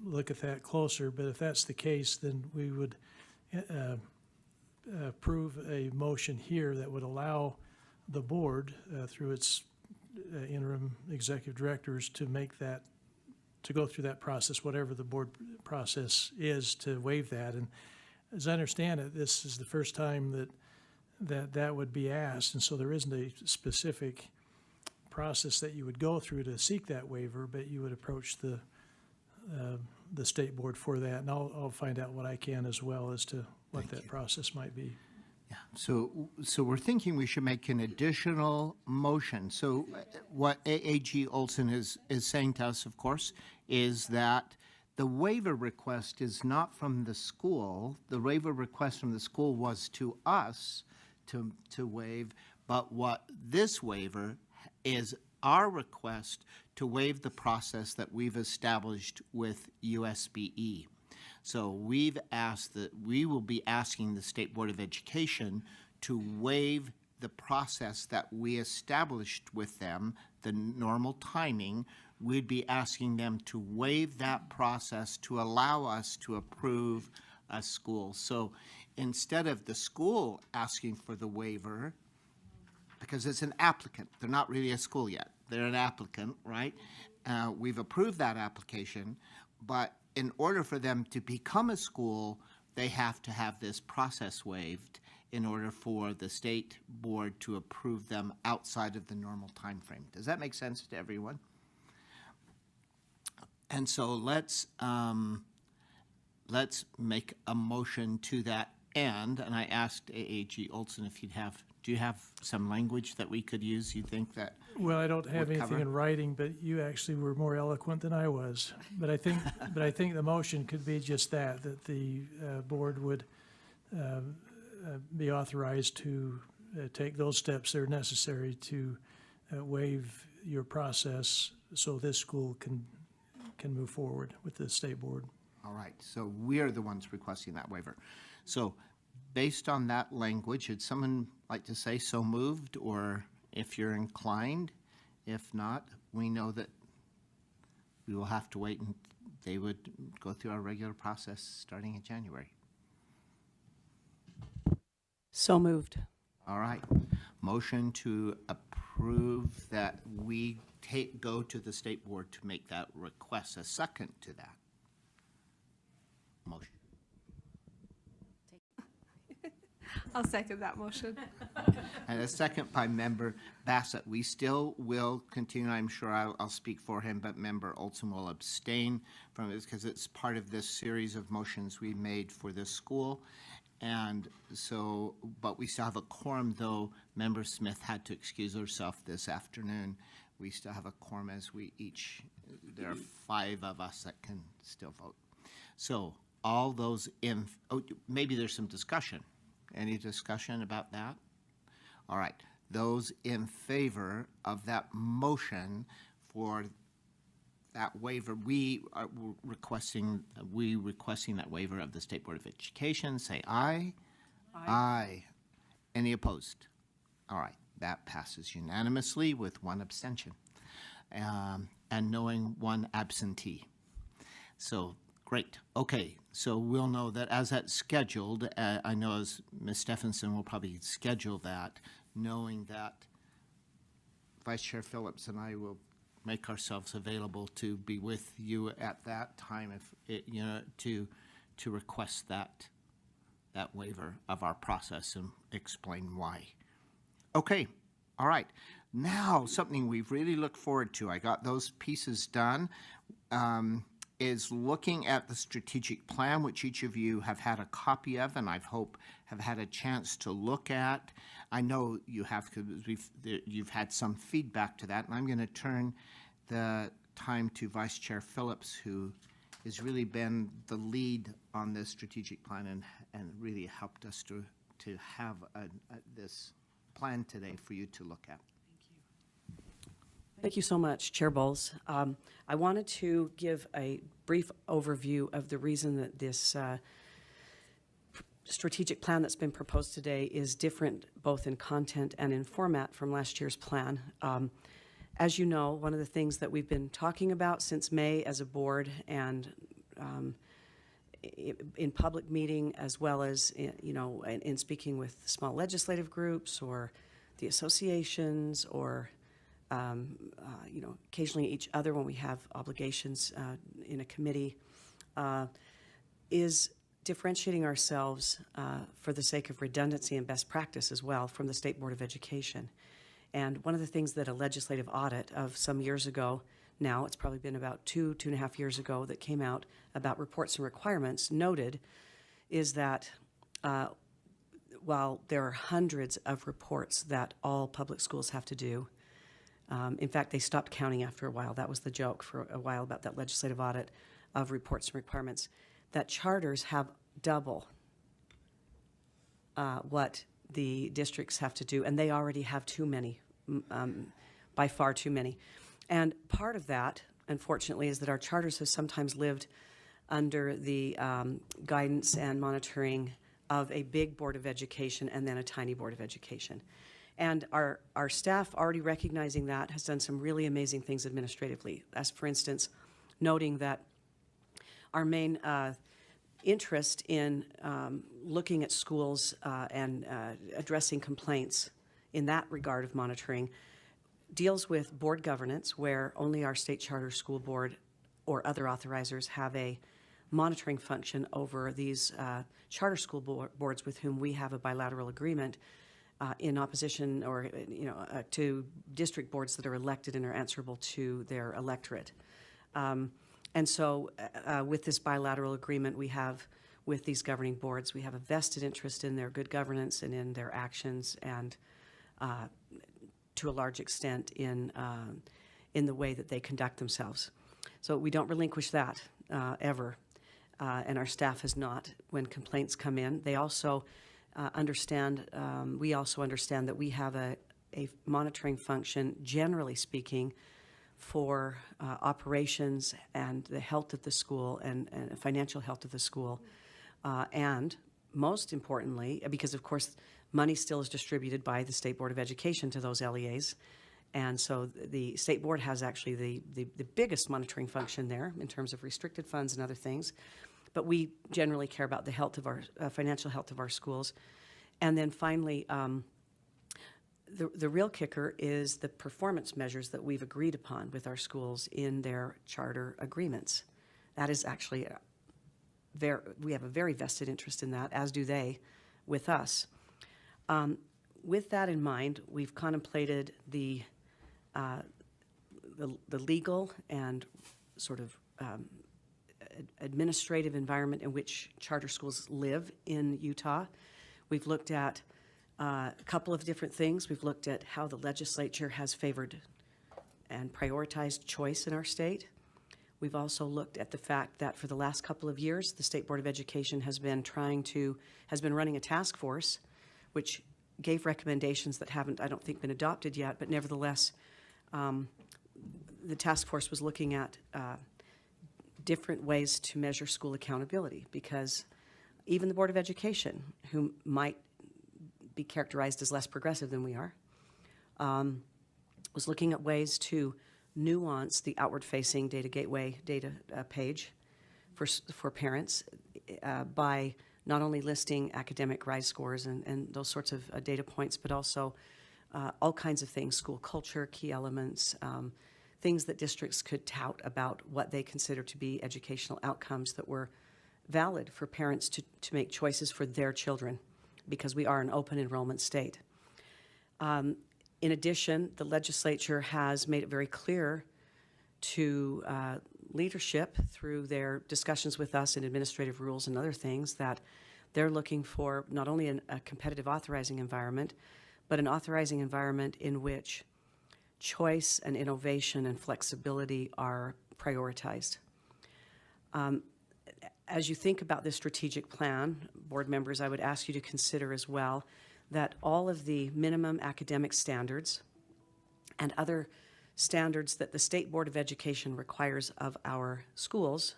look at that closer, but if that's the case, then we would approve a motion here that would allow the board, through its interim executive directors, to go through that process, whatever the board process is, to waive that. And as I understand it, this is the first time that would be asked, and so there isn't a specific process that you would go through to seek that waiver, but you would approach the state board for that, and I'll find out what I can as well as to what that process might be. Yeah. So we're thinking we should make an additional motion. So what AAG Olson is saying to us, of course, is that the waiver request is not from the school. The waiver request from the school was to us to waive, but what this waiver is our request to waive the process that we've established with USBE. So we've asked that we will be asking the State Board of Education to waive the process that we established with them, the normal timing. We'd be asking them to waive that process to allow us to approve a school. So instead of the school asking for the waiver, because it's an applicant, they're not really a school yet, they're an applicant, right? We've approved that application, but in order for them to become a school, they have to have this process waived in order for the state board to approve them outside of the normal time frame. Does that make sense to everyone? And so let's make a motion to that end. And I asked AAG Olson if do you have some language that we could use, you think, that Well, I don't have would anything cover? in writing, but you actually were more eloquent than I was. But I think the motion could be just that the board would be authorized to take those steps that are necessary to waive your process so this school can can move forward with the state board. All right, so we're the ones requesting that waiver. So based on that language, would someone like to say so moved, or if you're inclined? If not, we know that we will have to wait and they would go through our regular process starting in January. So moved. All right. Motion to approve that we go to the state board to make that request. A second to that motion. I'll second that motion. And a second by Member Bassett. We still will continue. I'm sure I'll speak for him, but Member Olson will abstain from it because it's part of this series of motions we made for this school. And so, but we still have a quorum, though Member Smith had to excuse herself this afternoon. We still have a quorum as we each, there are 5 of us that can still vote. So all those in, maybe there's some discussion. Any discussion about that? All right. Those in favor of that motion for that waiver, we are requesting that waiver of the State Board of Education, say aye. Aye. Aye. Any opposed? All right. That passes unanimously with 1 abstention and knowing 1 absentee. So great. Okay, so we'll know that as that's scheduled, I know as Ms. Stephenson will probably schedule that, knowing that Vice Chair Phillips and I will make ourselves available to be with you at that time, if it, you know, to request that waiver of our process and explain why. Okay, all right. Now something we've really looked forward to. I got those pieces done. Is looking at the strategic plan, which each of you have had a copy of, and I hope have had a chance to look at. I know you have, because you've had some feedback to that, and I'm going to turn the time to Vice Chair Phillips, who has really been the lead on this strategic plan and really helped us to have this plan today for you to look at. Thank you so much, Chair Bowles. I wanted to give a brief overview of the reason that this strategic plan that's been proposed today is different both in content and in format from last year's plan. As you know, one of the things that we've been talking about since May as a board and in public meeting, as well as in speaking with small legislative groups or the associations or occasionally each other when we have obligations in a committee, is differentiating ourselves for the sake of redundancy and best practice as well from the State Board of Education. And one of the things that a legislative audit of some years ago, now it's probably been about 2.5 years ago, that came out about reports and requirements noted is that while there are hundreds of reports that all public schools have to do, in fact, they stopped counting after a while. That was the joke for a while about that legislative audit of reports and requirements, that charters have double what the districts have to do, and they already have too many, by far too many. And part of that, unfortunately, is that our charters have sometimes lived under the guidance and monitoring of a big Board of Education and then a tiny Board of Education. And our staff, already recognizing that, has done some really amazing things administratively, as for instance, noting that our main interest in looking at schools and addressing complaints in that regard of monitoring deals with board governance, where only our state charter school board or other authorizers have a monitoring function over these charter school boards with whom we have a bilateral agreement in opposition or to district boards that are elected and are answerable to their electorate. And so with this bilateral agreement we have with these governing boards, we have a vested interest in their good governance and in their actions, and to a large extent in the way that they conduct themselves. So we don't relinquish that ever, and our staff has not when complaints come in. They also we also understand that we have a monitoring function, generally speaking, for operations and the health of the school and financial health of the school. And most importantly, because of course money still is distributed by the State Board of Education to those LEAs. And so the State Board has actually the biggest monitoring function there in terms of restricted funds and other things. But we generally care about the health of our, financial health of our schools. And then finally, the real kicker is the performance measures that we've agreed upon with our schools in their charter agreements. That is actually we have a very vested interest in that, as do they with us. With that in mind, we've contemplated the legal and sort of administrative environment in which charter schools live in Utah. We've looked at a couple of different things. We've looked at how the legislature has favored and prioritized choice in our state. We've also looked at the fact that for the last couple of years, the State Board of Education has been running a task force, which gave recommendations that haven't, I don't think, been adopted yet, but nevertheless, the task force was looking at different ways to measure school accountability, because even the Board of Education, who might be characterized as less progressive than we are, was looking at ways to nuance the outward-facing data gateway data page for parents by not only listing academic rise scores and those sorts of data points, but also all kinds of things, school culture, key elements, things that districts could tout about what they consider to be educational outcomes that were valid for parents to make choices for their children, because we are an open enrollment state. In addition, the legislature has made it very clear to leadership through their discussions with us in administrative rules and other things that they're looking for not only a competitive authorizing environment, but an authorizing environment in which choice and innovation and flexibility are prioritized. As you think about this strategic plan, board members, I would ask you to consider as well that all of the minimum academic standards and other standards that the State Board of Education requires of our schools,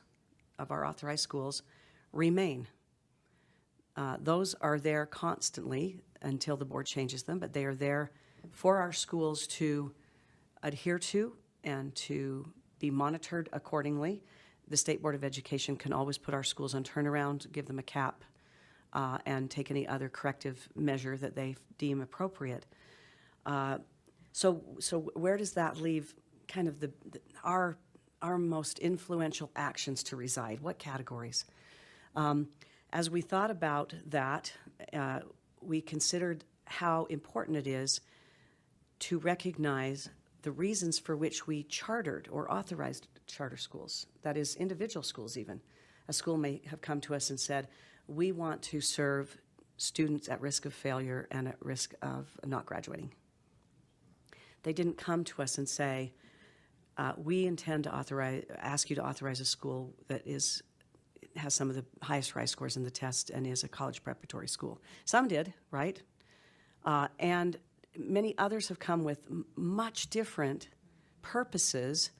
of our authorized schools, remain. Those are there constantly until the board changes them, but they are there for our schools to adhere to and to be monitored accordingly. The State Board of Education can always put our schools on turnaround, give them a cap, and take any other corrective measure that they deem appropriate. So where does that leave kind of our most influential actions to reside? What categories? As we thought about that, we considered how important it is to recognize the reasons for which we chartered or authorized charter schools, that is, individual schools even. A school may have come to us and said, we want to serve students at risk of failure and at risk of not graduating. They didn't come to us and say, we intend to ask you to authorize a school that has some of the highest rise scores in the test and is a college preparatory school. Some did, right? And many others have come with much different purposes,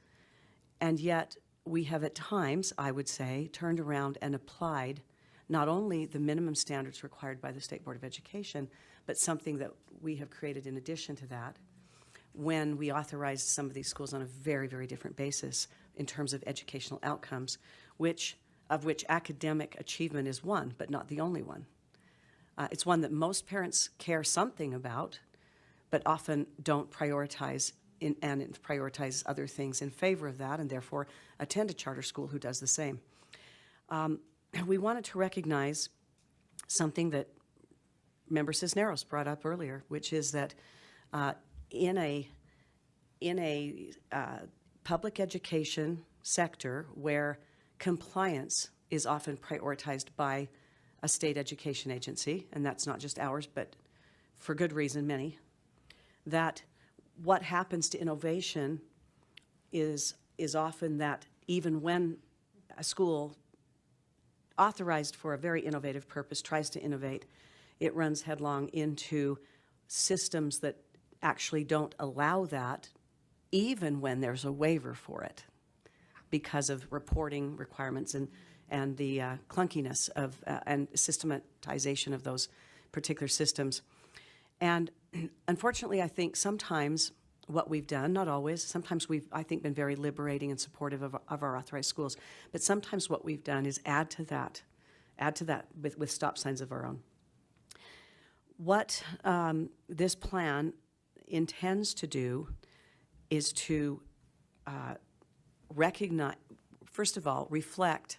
and yet we have at times, I would say, turned around and applied not only the minimum standards required by the State Board of Education, but something that we have created in addition to that when we authorized some of these schools on a very, very different basis in terms of educational outcomes, of which academic achievement is one, but not the only one. It's one that most parents care something about, but often don't prioritize and prioritize other things in favor of that, and therefore attend a charter school who does the same. We wanted to recognize something that Member Cisneros brought up earlier, which is that in a public education sector where compliance is often prioritized by a state education agency, and that's not just ours, but for good reason, many, that what happens to innovation is often that even when a school authorized for a very innovative purpose tries to innovate, it runs headlong into systems that actually don't allow that even when there's a waiver for it because of reporting requirements and the clunkiness of and systematization of those particular systems. And unfortunately, I think sometimes what we've done, not always, sometimes we've, I think, been very liberating and supportive of our authorized schools, but sometimes what we've done is add to that with stop signs of our own. What this plan intends to do is to recognize, first of all, reflect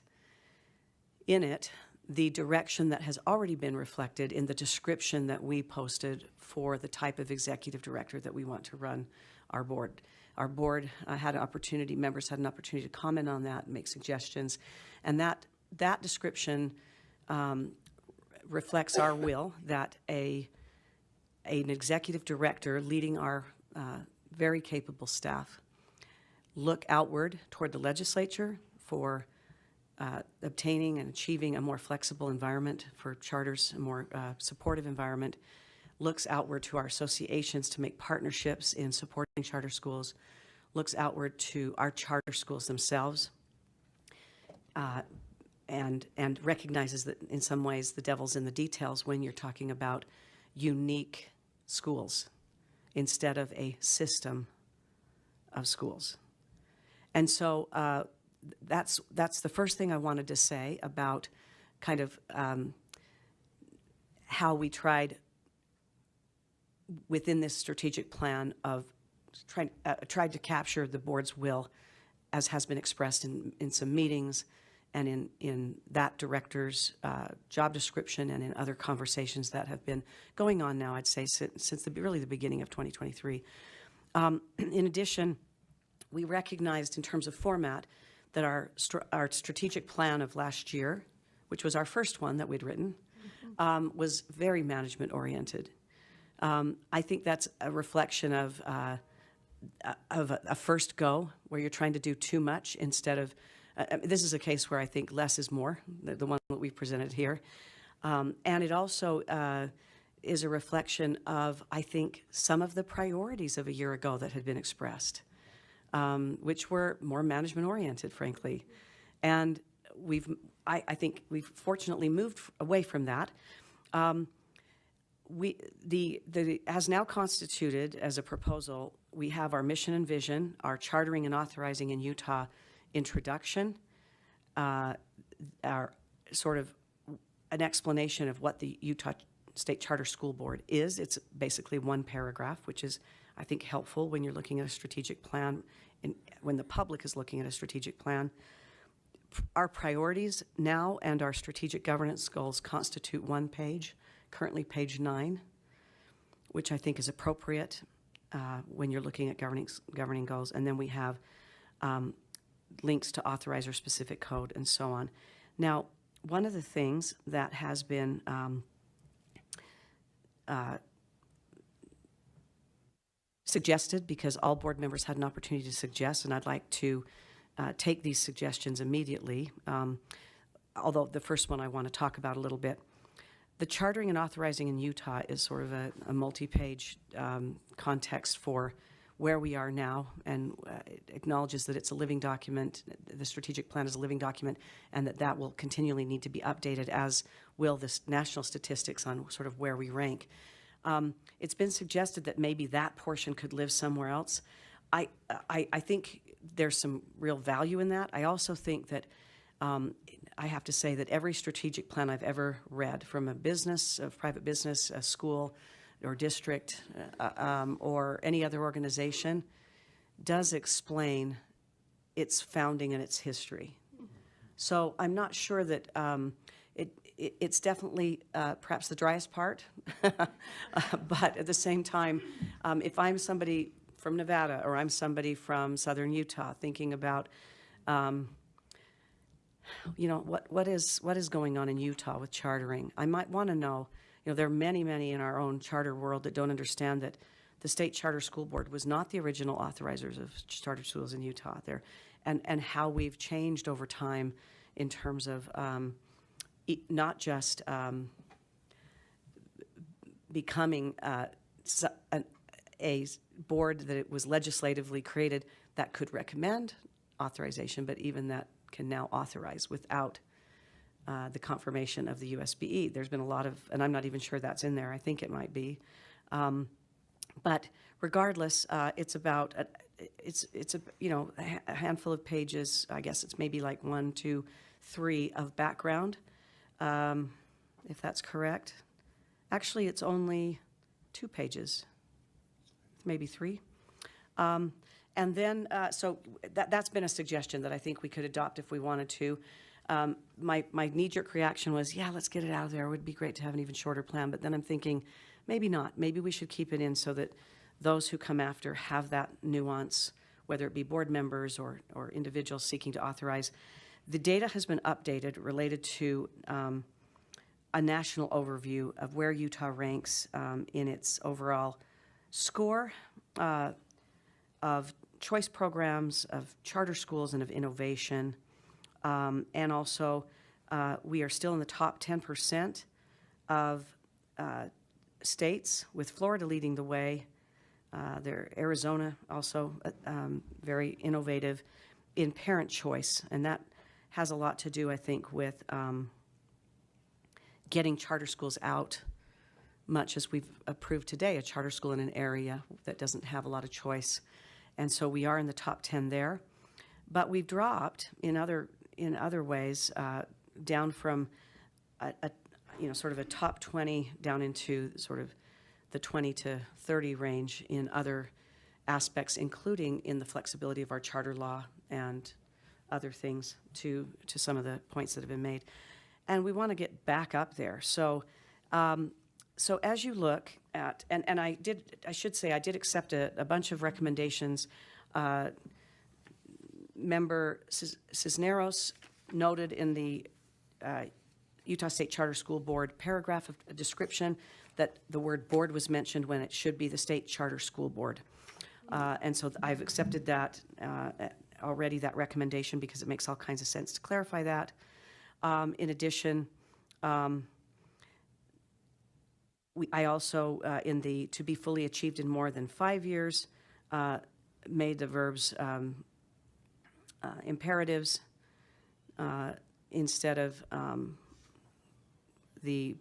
in it the direction that has already been reflected in the description that we posted for the type of executive director that we want to run our board. Our board had an opportunity, members had an opportunity to comment on that and make suggestions, and that description reflects our will that an executive director leading our very capable staff look outward toward the legislature for obtaining and achieving a more flexible environment for charters, a more supportive environment, looks outward to our associations to make partnerships in supporting charter schools, looks outward to our charter schools themselves, and recognizes that in some ways the devil's in the details when you're talking about unique schools instead of a system of schools. And so that's the first thing I wanted to say about kind of how we tried within this strategic plan of tried to capture the board's will as has been expressed in some meetings and in that director's job description and in other conversations that have been going on now, I'd say, since really the beginning of 2023. In addition, we recognized in terms of format that our strategic plan of last year, which was our first one that we'd written, was very management-oriented. I think that's a reflection of a first go, where you're trying to do too much instead of, this is a case where I think less is more, the one that we presented here. And it also is a reflection of, I think, some of the priorities of a year ago that had been expressed, which were more management-oriented, frankly. And I think we've fortunately moved away from that. As now constituted as a proposal, we have our mission and vision, our chartering and authorizing in Utah introduction, our sort of an explanation of what the Utah State Charter School Board is. It's basically one paragraph, which is, I think, helpful when you're looking at a strategic plan, and when the public is looking at a strategic plan. Our priorities now and our strategic governance goals constitute one page, currently page 9, which I think is appropriate when you're looking at governing goals. And then we have links to authorize our specific code and so on. Now, one of the things that has been suggested, because all board members had an opportunity to suggest, and I'd like to take these suggestions immediately, although the first one I want to talk about a little bit. The chartering and authorizing in Utah is sort of a multi-page context for where we are now, and it acknowledges that it's a living document, the strategic plan is a living document, and that will continually need to be updated, as will the national statistics on sort of where we rank. It's been suggested that maybe that portion could live somewhere else. I think there's some real value in that. I also think that I have to say that every strategic plan I've ever read, from a business, a private business, a school or district, or any other organization, does explain its founding and its history. So I'm not sure that it's definitely perhaps the driest part, but at the same time, if I'm somebody from Nevada or I'm somebody from southern Utah thinking about what is going on in Utah with chartering, I might want to know. There are many in our own charter world that don't understand that the State Charter School Board was not the original authorizers of charter schools in Utah there, and how we've changed over time in terms of not just becoming board that it was legislatively created that could recommend authorization, but even that can now authorize without the confirmation of the USBE. There's been a lot of, and I'm not even sure that's in there. I think it might be. But regardless, it's about, it's a, you know, a handful of pages. I guess it's maybe like 1, 2, 3 of background, if that's correct. Actually, it's only 2 pages, maybe 3. And then, so that's been a suggestion that I think we could adopt if we wanted to. My knee-jerk reaction was, yeah, let's get it out of there. It would be great to have an even shorter plan. But then I'm thinking, maybe not. Maybe we should keep it in so that those who come after have that nuance, whether it be board members or individuals seeking to authorize. The data has been updated related to a national overview of where Utah ranks in its overall score of choice programs, of charter schools, and of innovation. And also, we are still in the top 10% of states, with Florida leading the way. Arizona also very innovative in parent choice, and that has a lot to do, I think, with getting charter schools out, much as we've approved today, a charter school in an area that doesn't have a lot of choice. And so we are in the top 10 there. But we've dropped in other ways down from sort of a top 20 down into sort of the 20 to 30 range in other aspects, including in the flexibility of our charter law and other things to some of the points that have been made. And we want to get back up there. So so as you look at, and I should say I did accept a bunch of recommendations. Member Cisneros noted in the Utah State Charter School Board paragraph of a description that the word board was mentioned when it should be the State Charter School Board. And so I've accepted that already, that recommendation, because it makes all kinds of sense to clarify that. In addition, I also, in the to be fully achieved in more than 5 years, made the verbs imperatives instead of the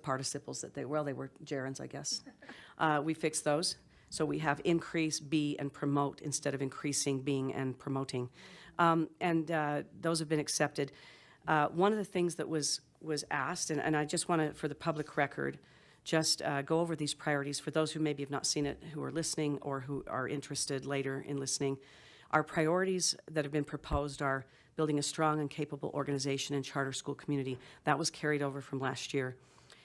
participles that they were gerunds, I guess. We fixed those. So we have increase, be, and promote instead of increasing, being, and promoting. And those have been accepted. One of the things that was asked, and I just want to, for the public record, just go over these priorities for those who maybe have not seen it, who are listening, or who are interested later in listening. Our priorities that have been proposed are building a strong and capable organization and charter school community. That was carried over from last year.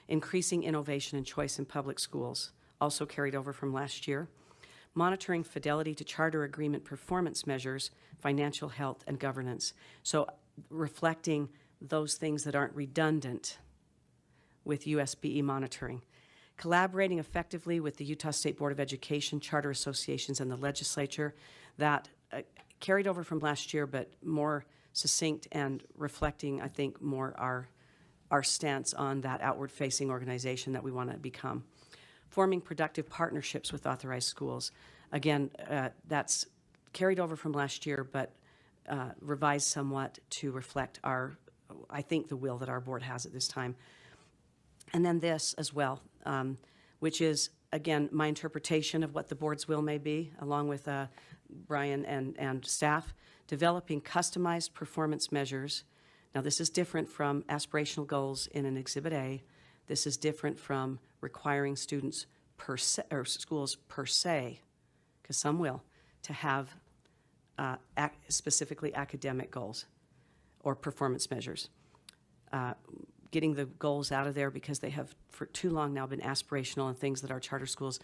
Increasing innovation and choice in public schools, also carried over from last year. Monitoring fidelity to charter agreement performance measures, financial health, and governance. So reflecting those things that aren't redundant with USBE monitoring. Collaborating effectively with the Utah State Board of Education, charter associations, and the legislature. That carried over from last year, but more succinct and reflecting, I think, more our stance on that outward-facing organization that we want to become. Forming productive partnerships with authorized schools. Again, that's carried over from last year, but revised somewhat to reflect I think, the will that our board has at this time. And then this as well, which is, again, my interpretation of what the board's will may be, along with Brian and staff, developing customized performance measures. Now, this is different from aspirational goals in an Exhibit A. This is different from requiring students per se, or schools per se, because some will, to have specifically academic goals or performance measures. Getting the goals out of there, because they have for too long now been aspirational and things that our charter schools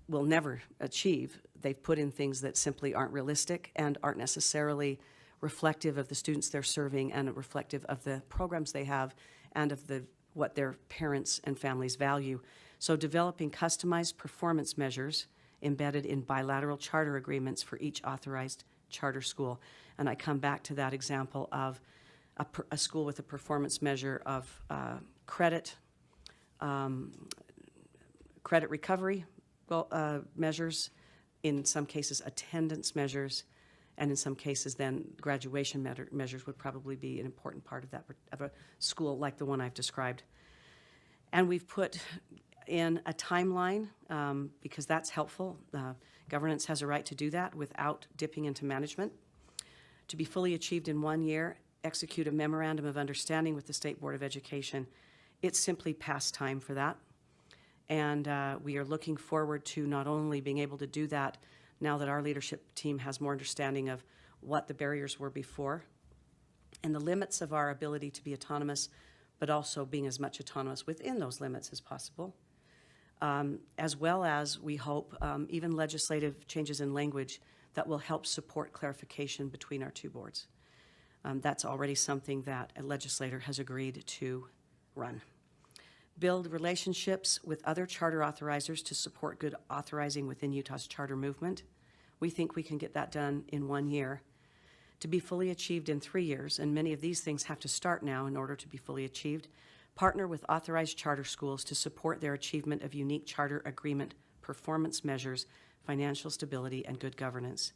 will never achieve. They've put in things that simply aren't realistic and aren't necessarily reflective of the students they're serving and reflective of the programs they have and of what their parents and families value. So developing customized performance measures embedded in bilateral charter agreements for each authorized charter school. And I come back to that example of a school with a performance measure of credit recovery, measures, in some cases attendance measures, and in some cases then graduation measures would probably be an important part of that, of a school like the one I've described. And we've put in a timeline because that's helpful. Governance has a right to do that without dipping into management. To be fully achieved in 1 year, execute a memorandum of understanding with the State Board of Education. It's simply past time for that. And we are looking forward to not only being able to do that now that our leadership team has more understanding of what the barriers were before and the limits of our ability to be autonomous, but also being as much autonomous within those limits as possible. As well as, we hope, even legislative changes in language that will help support clarification between our two boards. That's already something that a legislator has agreed to run. Build relationships with other charter authorizers to support good authorizing within Utah's charter movement. We think we can get that done in 1 year. To be fully achieved in 3 years, and many of these things have to start now in order to be fully achieved. Partner with authorized charter schools to support their achievement of unique charter agreement performance measures, financial stability, and good governance.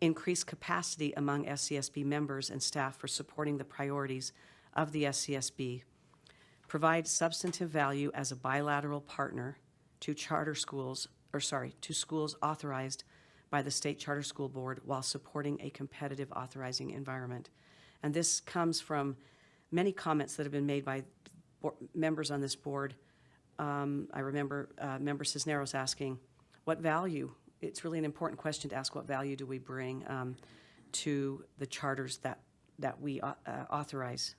Increase capacity among SCSB members and staff for supporting the priorities of the SCSB. Provide substantive value as a bilateral partner to charter schools, to schools authorized by the State Charter School Board while supporting a competitive authorizing environment. And this comes from many comments that have been made by members on this board. I remember Member Cisneros asking, what value? It's really an important question to ask, what value do we bring to the charters that we authorize?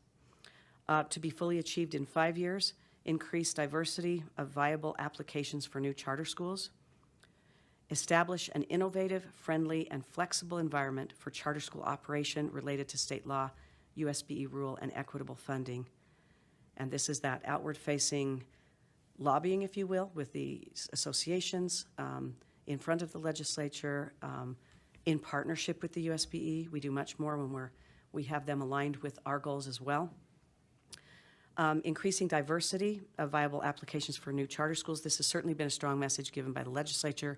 To be fully achieved in 5 years, increase diversity of viable applications for new charter schools. Establish an innovative, friendly, and flexible environment for charter school operation related to state law, USBE rule, and equitable funding. And this is that outward-facing lobbying, if you will, with the associations, in front of the legislature, in partnership with the USBE. We do much more when we have them aligned with our goals as well. Increasing diversity of viable applications for new charter schools. This has certainly been a strong message given by the legislature.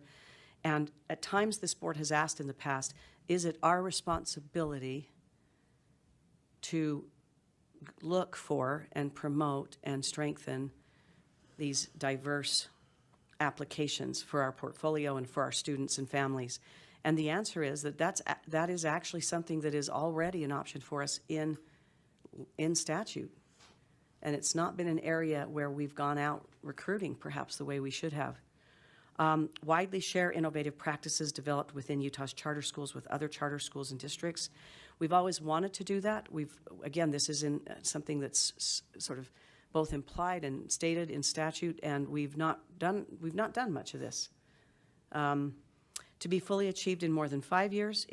And at times this board has asked in the past, is it our responsibility to look for and promote and strengthen these diverse applications for our portfolio and for our students and families? And the answer is that is actually something that is already an option for us in statute. And it's not been an area where we've gone out recruiting perhaps the way we should have. Widely share innovative practices developed within Utah's charter schools with other charter schools and districts. We've always wanted to do that. Again, this is in something that's sort of both implied and stated in statute, and we've not done much of this. To be fully achieved in more than 5 years,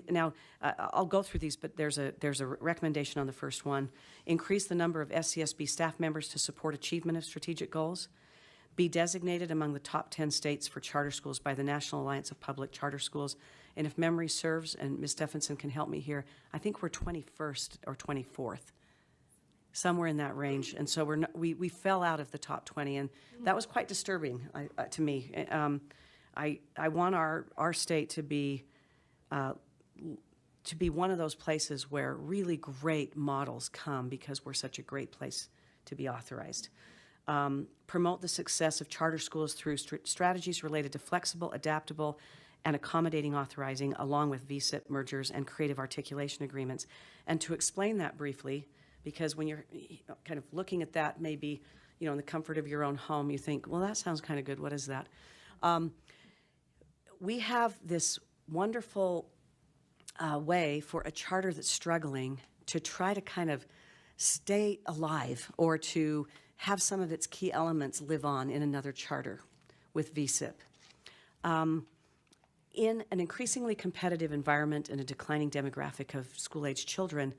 now I'll go through these, but there's a recommendation on the first one. Increase the number of SCSB staff members to support achievement of strategic goals. Be designated among the top 10 states for charter schools by the National Alliance of Public Charter Schools. And if memory serves, and Ms. Stephenson can help me here, I think we're 21st or 24th, somewhere in that range. And so we fell out of the top 20, and that was quite disturbing to me. I want our state to be one of those places where really great models come because we're such a great place to be authorized. Promote the success of charter schools through strategies related to flexible, adaptable, and accommodating authorizing, along with VSIP mergers and creative articulation agreements. And to explain that briefly, because when you're kind of looking at that, maybe, in the comfort of your own home, you think, well, that sounds kind of good. What is that? We have this wonderful way for a charter that's struggling to try to kind of stay alive or to have some of its key elements live on in another charter with VSIP. In an increasingly competitive environment and a declining demographic of school-age children,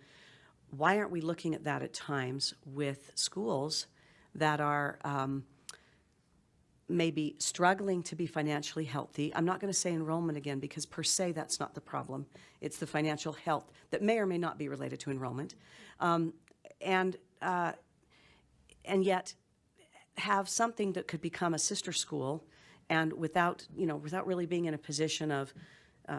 why aren't we looking at that at times with schools that are maybe struggling to be financially healthy? I'm not going to say enrollment again because per se that's not the problem. It's the financial health that may or may not be related to enrollment. And yet have something that could become a sister school And without really being in a position of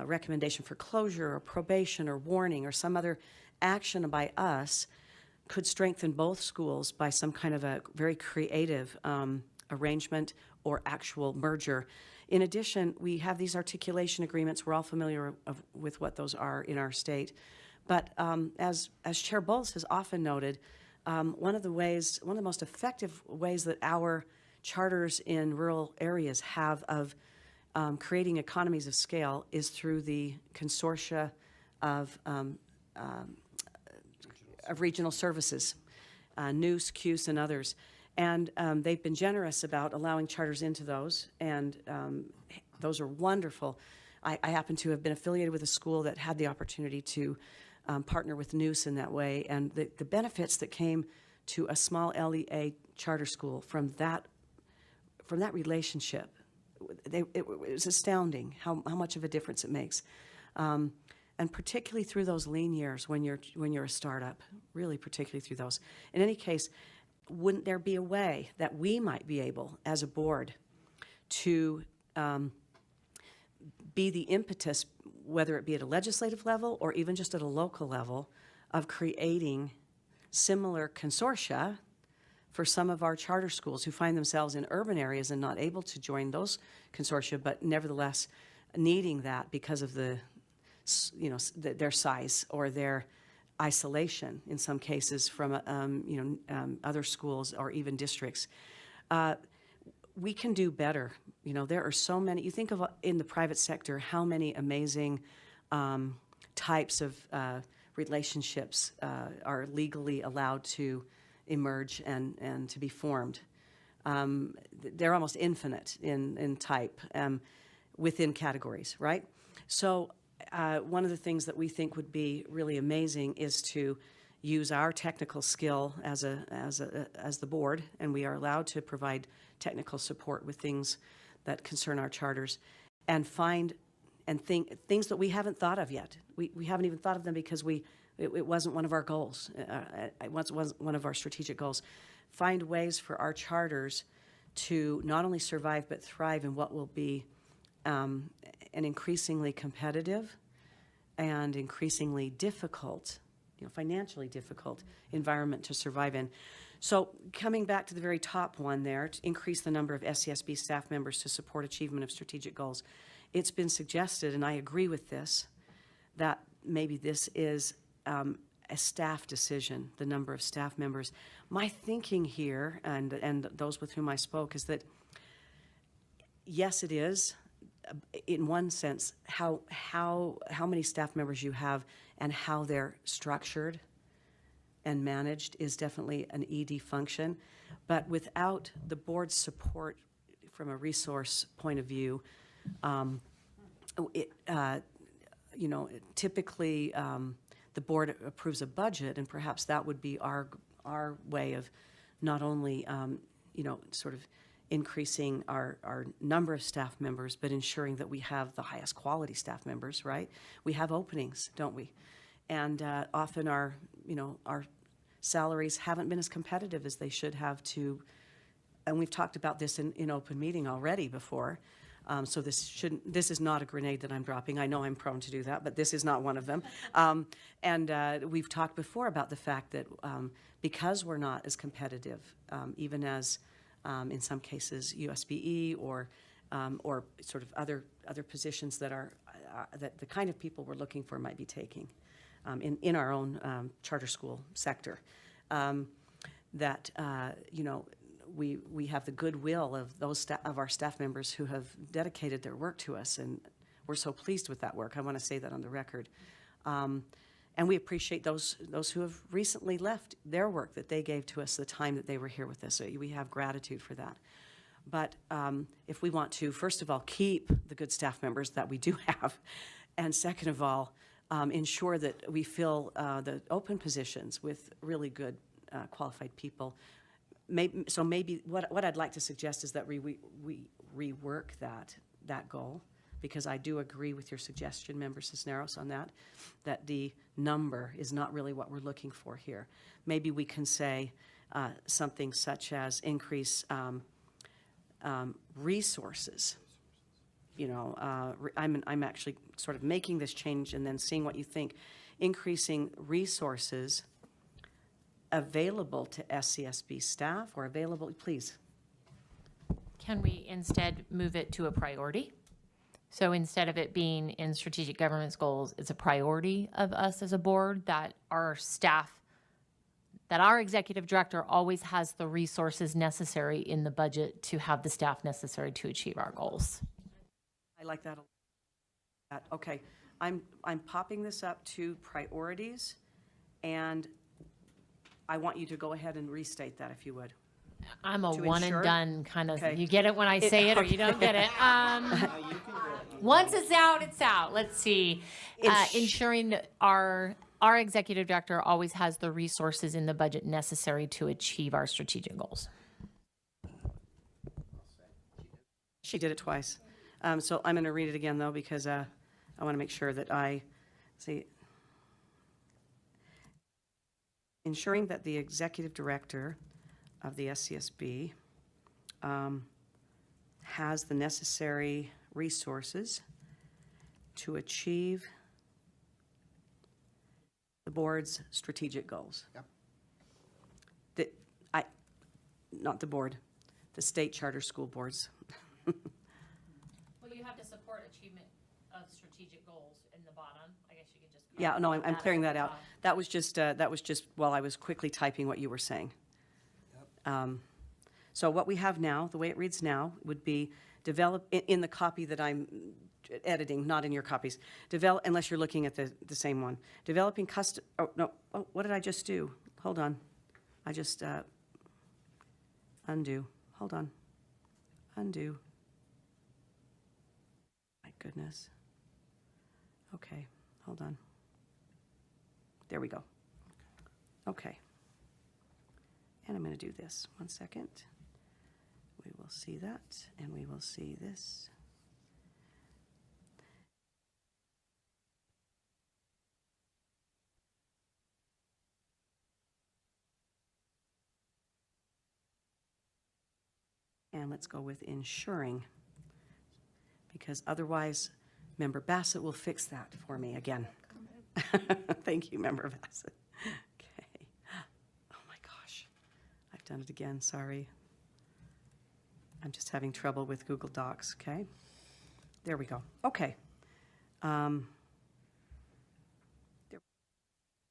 recommendation for closure or probation or warning or some other action by us, could strengthen both schools by some kind of a very creative arrangement or actual merger. In addition, we have these articulation agreements. We're all familiar with what those are in our state. But as Chair Bowles has often noted, one of the most effective ways that our charters in rural areas have of creating economies of scale is through the consortia of regional services, Noose, CUSE, and others. And they've been generous about allowing charters into those, and those are wonderful. I happen to have been affiliated with a school that had the opportunity to partner with Noose in that way, and the benefits that came to a small LEA charter school from that relationship, it was astounding how much of a difference it makes. And particularly through those lean years when you're a startup, really particularly through those. In any case, wouldn't there be a way that we might be able, as a board, to be the impetus, whether it be at a legislative level or even just at a local level, of creating similar consortia for some of our charter schools who find themselves in urban areas and not able to join those consortia, but nevertheless needing that because of their size or their isolation in some cases from other schools or even districts. We can do better. There are so many. You think of in the private sector how many amazing types of relationships are legally allowed to emerge and to be formed. They're almost infinite in type within categories, right? So one of the things that we think would be really amazing is to use our technical skill as the board, and we are allowed to provide technical support with things that concern our charters, and find and think things that we haven't thought of yet. We haven't even thought of them because it wasn't one of our goals. It wasn't one of our strategic goals. Find ways for our charters to not only survive but thrive in what will be an increasingly competitive and increasingly difficult, financially difficult environment to survive in. So coming back to the very top one there, to increase the number of SCSB staff members to support achievement of strategic goals, it's been suggested, and I agree with this, that maybe this is a staff decision, the number of staff members. My thinking here, and those with whom I spoke, is that yes, it is, in one sense, how many staff members you have and how they're structured and managed is definitely an ED function. But without the board's support from a resource point of view, typically the board approves a budget, and perhaps that would be our way of not only sort of increasing our number of staff members, but ensuring that we have the highest quality staff members, right? We have openings, don't we? And often our salaries haven't been as competitive as they should have to, and we've talked about this in open meeting already before. So this is not a grenade that I'm dropping. I know I'm prone to do that, but this is not one of them. And we've talked before about the fact that because we're not as competitive, even as in some cases USBE or sort of other positions that are that the kind of people we're looking for might be taking in our own charter school sector, that we have the goodwill of those of our staff members who have dedicated their work to us, and we're so pleased with that work. I want to say that on the record. And we appreciate those who have recently left their work that they gave to us, the time that they were here with us. So we have gratitude for that. But if we want to, first of all, keep the good staff members that we do have, and second of all, ensure that we fill the open positions with really good qualified people. Maybe what I'd like to suggest is that we rework that goal, because I do agree with your suggestion, Member Cisneros, on that the number is not really what we're looking for here. Maybe we can say something such as increase resources. You know, I'm actually sort of making this change and then seeing what you think. Increasing resources available to SCSB staff or available, please. Can we instead move it to a priority? So instead of it being in strategic governance goals, it's a priority of us as a board that our staff, that our executive director always has the resources necessary in the budget to have the staff necessary to achieve our goals. I like that. Okay, I'm popping this up to priorities, and I want you to go ahead and restate that if you would. I'm a To one ensure? and done kind of, Okay. you get it when I say it or you don't get it. Once it's out, it's out. Let's see. Ensuring our executive director always has the resources in the budget necessary to achieve our strategic goals. She did it twice. So I'm going to read it again, though, because I want to make sure that I see. Ensuring that the executive director of the SCSB has the necessary resources to achieve the board's strategic goals. Yep. Not the board, the state charter school boards. Well, you have to support achievement of strategic goals in the bottom. I guess you could just. Yeah, no, I'm clearing that out. That was just while I was quickly typing what you were saying. So what we have now, the way it reads now, would be develop, in the copy that I'm editing, not in your copies, develop, unless you're looking at the same one. Developing custom, what did I just do? Hold on. I just, undo. Hold on. Undo. My goodness. Okay, hold on. There we go. Okay. And I'm going to do this. 1 second. We will see that, and we will see this. And let's go with ensuring, because otherwise, Member Bassett will fix that for me again. Thank you, Member Bassett. Okay. Oh my gosh. I've done it again, sorry. I'm just having trouble with Google Docs, okay? There we go. Okay.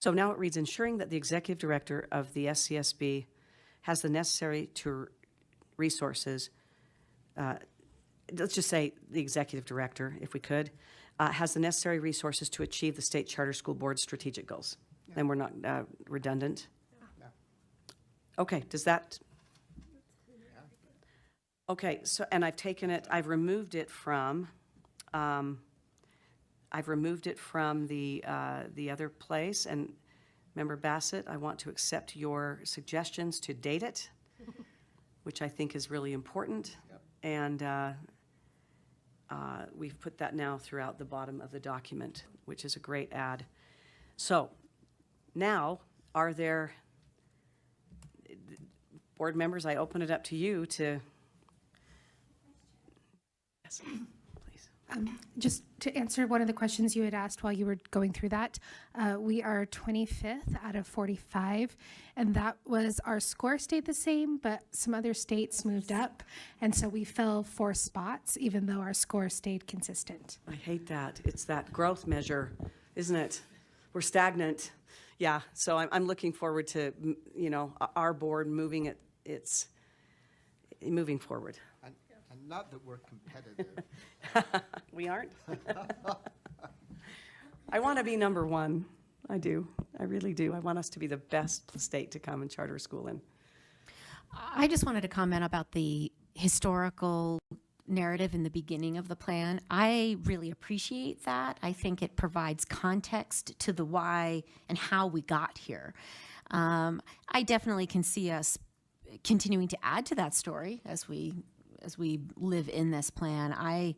So now it reads, ensuring that the executive director of the SCSB has the necessary resources, let's just say the executive director, if we could, has the necessary resources to achieve the state charter school board strategic goals. Yeah. And we're not redundant? Yeah. Okay, does that? Okay, so, and I've taken it, I've removed it from the other place, and Member Bassett, I want to accept your suggestions to date it, which I think is really important. Yep. And we've put that now throughout the bottom of the document, which is a great add. So now, are there, board members, I open it up to you to, yes, please. Just to answer one of the questions you had asked while you were going through that, we are 25th out of 45, and that was, our score stayed the same, but some other states moved up, and so we fell 4 spots, even though our score stayed consistent. I hate that. It's that growth measure, isn't it? We're stagnant. Yeah, so I'm looking forward to, you know, our board moving it's moving forward. And not that we're competitive. We aren't? I want to be number one. I do. I really do. I want us to be the best state to come and charter school in. I just wanted to comment about the historical narrative in the beginning of the plan. I really appreciate that. I think it provides context to the why and how we got here. I definitely can see us continuing to add to that story as we live in this plan. I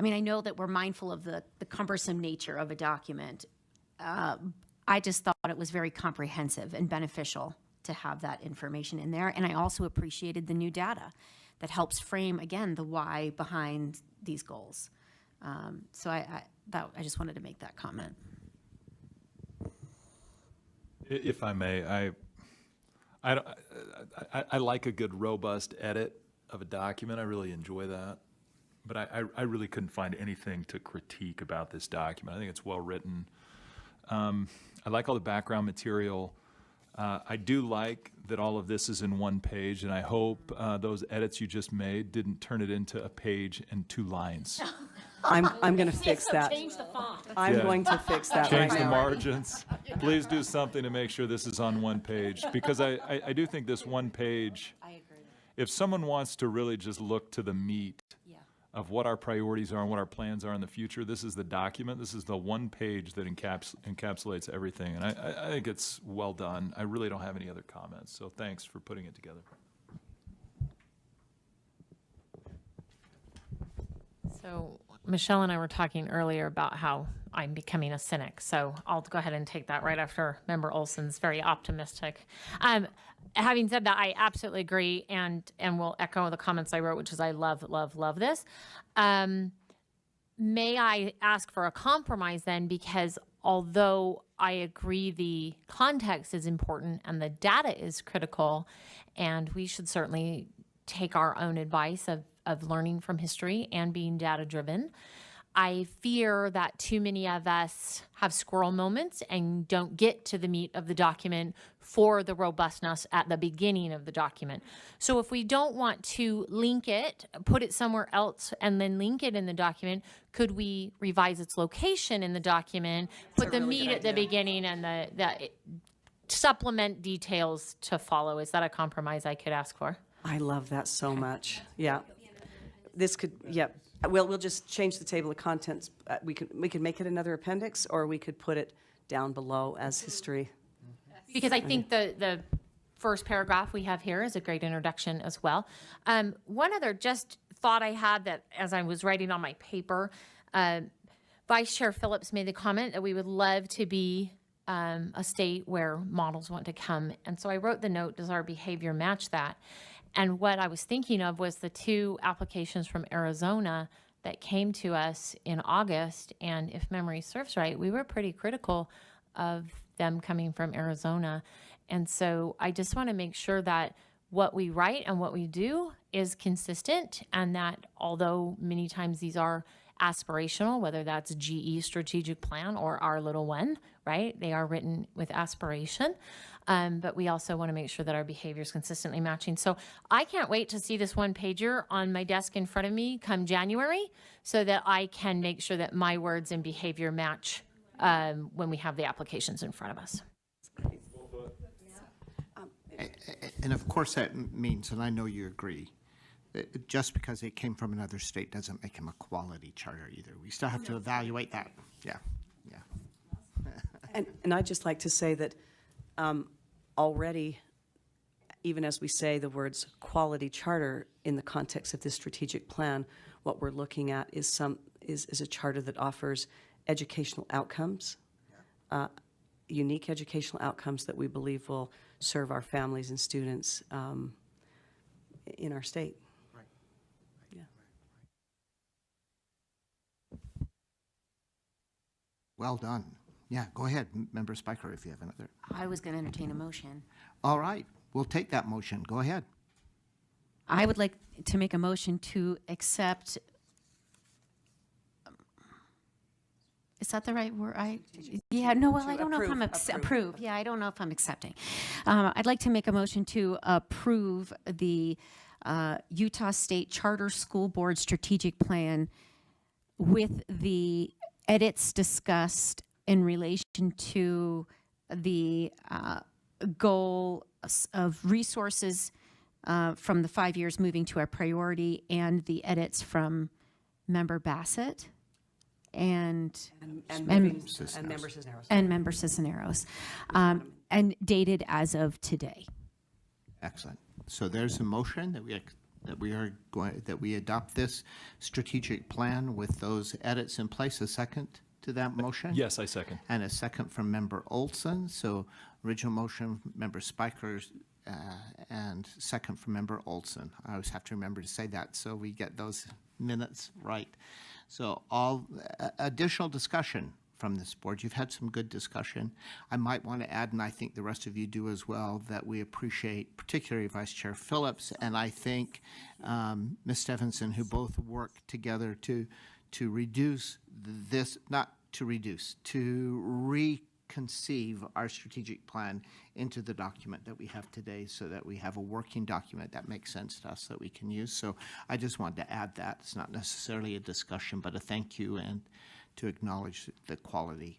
mean, I know that we're mindful of the cumbersome nature of a document. I just thought it was very comprehensive and beneficial to have that information in there. And I also appreciated the new data that helps frame, again, the why behind these goals. So I just wanted to make that comment. If I may, I like a good robust edit of a document. I really enjoy that. But I really couldn't find anything to critique about this document. I think it's well written. I like all the background material. I do like that all of this is in one page, and I hope those edits you just made didn't turn it into a page and 2 lines. I'm going to fix that. Change the font. I'm Yeah. going to fix that right Change the now. margins. Please do something to make sure this is on one page, because I do think this one page, if someone wants to really just look to the meat of what our priorities are and what our plans are in the future, this is the document. This is the one page that encapsulates everything. And I think it's well done. I really don't have any other comments. So thanks for putting it together. So Michelle and I were talking earlier about how I'm becoming a cynic. So I'll go ahead and take that right after Member Olson's very optimistic. Having said that, I absolutely agree and will echo the comments I wrote, which is I love this. May I ask for a compromise then? Because although I agree the context is important and the data is critical, and we should certainly take our own advice of learning from history and being data driven, I fear that too many of us have squirrel moments and don't get to the meat of the document for the robustness at the beginning of the document. So if we don't want to link it, put it somewhere else, and then link it in the document, could we revise its location in the document, put the meat at the beginning, and the supplement details to follow? Is that a compromise I could ask for? I love that so much. Yeah. This could, yeah. We'll just change the table of contents. We could make it another appendix, or we could put it down below as history. Because I think the first paragraph we have here is a great introduction as well. One other just thought I had that as I was writing on my paper, Vice Chair Phillips made the comment that we would love to be a state where models want to come. And so I wrote the note, does our behavior match that? And what I was thinking of was the 2 applications from Arizona that came to us in August. And if memory serves right, we were pretty critical of them coming from Arizona. And so I just want to make sure that what we write and what we do is consistent, and that although many times these are aspirational, whether that's GE strategic plan or our little one, right? They are written with aspiration. But we also want to make sure that our behavior is consistently matching. So I can't wait to see this one pager on my desk in front of me come January, so that I can make sure that my words and behavior match when we have the applications in front of us. And of course that means, and I know you agree, that just because it came from another state doesn't make him a quality charter either. We still have to evaluate that. Yeah, yeah. And I'd just like to say that already, even as we say the words quality charter in the context of this strategic plan, what we're looking at is a charter that offers educational outcomes, unique educational outcomes that we believe will serve our families and students in our state. Right. Yeah. Well done. Yeah, go ahead, Member Spiker, if you have another. I was going to entertain a motion. All right, we'll take that motion. Go ahead. I would like to make a motion to accept. Is that the right word? Yeah, no, well, I don't know if I'm approve. Yeah, I don't know if I'm accepting. I'd like to make a motion to approve the Utah State Charter School Board Strategic Plan with the edits discussed in relation to the goal of resources from the 5 years moving to our priority, and the edits from Member Bassett and Member Cisneros, and dated as of today. Excellent. So there's a motion that we adopt this strategic plan with those edits in place. A second to that motion? Yes, I second. And a second from Member Olson. So original motion, Member Spiker and second from Member Olson. I always have to remember to say that so we get those minutes right. So all additional discussion from this board. You've had some good discussion. I might want to add, and I think the rest of you do as well, that we appreciate particularly Vice Chair Phillips and I think Ms. Stephenson, who both work together to reduce this, not to reduce, to reconceive our strategic plan into the document that we have today so that we have a working document that makes sense to us that we can use. So I just wanted to add that. It's not necessarily a discussion, but a thank you and to acknowledge the quality.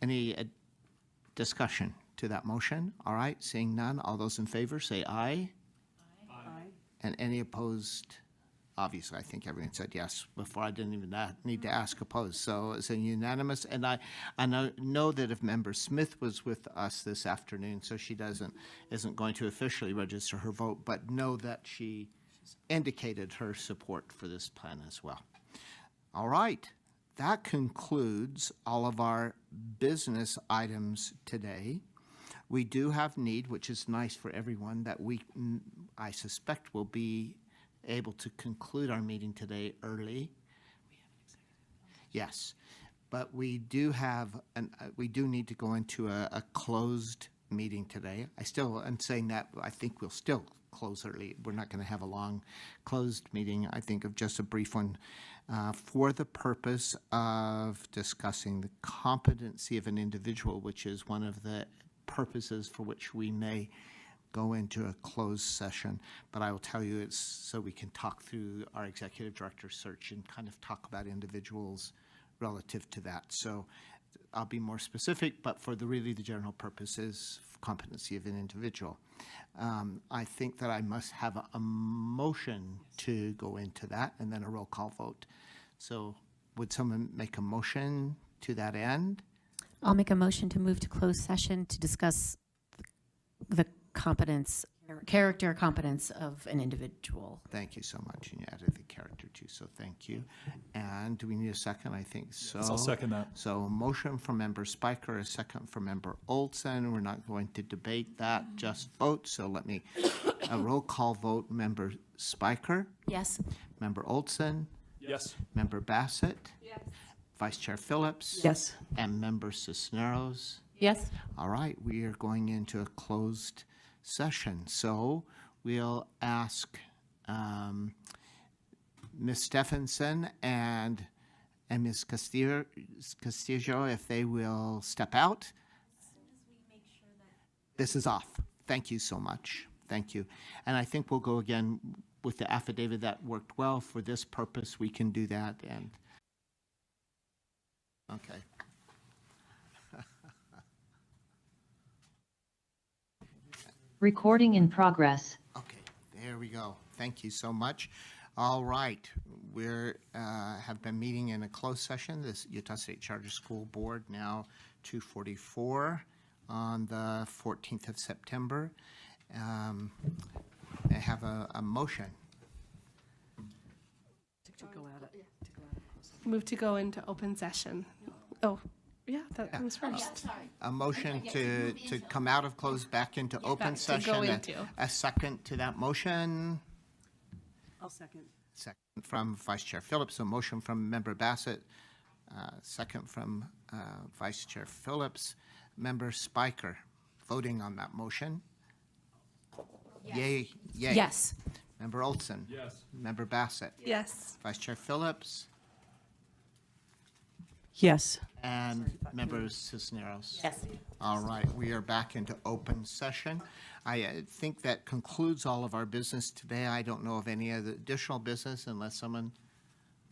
Any discussion to that motion? All right, seeing none, all those in favor say aye. Aye. And any opposed? Obviously, I think everyone said yes before. I didn't even need to ask opposed. So it's a unanimous. And I know that if Member Smith was with us this afternoon, so she isn't going to officially register her vote, but know that she indicated her support for this plan as well. All right, that concludes all of our business items today. We do have need, which is nice for everyone, that I suspect will be able to conclude our meeting today early. Yes, but we do have, we do need to go into a closed meeting today. I still am saying that I think we'll still close early. We're not going to have a long closed meeting. I think of just a brief one for the purpose of discussing the competency of an individual, which is one of the purposes for which we may go into a closed session. But I will tell you it's so we can talk through our executive director search and kind of talk about individuals relative to that. So I'll be more specific, but for the general purpose is competency of an individual. I think that I must have a motion to go into that and then a roll call vote. So would someone make a motion to that end? I'll make a motion to move to closed session to discuss the character competence of an individual. Thank you so much. And you added the character too, so thank you. And do we need a second? I think so. Yes, I'll second that. So a motion from Member Spiker, a second from Member Olson. We're not going to debate that, just vote. So let me, a roll call vote. Member Spiker? Yes. Member Olson? Yes. Member Bassett? Yes. Vice Chair Phillips? Yes. And Member Cisneros? Yes. All right, we are going into a closed session. So we'll ask Ms. Stephenson and Ms. Castillo if they will step out. This is off. Thank you so much. Thank you. And I think we'll go again with the affidavit that worked well. For this purpose, we can do that. And okay. Recording in progress. Okay, there we go. Thank you so much. All right, we're have been meeting in a closed session. This Utah State Charter School Board, now 2:44 on the 14th of September. I have a motion. Move to go into open session. Oh, yeah, that comes first. A motion to come out of closed back into open Back to session. go into. A second to that motion. I'll second. Second from Vice Chair Phillips. A motion from Member Bassett. Second from Vice Chair Phillips. Member Spiker, voting on that motion. Yes. Yay. Yes. Member Olson. Yes. Member Bassett. Yes. Vice Chair Phillips. Yes. And Member Cisneros. Yes. All right, we are back into open session. I think that concludes all of our business today. I don't know of any other additional business unless someone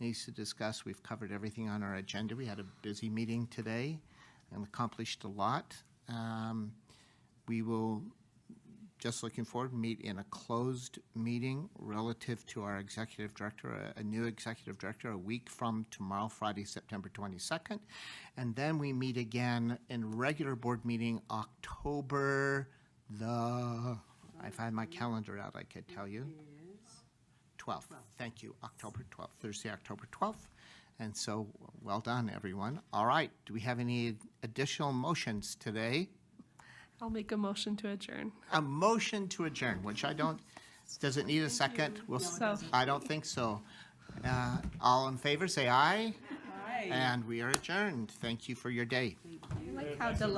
needs to discuss. We've covered everything on our agenda. We had a busy meeting today and accomplished a lot. We will, just looking forward, meet in a closed meeting relative to our executive director, a new executive director, a week from tomorrow, Friday, September 22nd. And then we meet again in regular board meeting October if I had my calendar out, I could tell you. 12th. Thank you. October 12th, Thursday, October 12th. And so, well done, everyone. All right. Do we have any additional motions today? I'll make a motion to adjourn. A motion to adjourn, which I don't, does it need a second? I don't think so. All in favor, say aye. Aye. And we are adjourned. Thank you for your day. I like how delightful